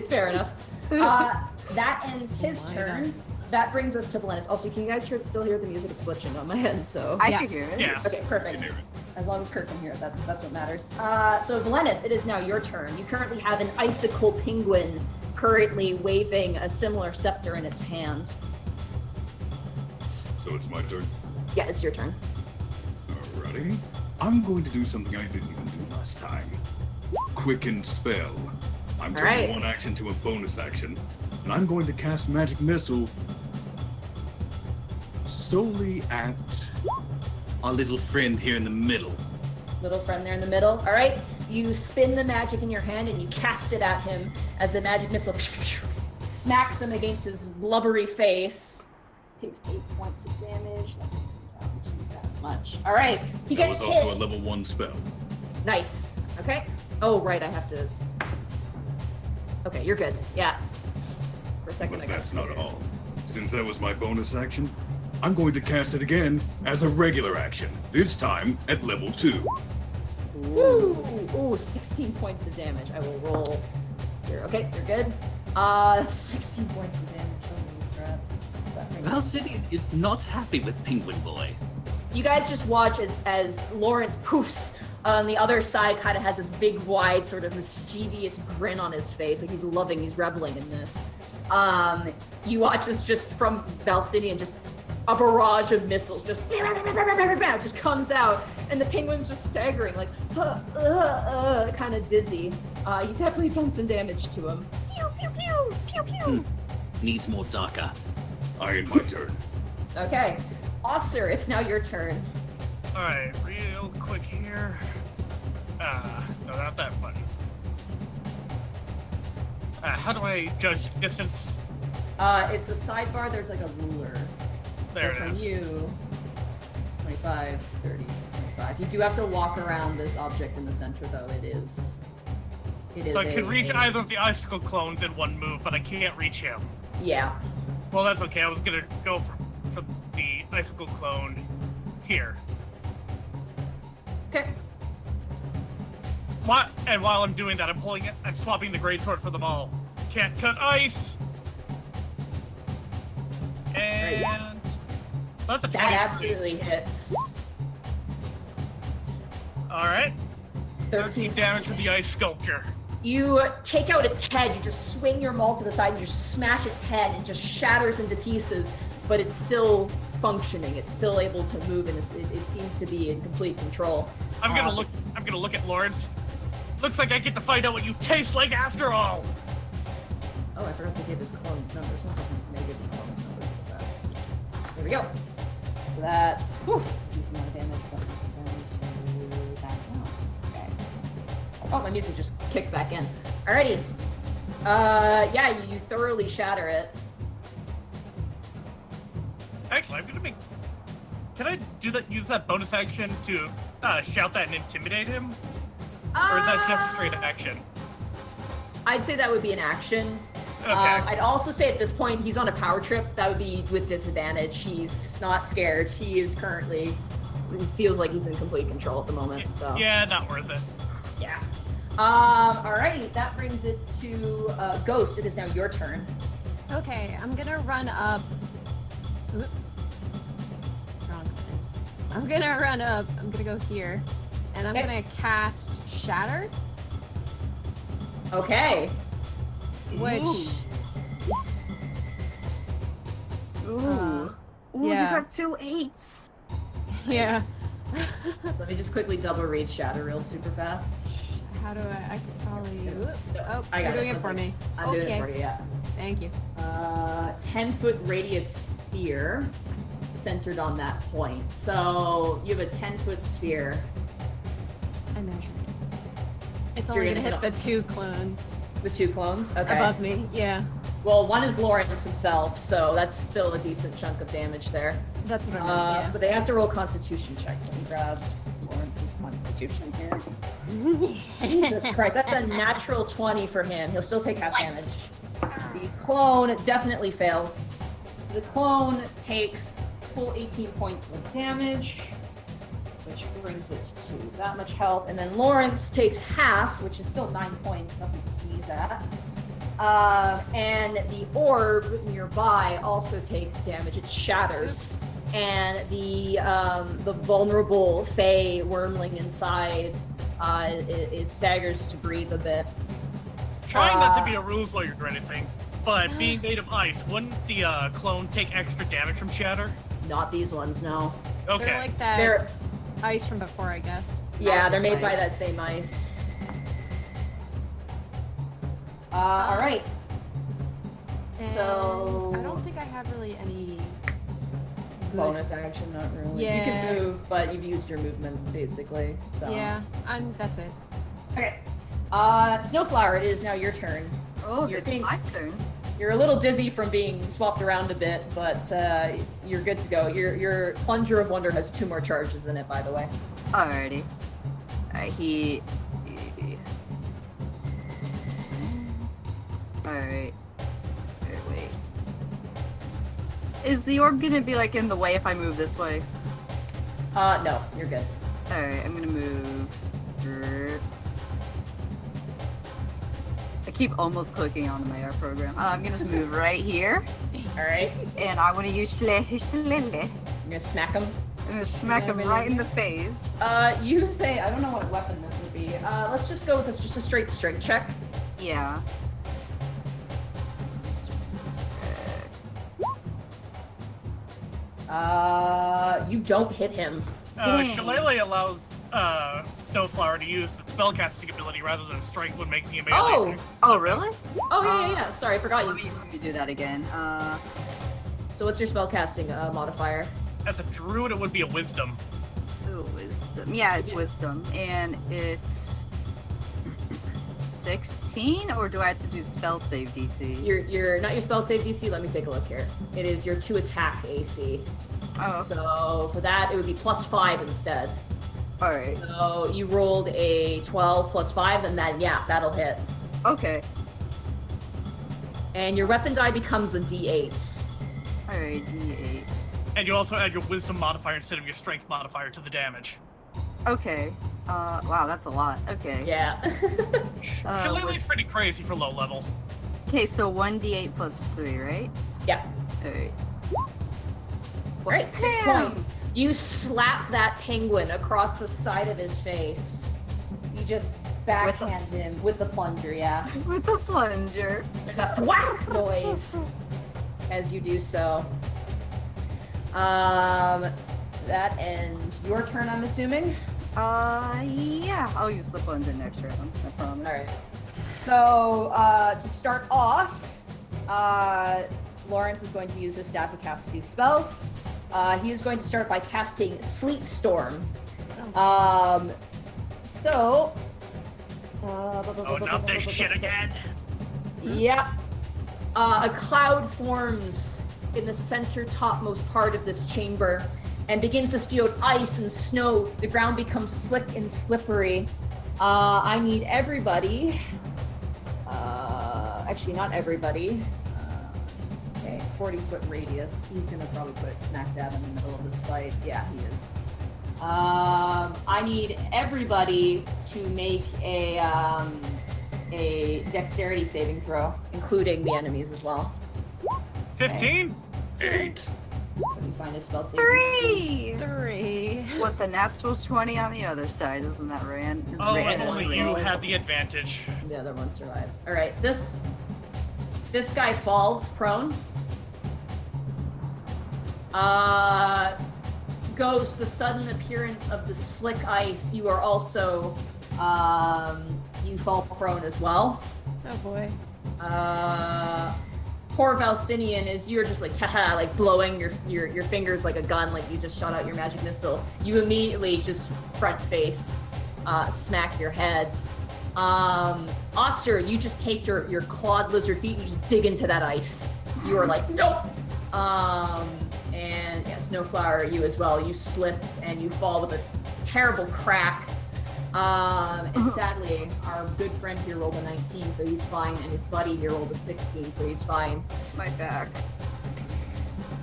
Fair enough. That ends his Oh my turn. God. That brings us to Valentis. Also, can you guys still hear the music? It's glitching on my end, so. I Yes. can hear it. Yeah. Okay, perfect. As long as Kirk can hear it, that's what matters. So Valentis, it is now your turn. You currently have an icicle penguin currently waving a similar scepter in its hand. So it's my turn. Yeah, it's your turn. Alrighty. I'm going to do something I didn't even do last time. Quicken spell. I'm turning Alright. one action to a bonus action, and I'm going to cast Magic Missile solely at Our little friend here in the middle. Little friend there in the middle. All right. You spin the magic in your hand and you cast it at him as the magic missile smacks him against his blubbery face. Takes 8 points of damage. That brings him down to that much. All right, he That gets was also hit. a level 1 spell. Nice. Okay. Oh, right, I have to... Okay, you're good. Yeah. For a second, But I got that's not scared. all. Since that was my bonus action, I'm going to cast it again as a regular action, this time at level 2. Ooh, 16 points of damage. I will roll here. Okay, you're good. 16 points of damage. Holy crap. That brings- Valcenien is not happy with Penguin Boy. You guys just watch as Lawrence poofs on the other side, kind of has this big, wide, sort of mischievous grin on his face, like he's reveling in this. You watch this just from Valcenien, just a barrage of missiles just comes out, and the penguin's just staggering, like kind of dizzy. You definitely done some damage to him. Pew pew pew pew pew. Needs more Daka. I end my turn. Okay, Aussir, it's now your turn. Alright, real quick here. No, not that funny. How do I judge distance? It's a sidebar, there's like a ruler. There So it from is. you, 25, 30, 25. You do have to walk around this object in the center, though. It is So I can reach either of the icicle clones in one move, but I can't reach him. Yeah. Well, that's okay. I was gonna go for the icicle clone here. Okay. And while I'm doing that, I'm swapping the greatsword for them all. Can't cut ice. And that's a 23. That absolutely hits. All right. 13 13 damage from the ice sculpture. You take out its head, you just swing your maul to the side, and you just smash its head, and it just shatters into pieces, but it's still functioning. It's still able to move, and it seems to be in complete control. I'm gonna look at Lawrence. Looks like I get to find out what you taste like after all. Oh, I forgot to give his clone's numbers. 1 second. Maybe give his clone's numbers real fast. There we go. So that's decent amount of damage. Okay. Oh, my music just kicked back in. Alrighty. Yeah, you thoroughly shatter it. Actually, I'm gonna make. Can I do that? Use that bonus action to shout that and intimidate him, or is that just a straight action? I'd say that would be an action. Okay. I'd also say at this point he's on a power trip. That would be with disadvantage. He's not scared. He is currently feels like he's in complete control at the moment. So Yeah, not worth it. yeah. Alrighty, that brings it to Ghost. It is now your turn. Okay, I'm gonna run up. Oop. Wrong thing. I'm gonna run up. I'm gonna go here, and I'm Okay. gonna cast Shatter, Okay. which Ooh. Ooh, yeah. you got 2 8s. yeah. Nice. Let me just quickly double read Shatter real super fast. How do I can probably. No, Oh, I you're got doing it. it for me. I'm okay. doing it for you, yeah. Thank you. 10-foot radius sphere centered on that point. So you have a 10-foot sphere. I measured. It's So only you're gonna gonna hit the 2 clones with 2 clones? Okay. above me. Yeah, Well, one is Lawrence himself, so that's still a decent chunk of damage there. that's what I meant. But they have to roll Constitution checks. Let me grab Lawrence's Constitution here. Jesus Christ, that's a natural 20 for him. He'll still take half damage. The clone definitely fails. So the clone takes full 18 points of damage, which brings it to that much health. And then Lawrence takes half, which is still 9 points, nothing to sneeze at. And the orb nearby also takes damage. It shatters. And the vulnerable Fey wormling inside it staggers to breathe a bit. Trying not to be a rules lawyer or anything, but being made of ice, wouldn't the clone take extra damage from shatter? Not these ones, no. Okay. They're like that They're ice from before, I guess. yeah, they're made by ice. that same ice. All right. And So- I don't think I have really any good- Bonus action, not really. You Yeah. can move, but you've used your movement basically. So Yeah, that's it. Okay. Snowflower, it is now your turn. Oh, Your it's thing- my turn. You're a little dizzy from being swapped around a bit, but you're good to go. Your Plunger of Wonder has 2 more charges in it, by the way. Alrighty. Alright. Wait. Is the orb gonna be like in the way if I move this way? No, you're good. Alright, I'm gonna move. I keep almost clicking on the Mayor program. I'm gonna just move right here, All right. and I want to use Schlele. You're gonna smack him. I'm gonna smack him right in the face. You say I don't know what weapon this would be. Let's just go with just a straight strength check. Yeah. You don't hit him. Shillelagh allows Snowflower to use the spellcasting ability rather than strength when making a melee. Oh. attack. Oh, really? Oh yeah. Sorry, I forgot Let you. me do that again. So what's your spellcasting modifier? As a druid, it would be a wisdom. Wisdom. Yeah, it's wisdom, and it's 16. Or do I have to do spell save DC? Your not your spell save DC. Let me take a look here. It is your 2 attack AC. Oh, So for that, it would be +5 instead. all right. So you rolled a 12 +5, and then yeah, that'll hit. Okay. And your weapon die becomes a D8. All right, D8. And you also add your wisdom modifier instead of your strength modifier to the damage. Okay. Wow, that's a lot. Okay. Yeah. Shillelagh's pretty crazy for low level. Okay, so 1d8 plus 3, right? Yeah. All right. All right, 6 Damn. points. You slap that penguin across the side of his face. You just backhand him with the plunger, yeah. With the plunger. There's a thwack noise as you do so. That ends your turn, I'm assuming. Yeah, I'll use the plunger next round, I promise. All right. So, to start off, Lawrence is going to use his staff to cast 2 spells. He is going to start by casting Sleet Storm. So... Oh, not this shit again. Yep. A cloud forms in the center topmost part of this chamber and begins to spew out ice and snow. The ground becomes slick and slippery. I need everybody. Actually, not everybody. Okay, 40-foot radius. He's gonna probably put it smack dab in the middle of this fight. Yeah, he is. I need everybody to make a dexterity saving throw, including the enemies as well. 15? 8. Let me find a spell saving. 3! 3. With the natural 20 on the other side, isn't that Rand? Oh, Random and only you rolls. have the advantage. The other one survives. All right, this guy falls prone. Ghost, the sudden appearance of the slick ice, you are also, you fall prone as well. Oh boy. Poor Valcenien, as you're just like, haha, like blowing your fingers like a gun, like you just shot out your magic missile. You immediately just front face, smack your head. Aussir, you just take your clawed lizard feet and you just dig into that ice. You are like, nope. And yeah, Snowflower, you as well. You slip and you fall with a terrible crack. And sadly, our good friend here rolled a 19, so he's fine, and his buddy here rolled a 16, so he's fine. My back.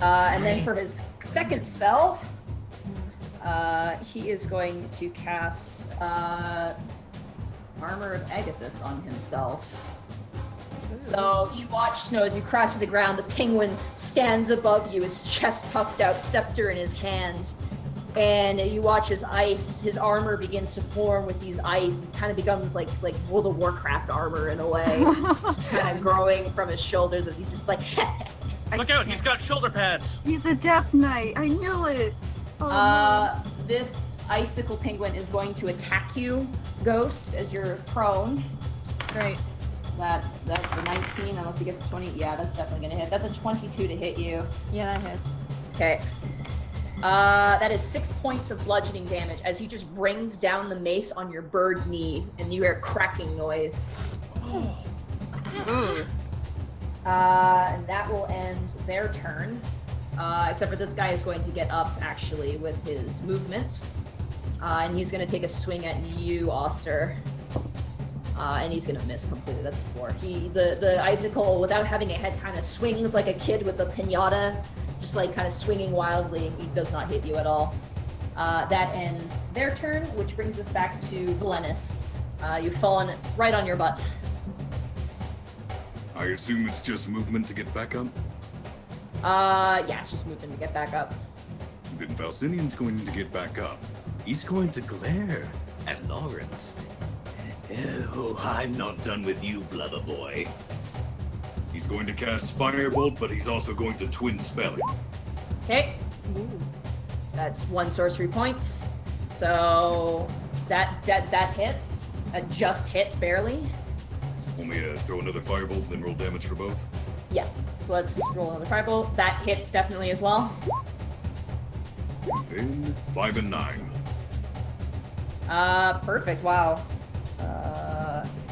And then for his second spell, he is going to cast Armor of Agathis on himself. So you watch Snow as you crash to the ground. The penguin stands above you, his chest puffed out, scepter in his hand. And you watch his armor begins to form with these ice. It kind of becomes like World of Warcraft armor in a way. Just kind of growing from his shoulders as he's just like, Look out, he's got shoulder pads. He's a Death Knight. I knew it. Oh, This icicle penguin is going to attack you, Ghost, as you're prone. Great. That's a 19, unless he gets a 20. Yeah, that's definitely gonna hit. That's a 22 to hit you. Yeah, that hits. Okay. That is 6 points of bludgeoning damage as he just brings down the mace on your bird knee, and you hear a cracking noise. Ooh. And that will end their turn. Except for this guy is going to get up, actually, with his movement. And he's going to take a swing at you, Aussir. And he's going to miss completely. That's a 4. The icicle, without having a head, kind of swings like a kid with a piñata. Just like kind of swinging wildly. He does not hit you at all. That ends their turn, which brings us back to Valenus. You've fallen right on your butt. I assume it's just movement to get back up? Yeah, it's just movement to get back up. Then Valcenien's going to get back up. He's going to glare at Lawrence. Oh, I'm not done with you, blubber boy. He's going to cast Firebolt, but he's also going to twin spell it. Okay. That's 1 sorcery point. So that hits. That just hits barely. Want me to throw another Firebolt and then roll damage for both? Yeah. So let's roll another firebolt. That hits definitely as well. Then 5 and 9. Perfect. Wow.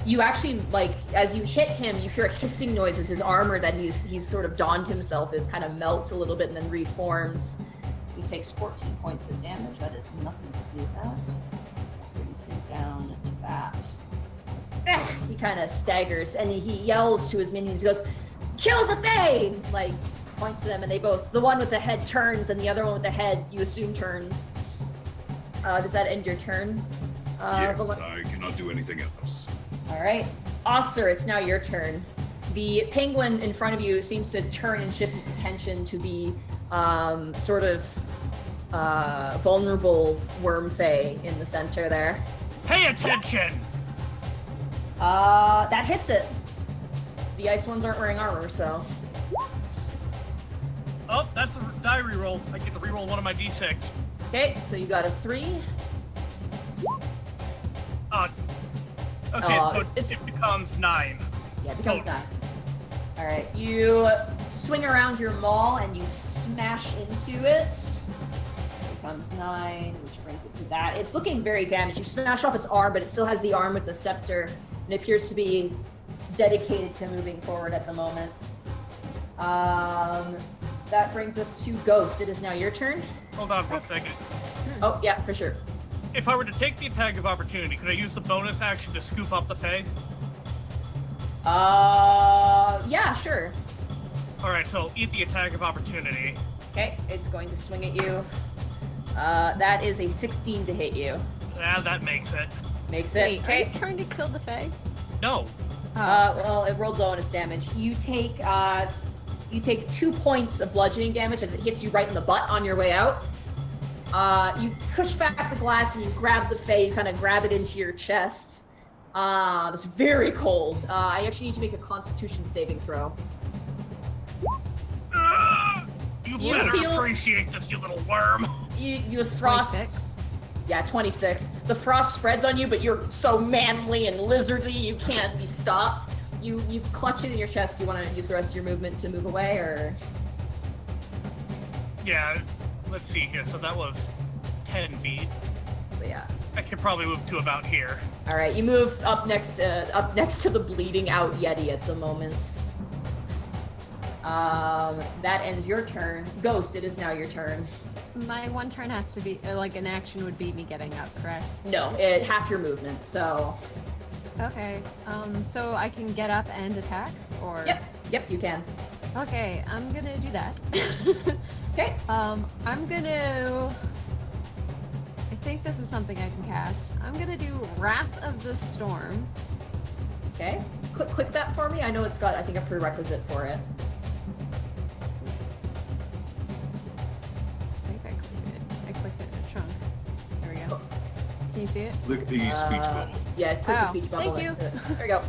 You actually, like, as you hit him, you hear a hissing noise as his armor that he's sort of donned himself is kind of melts a little bit and then reforms. He takes 14 points of damage. That is nothing to sneeze at. Brings him down to that. He kind of staggers and he yells to his minions. He goes, "Kill the Fae!" Like, points to them, and they both, the one with the head turns and the other one with the head, you assume, turns. Does that end your turn? Yes, I cannot do anything else. All right. Aussir, it's now your turn. The penguin in front of you seems to turn and shift its attention to the sort of vulnerable worm fae in the center there. Pay attention! That hits it. The ice ones aren't wearing armor, so. Oh, that's a die reroll. I get to reroll one of my d6. Okay, so you got a 3. Okay, so it's- it becomes 9. Yeah, it becomes Oh. 9. All right, you swing around your maul and you smash into it. It becomes 9, which brings it to that. It's looking very damaged. You smash off its arm, but it still has the arm with the scepter, and it appears to be dedicated to moving forward at the moment. That brings us to Ghost. It is now your turn. Hold on 1 second. Oh, yeah, for sure. If I were to take the attack of opportunity, could I use the bonus action to scoop up the Fae? Yeah, sure. Alright, so eat the attack of opportunity. Okay, it's going to swing at you. That is a 16 to hit you. Yeah, that makes it. Makes it. Wait, are Okay. you trying to kill the Fae? No. Well, it rolled low on its damage. You take 2 points of bludgeoning damage as it hits you right in the butt on your way out. You push back the glass and you grab the Fae, you kind of grab it into your chest. It's very cold. I actually need to make a Constitution saving throw. You You better feel- appreciate this, you little worm. You frost. 26. Yeah, 26. The frost spreads on you, but you're so manly and lizardy, you can't be stopped. You clutch it in your chest. You want to use the rest of your movement to move away, or? Yeah, let's see here. So that was 10 feet. So yeah. I could probably move to about here. All right, you move up next to the bleeding out yeti at the moment. That ends your turn. Ghost, it is now your turn. My one turn has to be, like, an action would be me getting up, correct? No, half your movement. So. Okay, so I can get up and attack, or? Yep, you can. Okay, I'm gonna do that. Okay. I'm gonna... I think this is something I can cast. I'm gonna do Wrath of the Storm. Okay. Click that for me. I know it's got, I think, a prerequisite for it. I think I clicked it in a chunk. There we go. Can you see it? Click the speech bubble. Yeah, click the Oh, speech bubble thank you. next to it. There we go.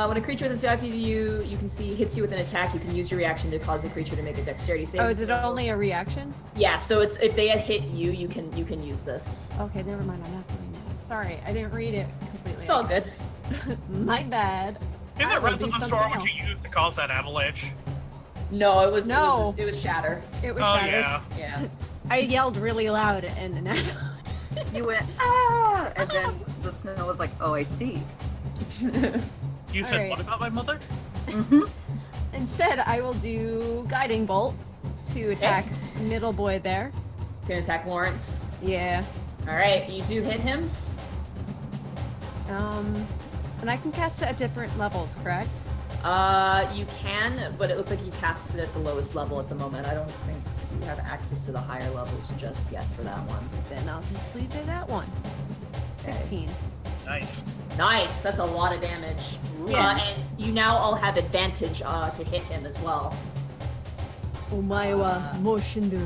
When a creature within 5 feet of you, you can see hits you with an attack, you can use your reaction to cause the creature to make a dexterity save. Oh, is it only a reaction? Yeah, so it's if they had hit you, you can use this. Okay, never mind. I'm not doing that. Sorry, I didn't read it completely. It's all good. My bad. Isn't I it will Wrath do of the something Storm what else. you used to cause that avalanche? No, it was No. it was shatter. It was Oh, shattered. yeah. Yeah. I yelled really loud and You went, ah! And then the snow was like, oh, I see. You said Alright. what about my mother? Mm-hmm. instead I will do guiding bolt to attack middle boy there. Gonna attack Lawrence. Yeah. All right, you do hit him. And I can cast it at different levels, correct? You can, but it looks like you cast it at the lowest level at the moment. I don't think you have access to the higher levels just yet for that one. Then I'll just leave it at 1. 16. Nice. Nice, that's a lot of damage. Yeah. And you now all have advantage to hit him as well. Omae wa moshindu.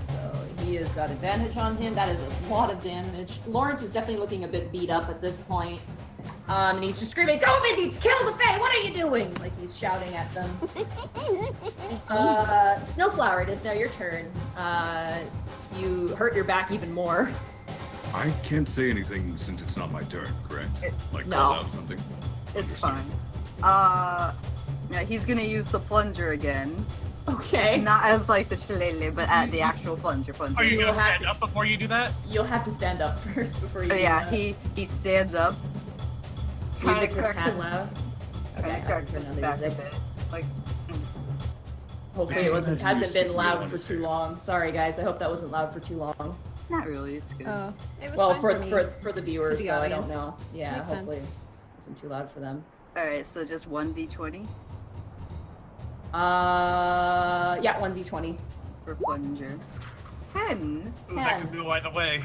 So he has got advantage on him. That is a lot of damage. Lawrence is definitely looking a bit beat up at this point. And he's just screaming, "Go, Minions! Kill the Fae! What are you doing?" Like he's shouting at them. Snowflower, it is now your turn. You hurt your back even more. I can't say anything since it's not my turn, correct? Like No. call out something. It's Understood. fine. Yeah, he's gonna use the plunger again. Okay. Not as like the shillelagh, but at the actual plunger. Are you You gonna will have stand to- up before you do that? You'll have to stand up first before you Oh, do yeah, that. he stands up. Kinda Music's a cracks tad his, loud. kinda Okay, cracks I'll his turn down the back a music. bit. Like, Hopefully Just it wasn't, imagine you hasn't been stick loud me for on too there. long. Sorry guys, I hope that wasn't loud for too long. not really, it's good. Oh, it was Well, fine for me. for the viewers, the though, I don't audience. know. Yeah, Makes hopefully sense. it wasn't too loud for them. Alright, so just 1d20 Yeah, 1d20. for plunger. 10. Ooh, that 10. could go either way.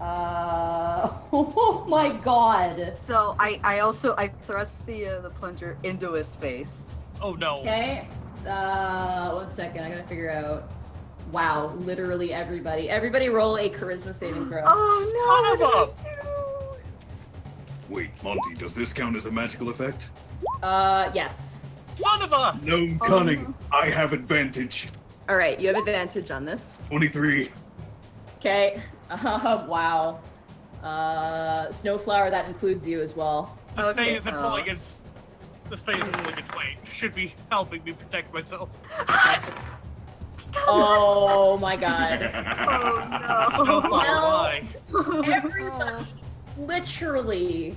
Oh my god. So I also thrust the plunger into his face. Oh no. Okay. 1 second, I gotta figure out. Wow, literally everybody. Everybody roll a charisma saving throw. Oh no! Son of what a- did I do? Wait, Monty, does this count as a magical effect? Yes. Son of a! No cunning. I have advantage. All right, you have advantage on this. 23. Okay. Wow. Snowflower, that includes you as well. This Okay, phase isn't pulling its. This phase is pulling its weight. Should be helping me protect myself. Oh my god. Oh Snowflower, Well- why? Everybody, literally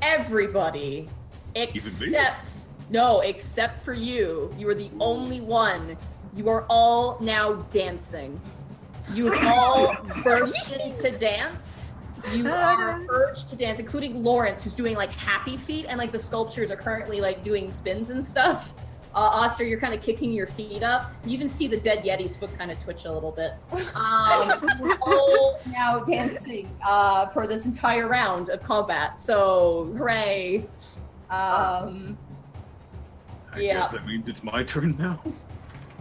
everybody, except except for you. You are the only one. You are all now dancing. You have all burst into dance. You are urged to dance, including Lawrence, who's doing like happy feet, and like the sculptures are currently like doing spins and stuff. Aussir, you're kind of kicking your feet up. You even see the dead Yeti's foot kind of twitch a little bit. We're all now dancing for this entire round of combat. So, hooray! I Yeah. guess that means it's my turn now.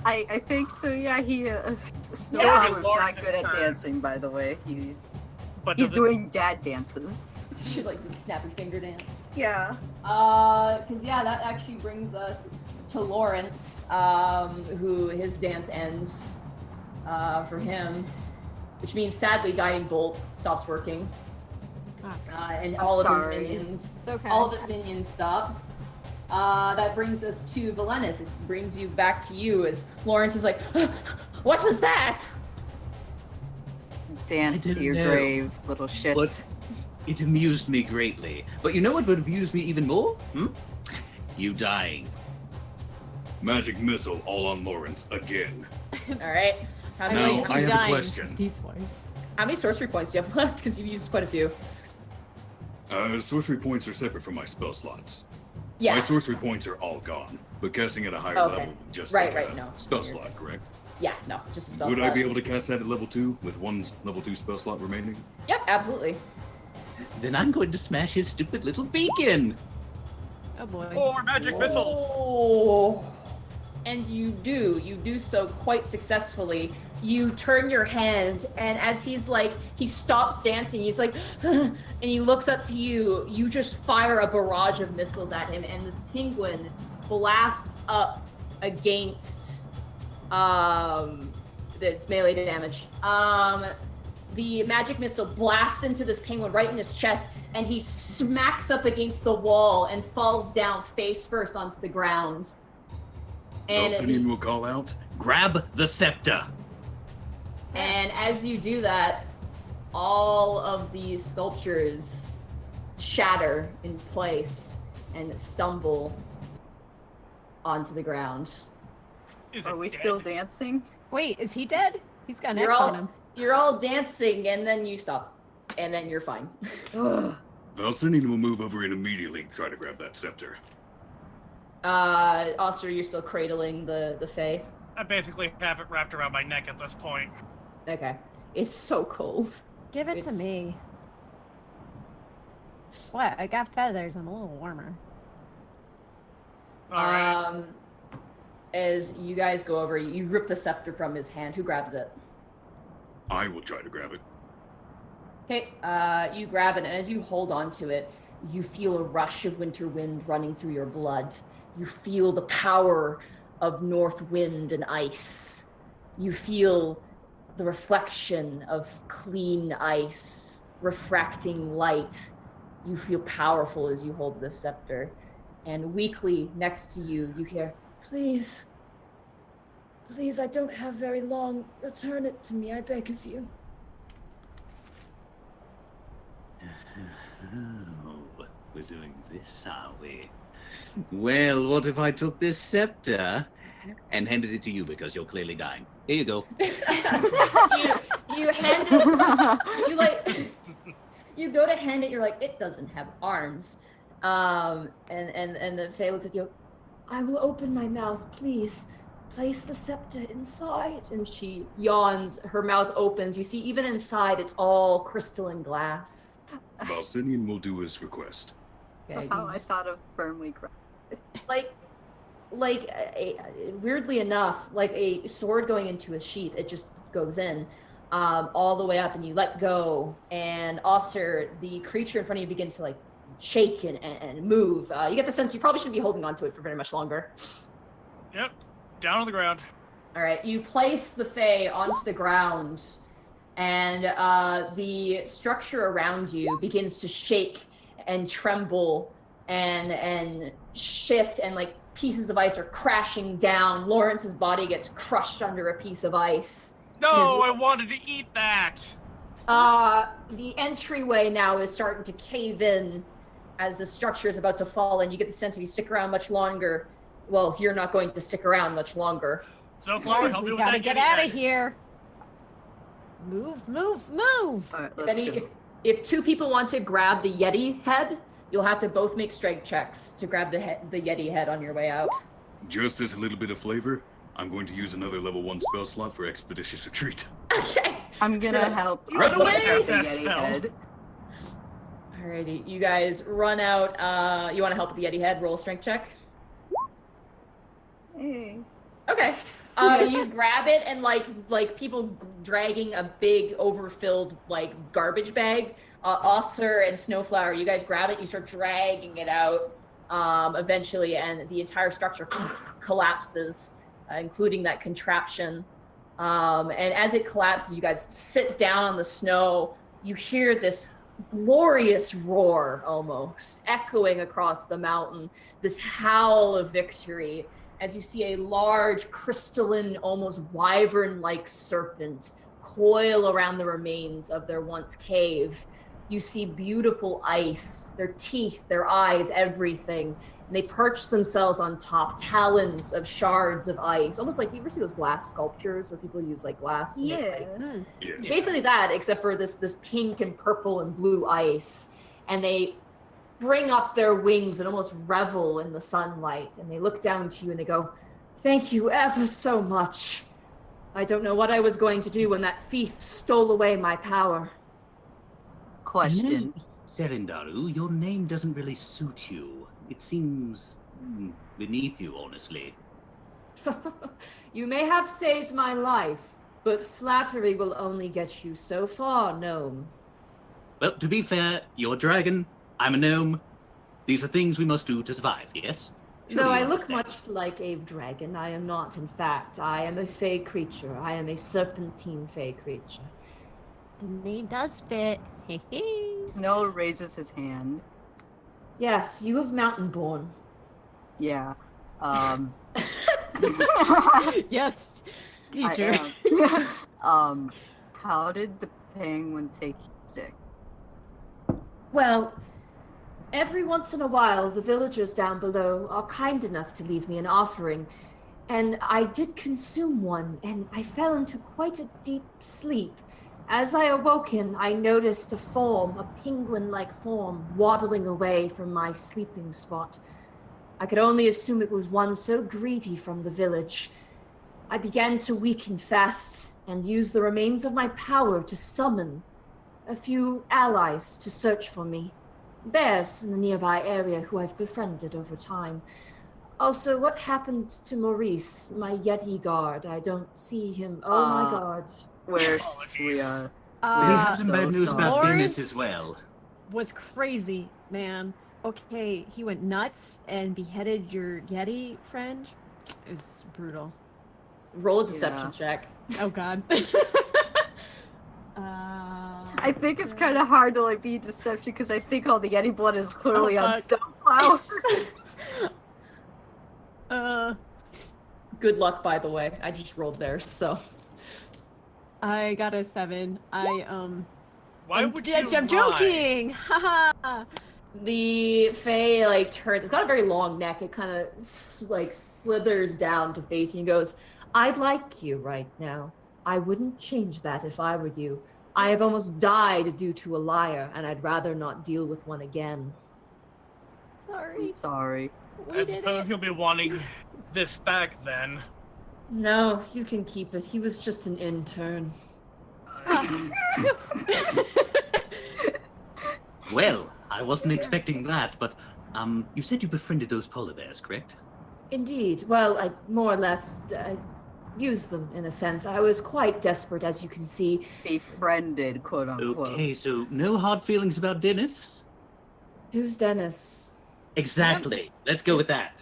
I think so. Yeah, he Yeah, Snowflower's Lawrence not good at is turn. dancing, by the way. He's But he's does it- doing dad dances. Should like do the snappy finger dance. Yeah. Because yeah, that actually brings us to Lawrence, who his dance ends for him, which means sadly Guiding Bolt stops working, and all of sorry. his minions, It's okay. all of his minions stop. That brings us to Valenus. It brings you back to you as Lawrence is like, "What was that?" Dance I to didn't your know. grave, little shit. But it amused me greatly. But you know what would amuse me even more? You dying. Magic missile all on Lawrence again. All right. How Now, many, I have a dying question. Deep points. how many sorcery points do you have left? Because you've used quite a few. Sorcery points are separate from my spell slots. Yeah. My sorcery points are all gone, but casting at a higher Okay. level just Right, like right, a no. spell You're- slot, correct? Yeah. No. Just a spell Would slot. I be able to cast that at level 2 with one level 2 spell slot remaining? Yep. Absolutely. Then I'm going to smash his stupid little beacon. Oh boy. More magic missiles. Oh. And you do so quite successfully. You turn your hand, and as he's like, he stops dancing, he's like, and he looks up to you. You just fire a barrage of missiles at him, and this penguin blasts up against, it's melee damage. The magic missile blasts into this penguin right in his chest, and he smacks up against the wall and falls down face first onto the ground. And Valcenien will call out. Grab the scepter. And as you do that, all of these sculptures shatter in place and stumble onto the ground. Is Are it we dead? still dancing? Wait, is he dead? He's got an You're X all on him. you're all dancing, and then you stop, and then you're fine. Valcenien will move over and immediately try to grab that scepter. Aussir, you're still cradling the Fae. I basically have it wrapped around my neck at this point. Okay. It's so cold. Give it to It's- me. What? I got feathers. I'm a little warmer. All right. As you guys go over, you rip the scepter from his hand. Who grabs it? I will try to grab it. Okay, you grab it, and as you hold on to it, you feel a rush of winter wind running through your blood. You feel the power of north wind and ice. You feel the reflection of clean ice refracting light. You feel powerful as you hold this scepter. And weakly next to you, you hear, "Please, please, I don't have very long. Return it to me, I beg of you." Oh, we're doing this, are we? Well, what if I took this scepter and handed it to you because you're clearly dying? Here you go. you hand it, you like, you go to hand it, you're like, it doesn't have arms. And the Fae looks at you, "I will open my mouth, please. Place the scepter inside." And she yawns, her mouth opens. You see, even inside, it's all crystalline glass. Valcenien will do his request. Somehow you I just- thought of firmly grab. Weirdly enough, like a sword going into a sheath, it just goes in all the way up, and you let go. And Aussir, the creature in front of you, begins to like shake and move. You get the sense you probably shouldn't be holding onto it for very much longer. Yep. Down on the ground. All right, you place the Fae onto the ground, and the structure around you begins to shake and tremble and shift, and like pieces of ice are crashing down. Lawrence's body gets crushed under a piece of ice. No, I wanted to eat that. The entryway now is starting to cave in as the structure is about to fall, and you get the sense if you stick around much longer, well, you're not going to stick around much longer. Snowflower, Guys, help me we with gotta that get yeti out head. of here. Move, move, move. Alright, If, let's any, go. if two people want to grab the Yeti head, you'll have to both make strength checks to grab the Yeti head on your way out. Just as a little bit of flavor, I'm going to use another level 1 spell slot for Expeditious Retreat. Okay. I'm gonna help. Run Aussir away! grab the That Yeti spell. head. Alrighty, you guys run out. You want to help with the Yeti head? Roll a strength check. Hey. Okay. You grab it, and like people dragging a big overfilled like garbage bag. Aussir and Snowflower, you guys grab it. You start dragging it out. Eventually, and the entire structure collapses, including that contraption. And as it collapses, you guys sit down on the snow. You hear this glorious roar, almost echoing across the mountain. This howl of victory. As you see a large, crystalline, almost wyvern-like serpent coil around the remains of their once cave. You see beautiful ice, their teeth, their eyes, everything. And they perch themselves on top, talons of shards of ice. Almost like, you ever see those glass sculptures where people use like glass to make, like, Hmm. Yes. basically that, except for this pink and purple and blue ice. And they bring up their wings and almost revel in the sunlight. And they look down to you and they go, "Thank you ever so much. I don't know what I was going to do when that thief stole away my power." Question. Serindaru, your name doesn't really suit you. It seems beneath you, honestly. You may have saved my life, but flattery will only get you so far, gnome. Well, to be fair, you're a dragon, I'm a gnome. These are things we must do to survive, yes? Surely Though you I look understand. much like a dragon, I am not, in fact. I am a fey creature. I am a serpentine fey creature. The name does fit. Hey, hey. Snow raises his hand. Yes, you have mountain born. Yeah. Yes, I teacher. am. How did the penguin take your stick? Well, every once in a while, the villagers down below are kind enough to leave me an offering, and I did consume one, and I fell into quite a deep sleep. As I awoken, I noticed a form, a penguin-like form, waddling away from my sleeping spot. I could only assume it was one so greedy from the village. I began to weaken fast, and used the remains of my power to summon a few allies to search for me. Bears in the nearby area who I've befriended over time. Also, what happened to Maurice, my Yeti guard? I don't see him. Oh my god. We're Apologies. we are. We Uh, have some bad news about Lawrence Dennis as well. was crazy, man. Okay, he went nuts and beheaded your Yeti friend. It was brutal. Roll a deception Yeah. check. Oh god. I think it's kind of hard to like be deception because I think all the Yeti blood is clearly on fuck. Snowflower. Good luck, by the way. I just rolled there, so. I got a 7. Why I'm, would yeah, you I'm lie? joking. Haha. The Fae, like, turns. It's got a very long neck. It kind of, like, slithers down to face you and goes, I'd like you right now. I wouldn't change that if I were you. I have almost died due to a liar, and I'd rather not deal with one again. Sorry. I'm sorry. We I did suppose it. you'll be wanting this back then. No, you can keep it. He was just an intern. Well, I wasn't expecting that, but you said you befriended those polar bears, correct? Indeed. Well, I more or less used them in a sense. I was quite desperate, as you can see. Befriended, quote unquote. Okay, so no hard feelings about Dennis? Who's Dennis? Exactly. Let's go with that.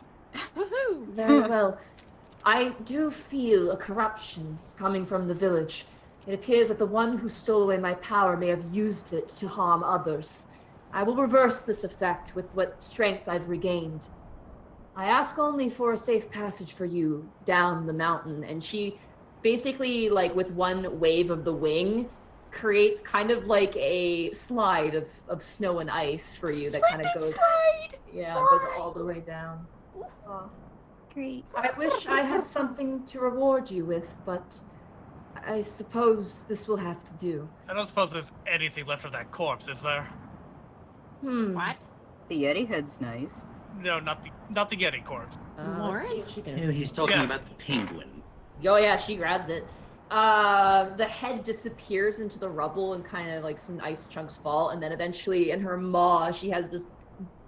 Woohoo. Very well. I do feel a corruption coming from the village. It appears that the one who stole away my power may have used it to harm others. I will reverse this effect with what strength I've regained. I ask only for a safe passage for you down the mountain. And she basically, like, with one wave of the wing, creates kind of like a slide of snow and ice for you that kind of goes, goes all the way down. Oh, great. I wish I had something to reward you with, but I suppose this will have to do. I don't suppose there's anything left of that corpse, is there? What? The Yeti head's nice. No, not the Yeti corpse. Let's see what she can- No, he's talking Yes. about the penguin. Oh yeah, she grabs it. The head disappears into the rubble and kind of like some ice chunks fall, and then eventually in her maw she has this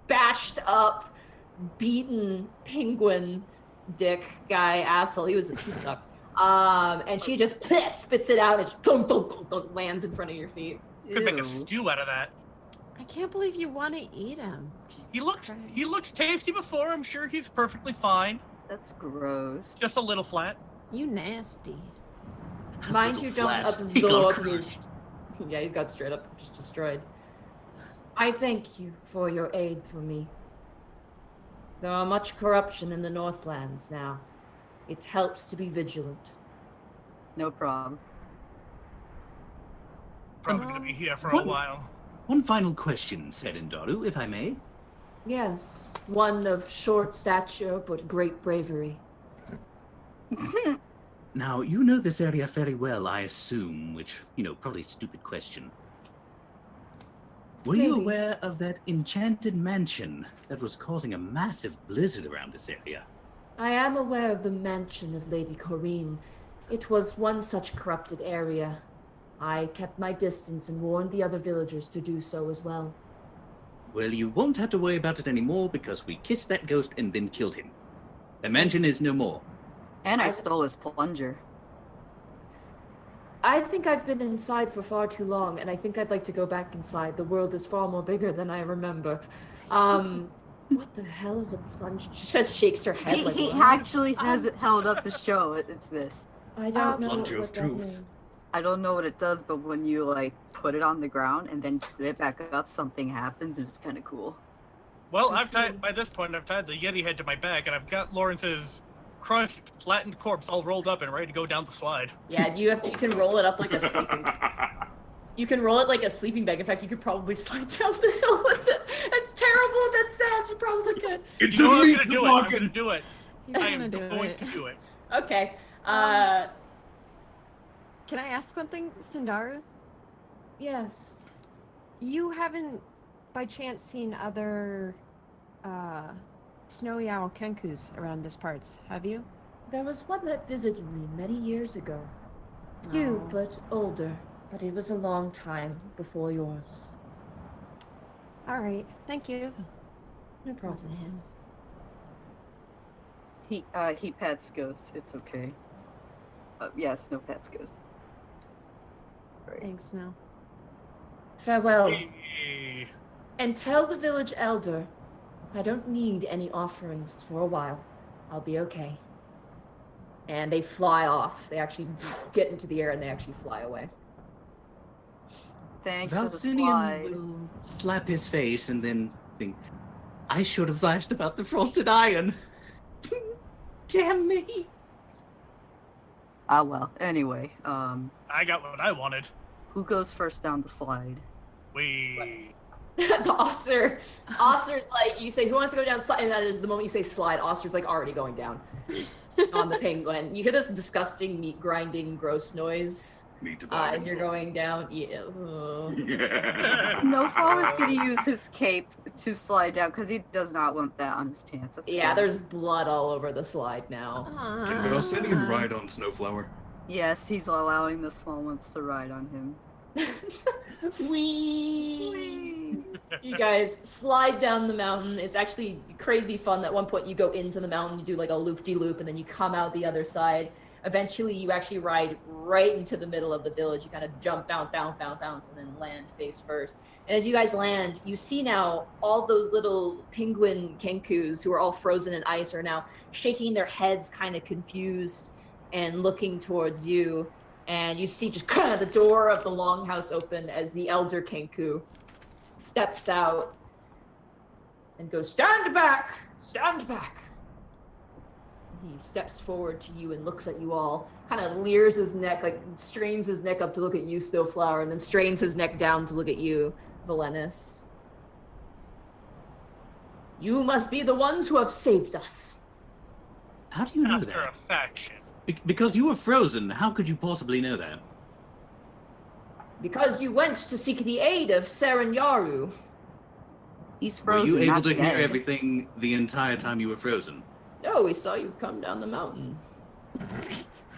bashed up, beaten penguin dick guy asshole. He sucked. And she just spits it out and just thunk, thunk, thunk, thunk, lands in front of your feet. Could make a Ew. stew out of that. I can't believe you want to eat him. He looked Christ. tasty before. I'm sure he's perfectly fine. That's gross. Just a little flat. You nasty. Mind Little you, don't flat. He got absorb his. crushed. Yeah, he's got straight up just destroyed. I thank you for your aid for me. There are much corruption in the Northlands now. It helps to be vigilant. No problem. Probably gonna be here for a What? while. One final question, Serendaru, if I may. Yes, one of short stature but great bravery. Now, you know this area very well, I assume, which, probably a stupid question. Were you Maybe. aware of that enchanted mansion that was causing a massive blizzard around this area? I am aware of the mansion of Lady Corrine. It was one such corrupted area. I kept my distance and warned the other villagers to do so as well. Well, you won't have to worry about it anymore because we kissed that ghost and then killed him. The mansion is no more. And I stole his plunger. I think I've been inside for far too long, and I think I'd like to go back inside. The world is far more bigger than I remember. What the hell is a plunge? She just shakes her head like, He "What?" actually hasn't held up the show. It's this. I don't know Plunger what of that truth. is. I don't know what it does, but when you like put it on the ground and then put it back up, something happens and it's kind of cool. Well, I I've tied see. by this point. I've tied the Yeti head to my back, and I've got Lawrence's crushed, flattened corpse all rolled up and ready to go down the slide. Yeah, you can roll it up like a sleeping. You can roll it like a sleeping bag. In fact, you could probably slide down the hill with it. That's terrible. That sounds. You probably could. It's You know what? I'm elite gonna do it. I'm walking. gonna do it. He's I gonna am do going it. to do it. Okay. Can I ask something, Sindaru? Yes. You haven't, by chance, seen other snowy owl kenkus around this parts, have you? There was one that visited me many years ago. You, Oh. but older. But it was a long time before yours. All right, thank you. No Wasn't problem. him. He pets Ghost. It's okay. Yes, no pets Ghost. Right. Thanks, no. Farewell. Hey. And tell the village elder I don't need any offerings for a while. I'll be okay. And they fly off. They actually get into the air and they actually fly away. Thanks for the Valcenien slide. will slap his face and then think, I should have flashed about the frosted iron. Damn me. Ah, well. Anyway, I got what I wanted. who goes first down the slide? We. The Aussir's like, you say, who wants to go down slide? And that is the moment you say slide, Aussir's like already going down on the penguin. You hear this disgusting meat grinding gross noise Meat as you're going down. Yeah. Snowflower's gonna use his cape to slide down because he does not want that on his pants. That's Yeah, fine. there's blood all over the slide now. Can Valcenien ride on Snowflower? Yes, he's allowing the small ones to ride on him. Whee! You guys slide down the mountain. It's actually crazy fun. At one point, you go into the mountain, you do like a loop-de-loop, and then you come out the other side. Eventually, you actually ride right into the middle of the village. You kind of jump, bounce, and then land face first. And as you guys land, you see now all those little penguin kenkus who are all frozen in ice are now shaking their heads, kind of confused, and looking towards you. And you see just kind of the door of the longhouse open as the elder Kenku steps out and goes, "Stand back! Stand back!" He steps forward to you and looks at you all, kind of leers his neck, like strains his neck up to look at you, Snowflower, and then strains his neck down to look at you, Valenus. "You must be the ones who have saved us." How do you know After that? a faction. Because you were frozen. How could you possibly know that? "Because you went to seek the aid of Serenyaru." He's Were frozen. you able not to hear dead. everything the entire time you were frozen? "Oh, we saw you come down the mountain." I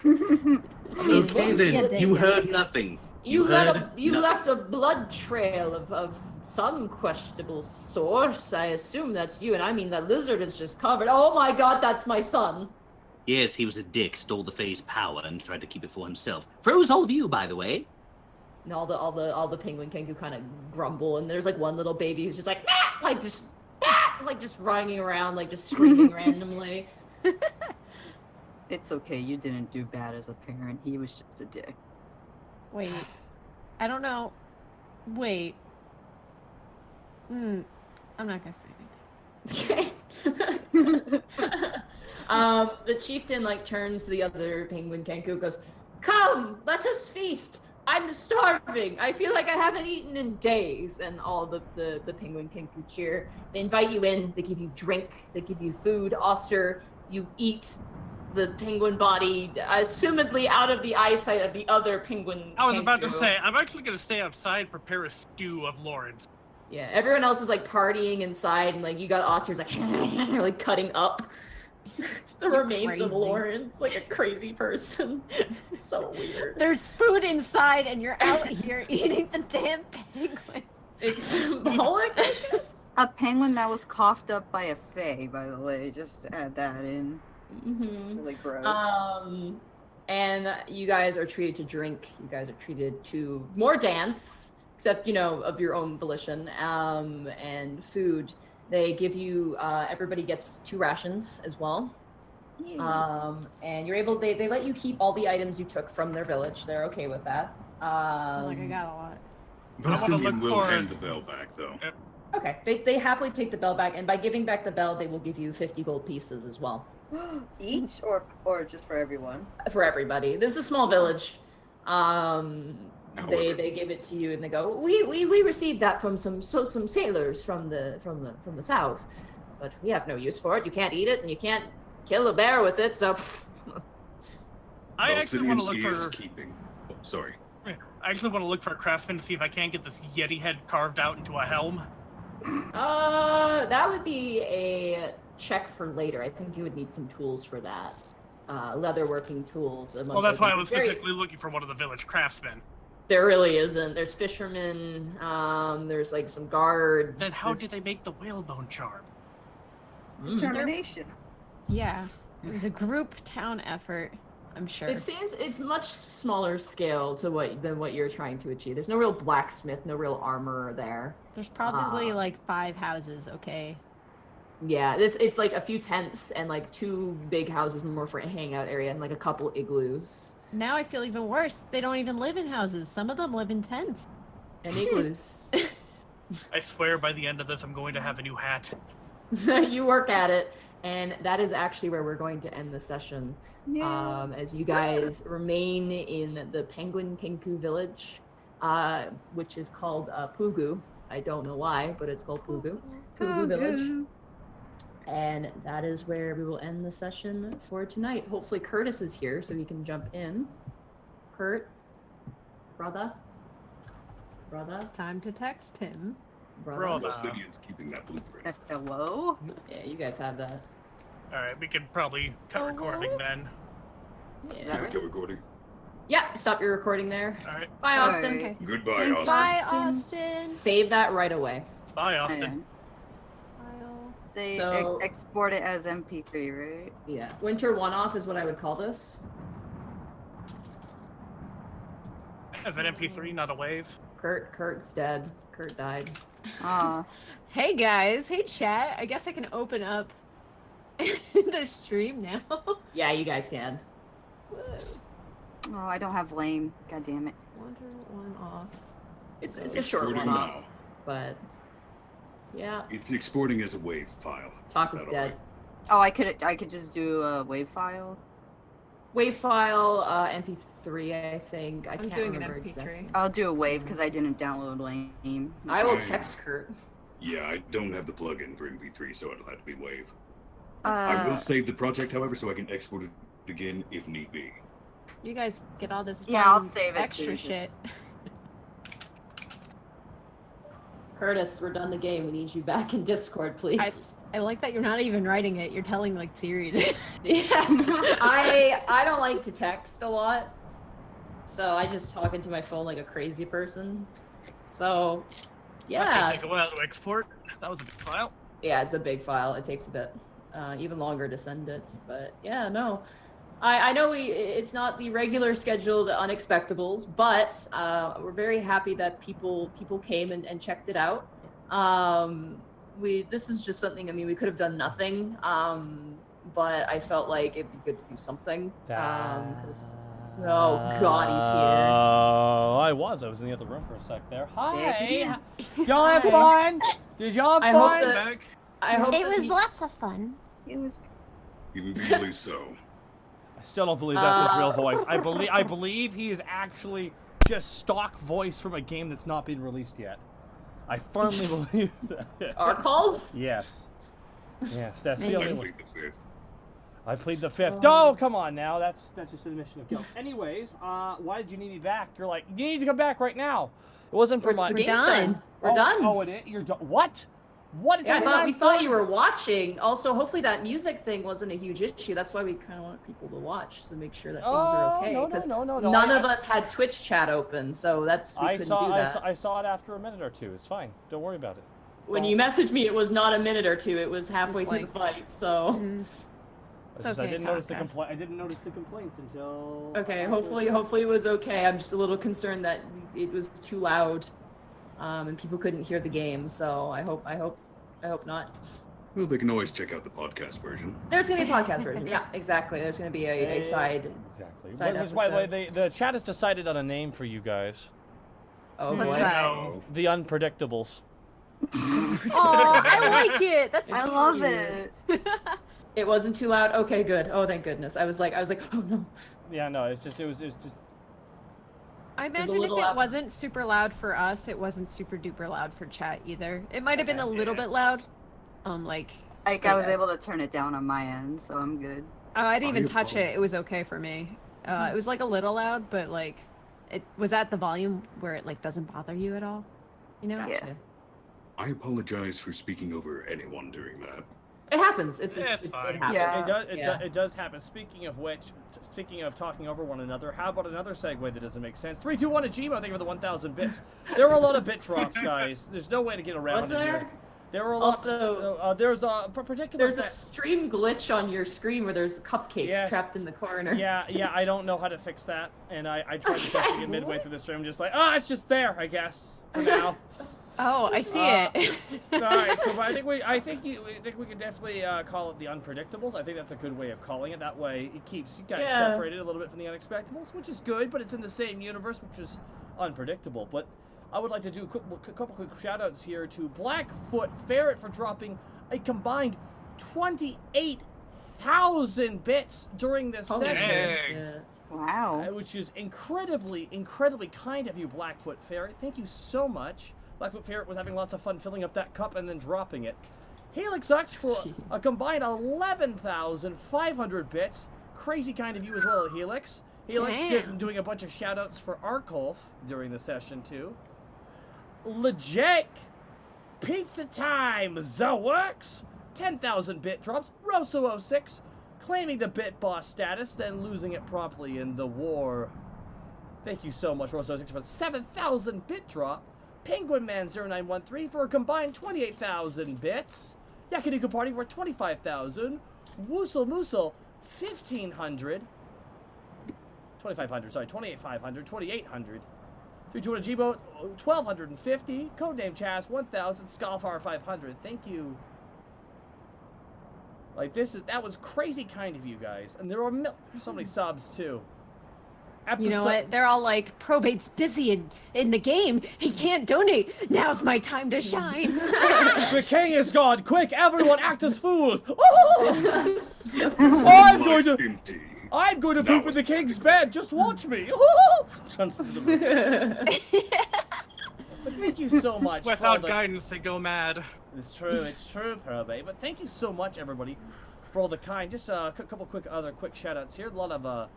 mean, Okay well, then, yeah, you Davis. heard nothing. You heard nothing. left a blood trail of some questionable source. I assume that's you, and I mean that lizard is just covered. Oh my god, that's my son. Yes, he was a dick, stole the Fae's power, and tried to keep it for himself. Froze all of you, by the way. And all the penguin kenku kind of grumble, and there's like one little baby who's just like, "Ah!" like just running around, like just screaming randomly. It's okay. You didn't do bad as a parent. He was just a dick. Wait, I don't know. Wait. I'm not gonna say anything. Okay. The chieftain like turns to the other penguin kenku, goes, "Come, let us feast. I'm starving. I feel like I haven't eaten in days." And all the penguin kenku cheer. They invite you in. They give you drink. They give you food. Aussir, you eat the penguin body, assumedly out of the eyesight of the other penguin. I was about to kenku. say, I'm actually going to stay outside, prepare a stew of Lawrence. Yeah, everyone else is like partying inside, and like you got Aussir's like like cutting up the You're remains of crazy. Lawrence like a crazy person. It's so weird. There's food inside, and you're out here eating the damn penguin. It's symbolic. I guess. A penguin that was coughed up by a fae, by the way. Just add that in. Mm-hmm. Really gross. And you guys are treated to drink. You guys are treated to more dance, except of your own volition. And food. They give you. Everybody gets 2 rations as well. And you're able. They let you keep all the items you took from their village. They're okay with that. Sounds like I got a lot. wanna Valcenien look will for- hand the bell back, though. Okay, they happily take the bell back, and by giving back the bell, they will give you 50 gold pieces as well. Each or just for everyone? For everybody. This is a small village. However- They give it to you and they go, we received that from some sailors from the south, but we have no use for it. You can't eat it and you can't kill a bear with it, so. I actually want to look Valcenien is for. keeping. Oh, sorry. I actually want to look for a craftsman to see if I can't get this yeti head carved out into a helm. That would be a check for later. I think you would need some tools for that. Leatherworking tools. Well, that's why I was specifically looking for one of the village craftsmen. There really isn't. There's fishermen. There's like some guards. Then how did they make the whalebone charm? Determination. Yeah, it was a group town effort, I'm sure. It seems it's much smaller scale than what you're trying to achieve. There's no real blacksmith, no real armor there. There's probably like 5 houses, okay? Yeah, it's like a few tents and like 2 big houses more for a hangout area and like a couple igloos. Now I feel even worse. They don't even live in houses. Some of them live in tents. And igloos. I swear by the end of this, I'm going to have a new hat. You work at it, and that is actually where we're going to end the session. Yeah. As you guys remain in the Penguin Kenku village, which is called Pugu. I don't know why, but it's called Pugu. Pugu village. And that is where we will end the session for tonight. Hopefully Curtis is here so he can jump in. Kurt? Brother? Time to text him. Brother? Valcenien's keeping that blueprint. Hello? Yeah, you guys have that. Alright, we could probably cut recording then. Yeah. Still recording. Yeah, stop your recording there. Alright, Bye, Austin. Alright. Okay. Goodbye, Thanks, Austin. Bye, Austin. Save that right away. bye, Austin. File. Say So- export it as MP3, right? Yeah. Winter one-off is what I would call this. As an MP3, not a wave. Kurt's dead. Kurt died. Ah, Hey guys, hey chat. I guess I can open up the stream now. Yeah, you guys can. oh, I don't have lame. God damn it. Wonder one off. It's a short Exporting one-off, now. but yeah. It's exporting as a WAV file. Talk is that dead. alright? Oh, I could just do a WAV file. Wave file, MP3, I think. I I'm can't doing an remember MP3. exactly. I'll do a WAV because I didn't download lame. I will Fine. text Kurt. Yeah, I don't have the plugin for MP3, so it'll have to be WAV. I will Uh, save the project, however, so I can export it again if need be. You guys get all this Yeah, I'll fun save it extra too, just- shit. Curtis, we're done the game. We need you back in Discord, please. I like that you're not even writing it. You're telling like Siri to. Yeah, I don't like to text a lot, so I just talk into my phone like a crazy person. So, That's gonna yeah, take a while to export. That was a big file. yeah, it's a big file. It takes a bit, even longer to send it. But yeah, no, I know it's not the regular scheduled Unexpectables, but we're very happy that people came and checked it out. This is just something. I mean, we could have done nothing, but I felt like it'd be good to do something. 'Cause- oh God, he's here. Oh, I was in the other room for a sec there. Hi. Yeah. Did y'all have fun? Did y'all have I hope fun? that- Back. I hope It that was he- lots of fun. it was. Immediately so. I still don't believe that's his real voice. I believe he is actually just stock voice from a game that's not been released yet. I firmly believe that. Arcov? Yes. Yes, that's the Maybe. only one. Complete the fifth. I plead the fifth. Oh, come on now. That's just an admission of guilt. Anyways, why did you need me back? You're like, you need to come back right now. It wasn't for We're my. done. We're oh, done. Oh, it is. You're done. What? What is Yeah, that? we thought you were watching. Also, hopefully that music thing wasn't a huge issue. That's why we kind of want people to watch to make sure that things are okay. no, Because no. none of us had Twitch chat open, so we couldn't do that. I saw it after a minute or two. It's fine. Don't worry about it. When you messaged me, it was not a minute or two. It was halfway It's through like- the fight. So Mm. It's It's just I okay, didn't notice the Taka. I didn't notice the complaints until. okay, hopefully it was okay. I'm just a little concerned that it was too loud, and people couldn't hear the game. So I hope not. Well, they can always check out the podcast version. There's gonna be a podcast version. Yeah, exactly. There's gonna be a side. Exactly. Side Which, by the way, episode. the chat has decided on a name for you guys. Oh What's boy. that? No. The Unpredictables. Oh, I like it. That's I cute. love it. It wasn't too loud. Okay, good. Oh, thank goodness. I was like, oh no. Yeah, no, it was just. I There's a imagine if little it up. wasn't super loud for us, it wasn't super duper loud for chat either. It might have been a little bit loud. Like I was able to turn it down on my end, so I'm good. I didn't even touch it. It was okay for me. It was like a little loud, but like it was at the volume where it like doesn't bother you at all. You know? Yeah. I apologize for speaking over anyone during that. It happens. It's fine. it happens. Yeah. It does happen. Speaking of which, speaking of talking over one another, how about another segue that doesn't make sense? 3, 2, 1, Ajima, thank you for the 1,000 bits. There were a lot of bit drops, guys. There's no way to get around Was it there? here. There were a lot. Also, there's a particular. There's a stream glitch on your screen where there's cupcakes trapped in the corner. Yeah, I don't know how to fix that, and I tried testing it midway through the stream, just like, it's just there, I guess, for now. Oh, I see it. All right, cool. I think we can definitely call it the Unpredictables. I think that's a good way of calling it. That way, it keeps you guys separated a little bit from the Unexpectables, which is good. But it's in the same universe, which is unpredictable. But I would like to do a couple quick shout-outs here to Blackfoot Ferret for dropping a combined 28,000 bits during this session. Dang. Wow. Which is incredibly kind of you, Blackfoot Ferret. Thank you so much. Blackfoot Ferret was having lots of fun filling up that cup and then dropping it. Helix Ux for a combined 11,500 bits. Crazy kind of you as well, Helix. Helix doing a bunch of shout-outs for Arkolf during the session, too. Lejek, Pizza Time, Zoworks, 10,000 bit drops. Rosso06, claiming the bit boss status, then losing it promptly in the war. Thank you so much, Rosso06, for a 7,000 bit drop. Penguin Man 0913 for a combined 28,000 bits. Yakiniku Party for 25,000. Woosel Moosel 1,500. 2,500, sorry, 2,800, 2,800. 320 Jibo 1,250. Codename Chaz 1,000. Scalfar 500. Thank you. Like that was crazy kind of you guys, and there were so many subs too. You know what? They're all like, Probate's busy in the game. He can't donate. Now's my time to shine. The king is gone. Quick, everyone act as fools. I'm going to poop in the king's bed. Just watch me. But thank you so much. Without guidance, they go mad. It's true, Probate. But thank you so much, everybody, for all the kind. Just a couple other quick shout-outs here. A lot of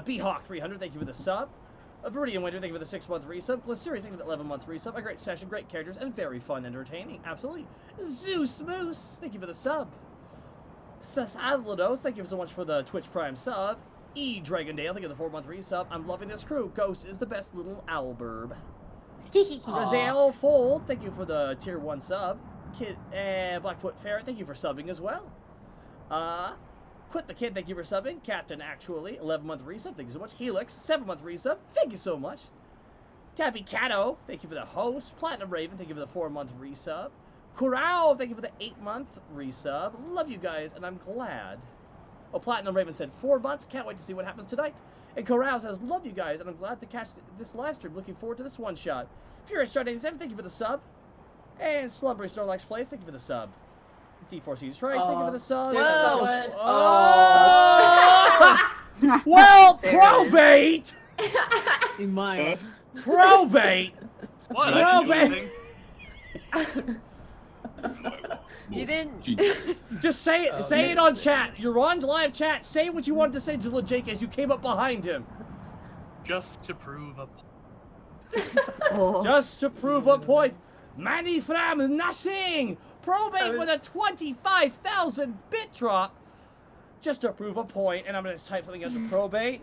B-Hawk 300, thank you for the sub. Viridian Winter, thank you for the 6-month resub. Glyceris, thank you for the 11-month resub. A great session, great characters, and very fun, entertaining. Absolutely. Zeus Moose, thank you for the sub. Sasadlados, thank you so much for the Twitch Prime sub. E. Dragondale, thank you for the 4-month resub. I'm loving this crew. Ghost is the best little owlburb. Razale Fold, thank you for the tier 1 sub. Kid Blackfoot Ferret, thank you for subbing as well. Quit the Kid, thank you for subbing. Captain Actually, 11-month resub, thank you so much. Helix, 7-month resub, thank you so much. Tappy Cato, thank you for the host. Platinum Raven, thank you for the 4-month resub. Kurao, thank you for the 8-month resub. Love you guys, and I'm glad. Oh, Platinum Raven said 4 months, can't wait to see what happens tonight. And Kurao says, love you guys, and I'm glad to catch this live stream. Looking forward to this one shot. Furious Stride 87, thank you for the sub. And Slumbering Snorlax Plays, thank you for the sub. T4C's Trice, thank you for the sub. Well, Probate! Probate! What? Probate! You didn't. Just say it. Say it on chat. You're on live chat. Say what you wanted to say to Jake as you came up behind him. Just to prove a Just to prove a point. Money from nothing. Probate with a 25,000 bit drop. Just to prove a point. And I'm going to type something out to Probate.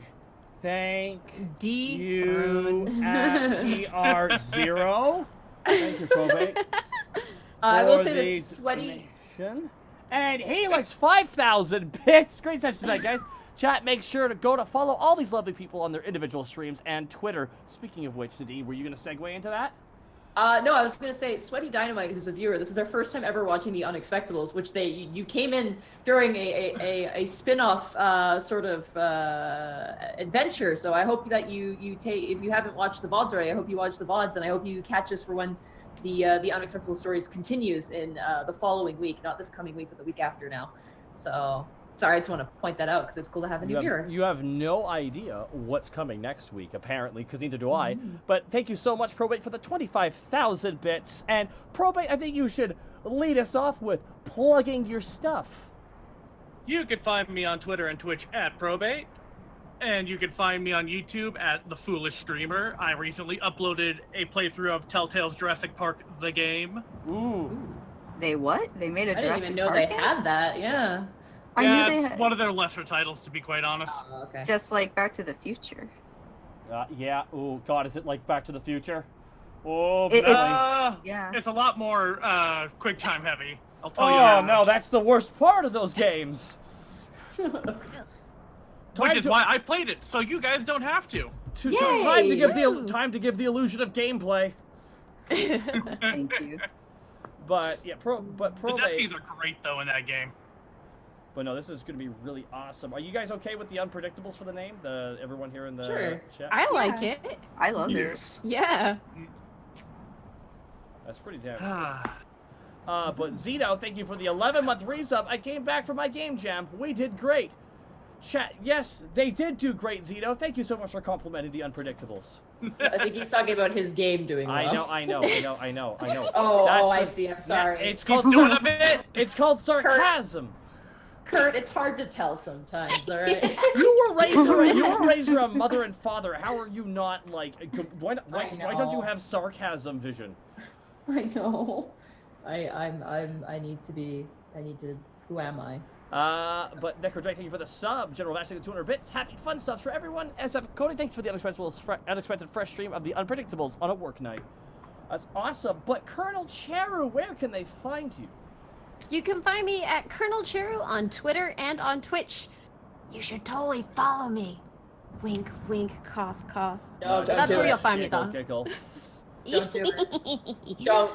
Thank you at PR0. Thank you, Probate. I will say this, Sweaty. And Helix 5,000 bits. Great session tonight, guys. Chat, make sure to go to follow all these lovely people on their individual streams and Twitter. Speaking of which, Nadine, were you going to segue into that? No, I was going to say, Sweaty Dynamite, who's a viewer, this is their first time ever watching the Unexpectables, which you came in during a spin-off sort of adventure. So I hope that you take, if you haven't watched the VODs already, I hope you watch the VODs, and I hope you catch us for when the Unexpectable Stories continues in the following week, not this coming week, but the week after now. So sorry, I just want to point that out because it's cool to have a new viewer. You have no idea what's coming next week, apparently, because neither do I. Mm. But thank you so much, Probate, for the 25,000 bits. And Probate, I think you should lead us off with plugging your stuff. You can find me on Twitter and Twitch at Probate. And you can find me on YouTube at The Foolish Streamer. I recently uploaded a playthrough of Telltale's Jurassic Park The Game. Ooh. They what? They made a I didn't Jurassic even know Park they game? had that. Yeah. I Yeah, knew they it's had, one of their lesser titles, to be quite honest. Oh, okay. just like Back to the Future. Yeah. Oh, God, is it like Back to the Future? Oh, It's- boy. Yeah. It's a lot more quick time heavy. I'll tell you Oh, that no, much. that's the worst part of those games. Which is why I played it, so you guys don't have to. Time to give Woo! the illusion of gameplay. Thank you. But yeah, The death Probate. scenes are great though in that game. But no, this is going to be really awesome. Are you guys okay with the Unpredictables for the name? Everyone here in the Sure. chat? I like it. I love it. Yes. Yeah. That's pretty damn but Zito, thank you for the 11-month resub. I came back from my game jam. We did great. Chat, yes, they did do great, Zito. Thank you so much for complimenting the Unpredictables. I think he's talking about his game doing well. I know. Oh, That's I the- see. I'm sorry. It's called Doing a bit. it's called sarcasm. Kurt, it's hard to tell sometimes. All right. You were raised a mother and father. How are you not like? Why don't you know. have sarcasm vision? I know. I need to. Who am I? But Necrodrake, thank you for the sub. General Vash, 200 bits. Happy fun stuff for everyone. SF Cody, thanks for the unexpected fresh stream of the Unpredictables on a work night. That's awesome. But Colonel Cheru, where can they find you? You can find me at Colonel Cheru on Twitter and on Twitch. You should totally follow me. Wink, wink, cough, cough. No, don't That's do where it. you'll find me, Giggle, though. giggle. Don't do it. Don't.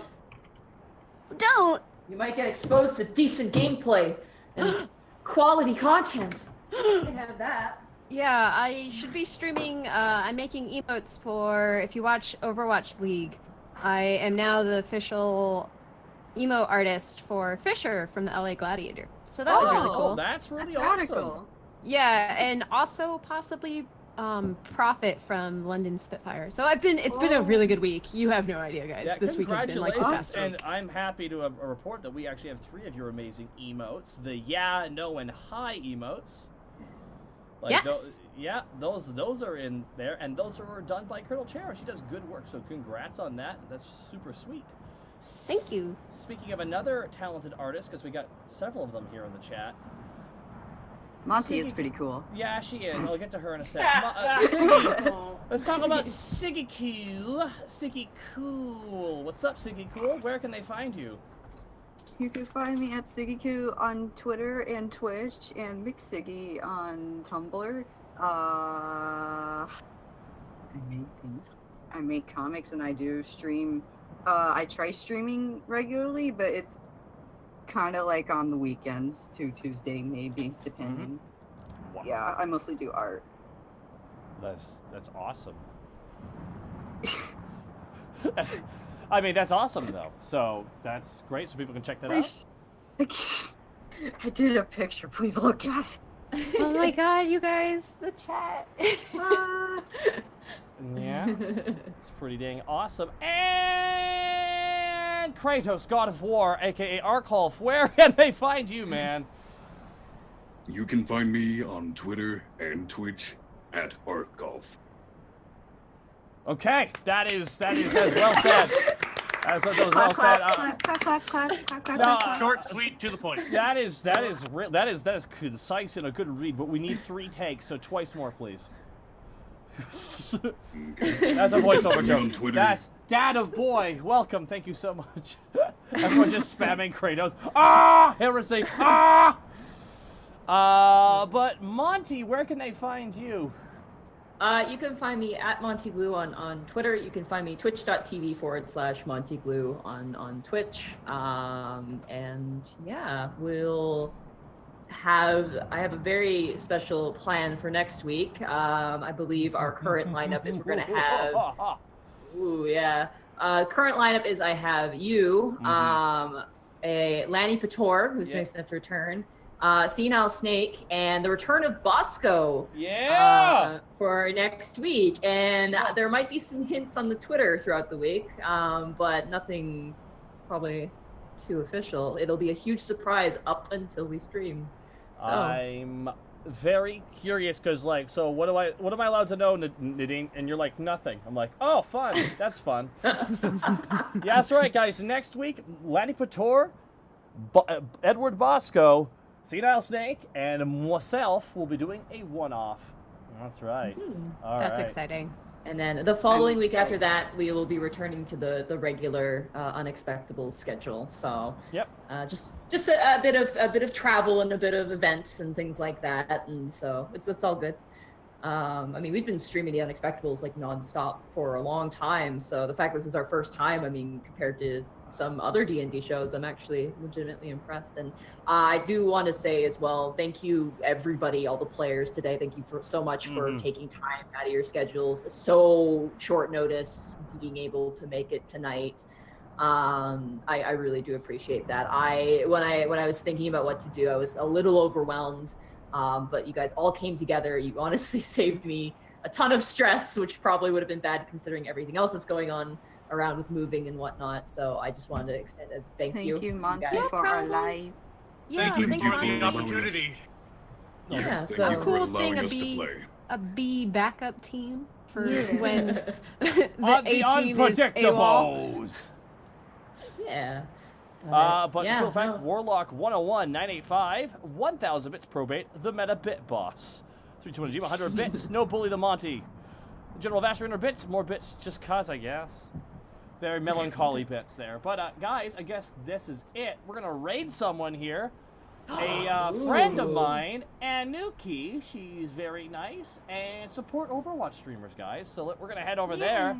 Don't. You might get exposed to decent gameplay and quality content. You can have that. Yeah, I should be streaming. I'm making emotes for, if you watch Overwatch League, I am now the official emo artist for Fisher from the LA Gladiator. So that was really Oh, cool. that's really That's awesome. radical. Yeah, and also possibly Profit from London Spitfire. So it's been a really good week. You have no idea, guys. Yeah, This week has been like the congratulations, best and week. I'm happy to report that we actually have 3 of your amazing emotes. The yeah, no, and hi emotes. Yes. Those are in there, and those are done by Colonel Chero. She does good work, so congrats on that. That's super sweet. Thank you. Speaking of another talented artist, because we got several of them here in the chat. Monty is pretty cool. Yeah, she is. I'll get to her in a sec. Siggy, let's talk about Siggy Cool. Siggy Cool. What's up, Siggy Cool? Where can they find you? You can find me at Siggyku on Twitter and Twitch, and MixSiggy on Tumblr. I make things. I make comics, and I do stream. I try streaming regularly, but it's kind of like on the weekends, Tuesday maybe, depending. Wow. Yeah, I mostly do art. That's awesome. I mean, that's awesome though. So that's great. So people can check that out. I did a picture. Please look at it. Oh my god, you guys, the chat. Yeah, it's pretty dang awesome. And Kratos, God of War, aka Arkolf, where can they find you, man? You can find me on Twitter and Twitch at ArtGolf. Okay, that is well said. That was well said. No, Short, sweet, to the point. that is concise and a good read, but we need 3 takes, so twice more, please. That's a voiceover On joke. Twitter. That's Dad of Boy. Welcome. Thank you so much. Everyone's just spamming Kratos. Ah, heresy. Ah. But Monty, where can they find you? You can find me at Monty Glue on Twitter. You can find me twitch.tv/Monty Glue on Twitch. And yeah, I have a very special plan for next week. I believe our current lineup is we're gonna have. Ooh, yeah. Current lineup is I have you, a Lanny Pator, who's Yeah. nice enough to return, Senile Snake, and the return of Bosco. Yeah. For next week, and there might be some hints on the Twitter throughout the week, but nothing probably too official. It'll be a huge surprise up until we stream. So I'm very curious because, like, so what am I allowed to know, Nadine? And you're like, nothing. I'm like, oh, fun. That's fun. Yeah, that's right, guys. Next week, Lanny Pator, Edward Bosco, Senile Snake, and myself will be doing a one-off. That's right. All That's right. exciting. And then the following week after that, we will be returning to the regular Unexpectables schedule. So Yep. Just a bit of travel and a bit of events and things like that, and so it's all good. I mean, we've been streaming the Unexpectables like nonstop for a long time. So the fact this is our first time, I mean, compared to some other D&D shows, I'm actually legitimately impressed. And I do want to say as well, thank you everybody, all the players today. Thank you so much for taking time out of your schedules. So short notice, being able to make it tonight. I really do appreciate that. When I was thinking about what to do, I was a little overwhelmed. But you guys all came together. You honestly saved me a ton of stress, which probably would have been bad considering everything else that's going on around with moving and whatnot. So I just wanted to extend a thank you. Thank you, Monty, guys. for our live. Yeah, Thank you thanks, for giving me the Monty. opportunity. Yeah, Yes, so- thank you for Cool allowing thing, us to a play. A B backup team for Yeah. when the On A the team is AWOL. Unpredictables. Yeah. But yeah, cool fact, no. Warlock 101 985 1000 bits probate, the meta bit boss. 320 G 100 bits, no bully the Monty. General Vash 300 bits, more bits just cause, I guess. Very melancholy bits there. But guys, I guess this is it. We're gonna raid someone here. A friend of Ooh. mine, Anuki. She's very nice and support Overwatch streamers, guys. So we're gonna head over there.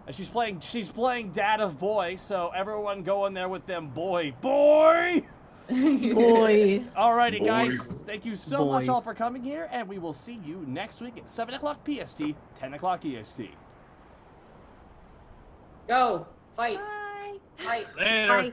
And she's playing Dad of Boy, so everyone go in there with them boy. Boy. Alrighty, Boy. guys. Thank you so much Boy. all for coming here, and we will see you next week at 7 o'clock PST, 10 o'clock EST. Go fight, Bye. fight. Later. Bye.